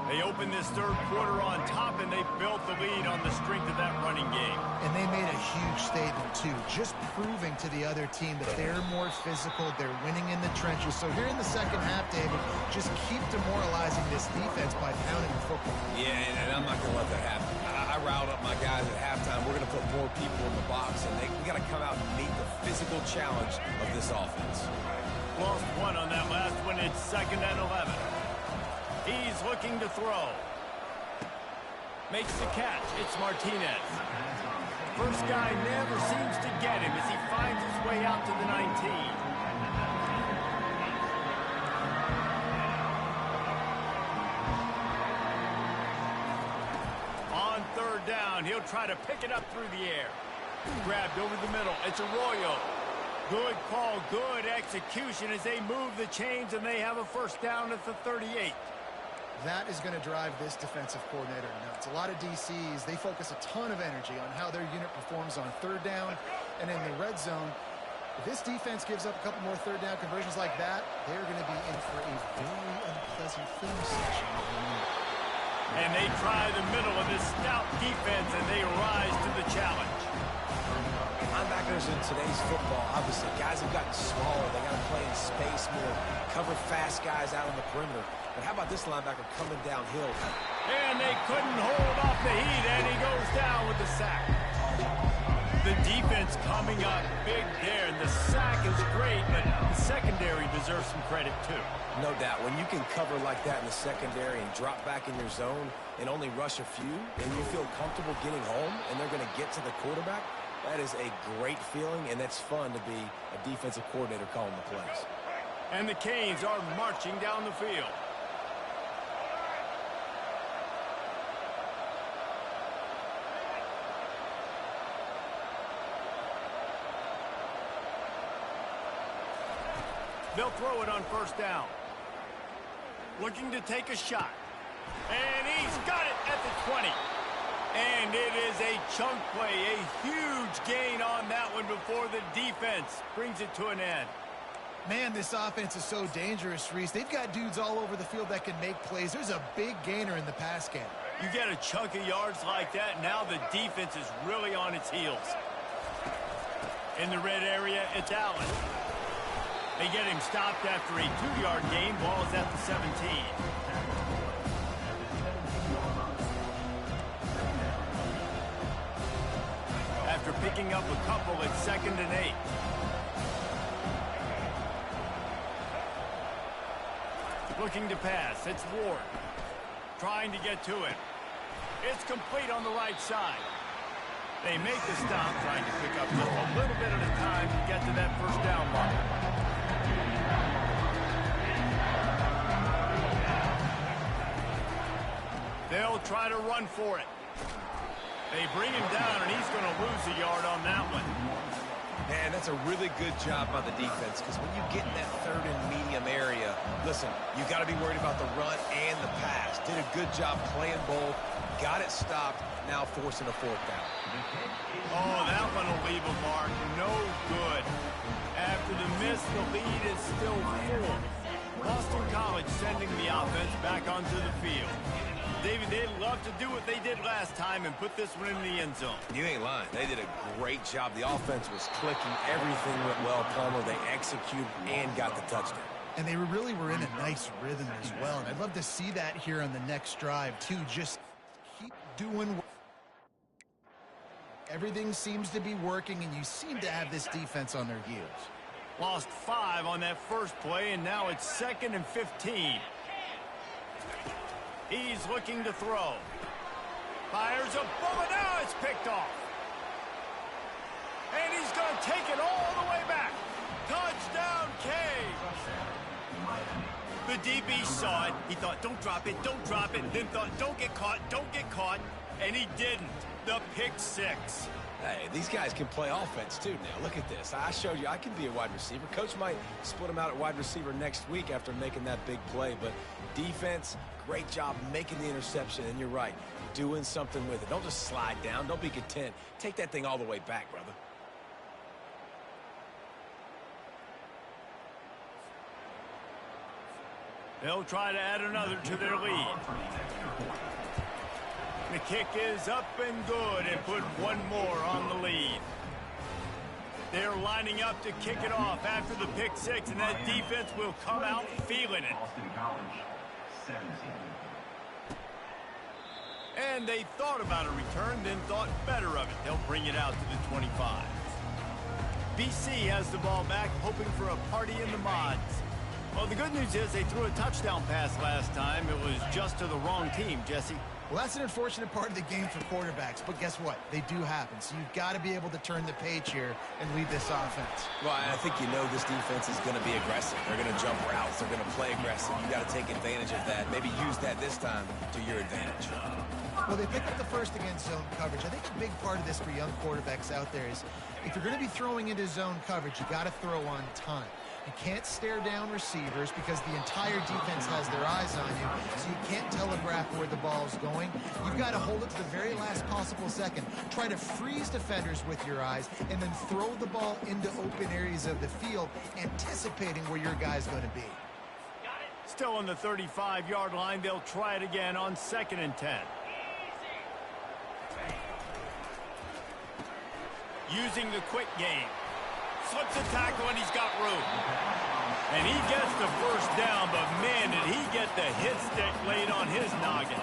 They opened this third quarter on top, and they built the lead on the strength of that running game. And they made a huge statement, too, just proving to the other team that they're more physical, they're winning in the trenches. So here in the second half, David, just keep demoralizing this defense by pounding the football. Yeah, and I'm not going to let that happen. I riled up my guys at halftime. We're going to put more people in the box, and we got to come out and meet the physical challenge of this offense. Lost one on that last one. It's 2nd and 11. He's looking to throw. Makes the catch. It's Martinez. First guy never seems to get him as he finds his way out to the 19. On 3rd down, he'll try to pick it up through the air. Grabbed over the middle. It's Arroyo. Good call, good execution as they move the chains, and they have a first down at the 38. That is going to drive this defensive coordinator nuts. A lot of DCs, they focus a ton of energy on how their unit performs on 3rd down and in the red zone. If this defense gives up a couple more 3rd down conversions like that, they're going to be in for a very unpleasant film session. And they try the middle of this stout defense, and they rise to the challenge. Linebackers in today's football, obviously, guys have gotten smaller. They got to play in space more, cover fast guys out on the perimeter. But how about this linebacker coming downhill? And they couldn't hold off the heat, and he goes down with the sack. The defense coming up big there, and the sack is great, but the secondary deserves some credit too. No doubt. When you can cover like that in the secondary and drop back in your zone and only rush a few, and you feel comfortable getting home, and they're going to get to the quarterback, that is a great feeling, and that's fun to be a defensive coordinator calling the plays. And the Canes are marching down the field. They'll throw it on 1st down. Looking to take a shot. And he's got it at the 20. And it is a chunk play, a huge gain on that one before the defense brings it to an end. Man, this offense is so dangerous, Reese. They've got dudes all over the field that can make plays. There's a big gainer in the pass game. You get a chunk of yards like that, now the defense is really on its heels. In the red area, it's Allen. They get him stopped after a 2-yard gain. Ball is at the 17. After picking up a couple, it's 2nd and 8. Looking to pass. It's Ward. Trying to get to it. It's complete on the right side. They make the stop, trying to pick up just a little bit at a time to get to that 1st down mark. They'll try to run for it. They bring him down, and he's going to lose a yard on that one. Man, that's a really good job by the defense, because when you get in that 3rd and medium area, listen, you got to be worried about the run and the pass. Did a good job playing both, got it stopped, now forcing a 4th down. Oh, that one will leave a mark. No good. After the miss, the lead is still 4. Boston College sending the offense back onto the field. David, they'd love to do what they did last time and put this one in the end zone. You ain't lying. They did a great job. The offense was clicking. Everything went well, Palmer. They executed and got the touchdown. And they really were in a nice rhythm as well. And I'd love to see that here on the next drive, too. Just keep doing what everything seems to be working, and you seem to have this defense on their heels. Lost 5 on that first play, and now it's 2nd and 15. He's looking to throw. Fires a bullet. Now it's picked off. And he's going to take it all the way back. Touchdown, Canes. The DB saw it. He thought, don't drop it, don't drop it. Then thought, don't get caught, don't get caught. And he didn't. The pick 6. Hey, these guys can play offense, too, now. Look at this. I showed you I can be a wide receiver. Coach might split him out at wide receiver next week after making that big play. But defense, great job making the interception. And you're right, doing something with it. Don't just slide down. Don't be content. Take that thing all the way back, brother. They'll try to add another to their lead. The kick is up and good and put one more on the lead. They're lining up to kick it off after the pick six, and that defense will come out feeling it. And they thought about a return, then thought better of it. They'll bring it out to the 25. BC has the ball back, hoping for a party in the mods. Well, the good news is they threw a touchdown pass last time. It was just to the wrong team, Jesse. Well, that's an unfortunate part of the game for quarterbacks, but guess what? They do happen. So you've got to be able to turn the page here and lead this offense. Well, I think you know this defense is going to be aggressive. They're going to jump routes. They're going to play aggressive. You got to take advantage of that. Maybe use that this time to your advantage. Well, they pick up the first against zone coverage. I think a big part of this for young quarterbacks out there is if you're going to be throwing into zone coverage, you got to throw on time. You can't stare down receivers because the entire defense has their eyes on you, so you can't telegraph where the ball's going. You've got to hold it to the very last possible second. Try to freeze defenders with your eyes and then throw the ball into open areas of the field, anticipating where your guy's going to be. Still on the 35-yard line, they'll try it again on 2nd and 10. Using the quick game. Slips a tackle and he's got room. And he gets the first down, but man, did he get the hit stick laid on his noggin.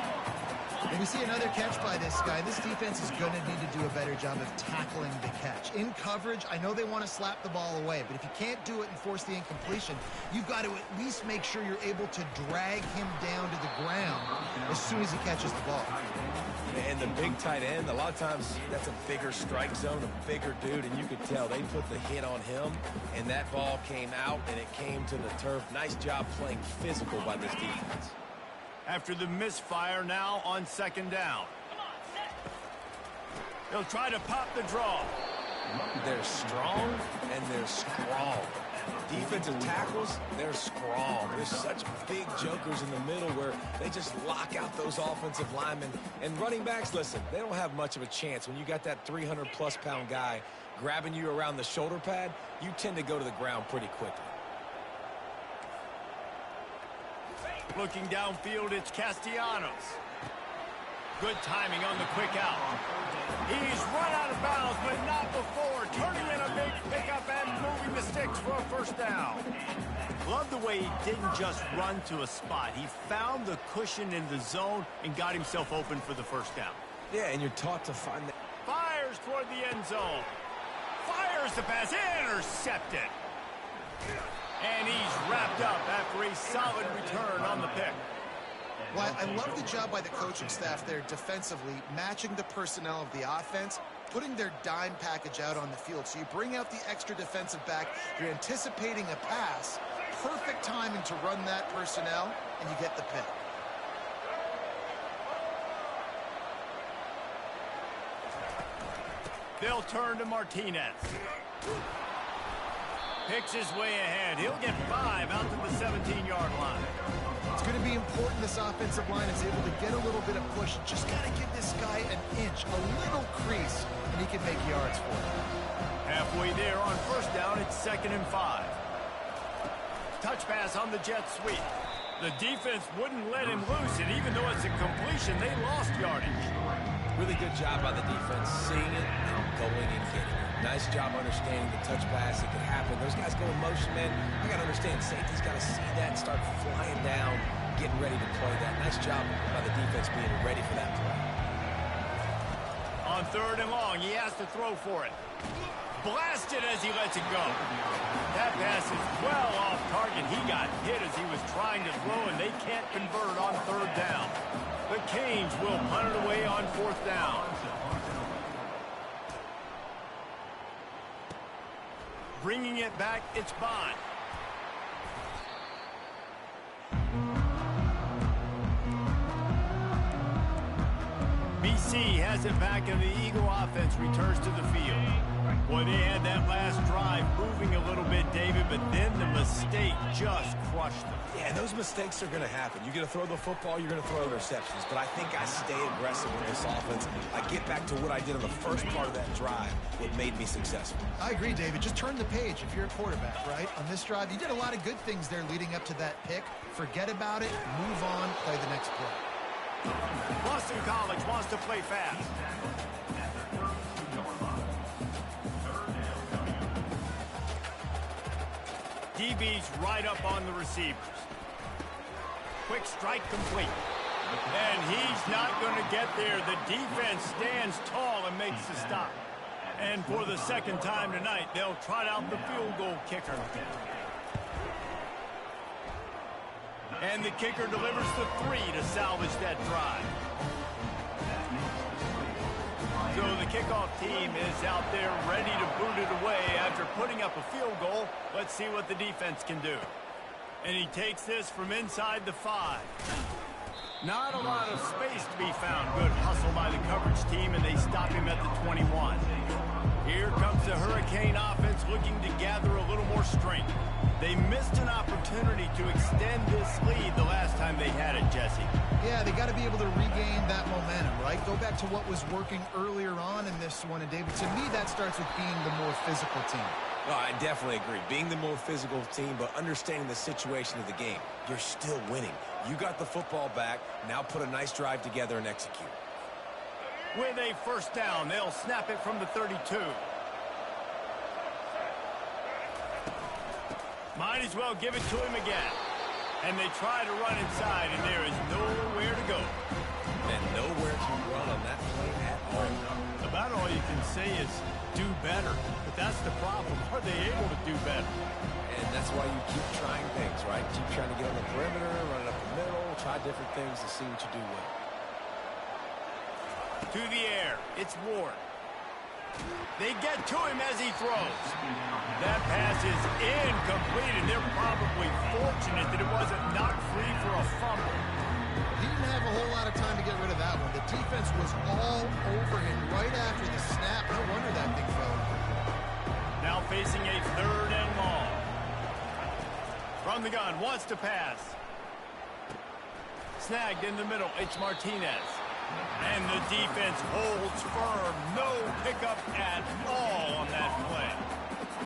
And we see another catch by this guy. This defense is going to need to do a better job of tackling the catch. In coverage, I know they want to slap the ball away, but if you can't do it and force the incompletion, you've got to at least make sure you're able to drag him down to the ground as soon as he catches the ball. And the big tight end, a lot of times that's a bigger strike zone, a bigger dude, and you could tell they put the hit on him, and that ball came out, and it came to the turf. Nice job playing physical by this defense. After the misfire, now on 2nd down. They'll try to pop the draw. They're strong, and they're strong. Defensive tackles, they're strong. There's such big jokers in the middle where they just lock out those offensive linemen. And running backs, listen, they don't have much of a chance. When you got that 300-plus pound guy grabbing you around the shoulder pad, you tend to go to the ground pretty quickly. Looking downfield, it's Castellanos. Good timing on the quick out. He's run out of bounds, but not before. Turning in a big pickup and moving the sticks for a first down. Love the way he didn't just run to a spot. He found the cushion in the zone and got himself open for the first down. Yeah, and you're taught to find that. Fires toward the end zone. Fires the pass. Intercepted. And he's wrapped up after a solid return on the pick. Well, I love the job by the coaching staff there defensively, matching the personnel of the offense, putting their dime package out on the field. So you bring out the extra defensive back, you're anticipating a pass, perfect timing to run that personnel, and you get the pick. They'll turn to Martinez. Picks his way ahead. He'll get 5 out to the 17-yard line. It's going to be important this offensive line is able to get a little bit of push. Just got to give this guy an inch, a little crease, and he can make yards for it. Halfway there on first down, it's 2nd and 5. Touch pass on the jet sweep. The defense wouldn't let him loose, and even though it's a completion, they lost yardage. Really good job by the defense, seeing it and going and getting it. Nice job understanding the touch pass. It can happen. Those guys go in motion, man. I got to understand, safety's got to see that and start flying down, getting ready to play that. Nice job by the defense being ready for that play. On 3rd and long, he has to throw for it. Blasted as he lets it go. That pass is well off target. He got hit as he was trying to throw, and they can't convert on 3rd down. The Canes will punt it away on 4th down. Bringing it back, it's Bond. BC has it back, and the Eagle offense returns to the field. Boy, they had that last drive moving a little bit, David, but then the mistake just crushed them. Yeah, those mistakes are going to happen. You're going to throw the football, you're going to throw interceptions. But I think I stay aggressive with this offense. I get back to what I did in the first part of that drive, what made me successful. I agree, David. Just turn the page if you're a quarterback, right? On this drive, you did a lot of good things there leading up to that pick. Forget about it, move on, play the next play. Boston College wants to play fast. DB's right up on the receivers. Quick strike complete. And he's not going to get there. The defense stands tall and makes the stop. And for the second time tonight, they'll trot out the field goal kicker. And the kicker delivers the 3 to salvage that drive. So the kickoff team is out there ready to boot it away after putting up a field goal. Let's see what the defense can do. And he takes this from inside the 5. Not a lot of space to be found. Good hustle by the coverage team, and they stop him at the 21. Here comes the Hurricane offense looking to gather a little more strength. They missed an opportunity to extend this lead the last time they had it, Jesse. Yeah, they got to be able to regain that momentum, right? Go back to what was working earlier on in this one. And, David, to me, that starts with being the more physical team. No, I definitely agree. Being the more physical team, but understanding the situation of the game. You're still winning. You got the football back. Now put a nice drive together and execute. With a first down, they'll snap it from the 32. Might as well give it to him again. And they try to run inside, and there is nowhere to go. And nowhere to run on that play at all. About all you can say is do better. But that's the problem. Are they able to do better? And that's why you keep trying things, right? Keep trying to get on the perimeter, run it up the middle, try different things to see what you do well. To the air. It's Ward. They get to him as he throws. That pass is incomplete, and they're probably fortunate that it wasn't knocked free for a fumble. He didn't have a whole lot of time to get rid of that one. The defense was all over him right after the snap. No wonder that thing fell. Now facing a 3rd and long. From the gun, wants to pass. Snagged in the middle, it's Martinez. And the defense holds firm. No pickup at all on that play.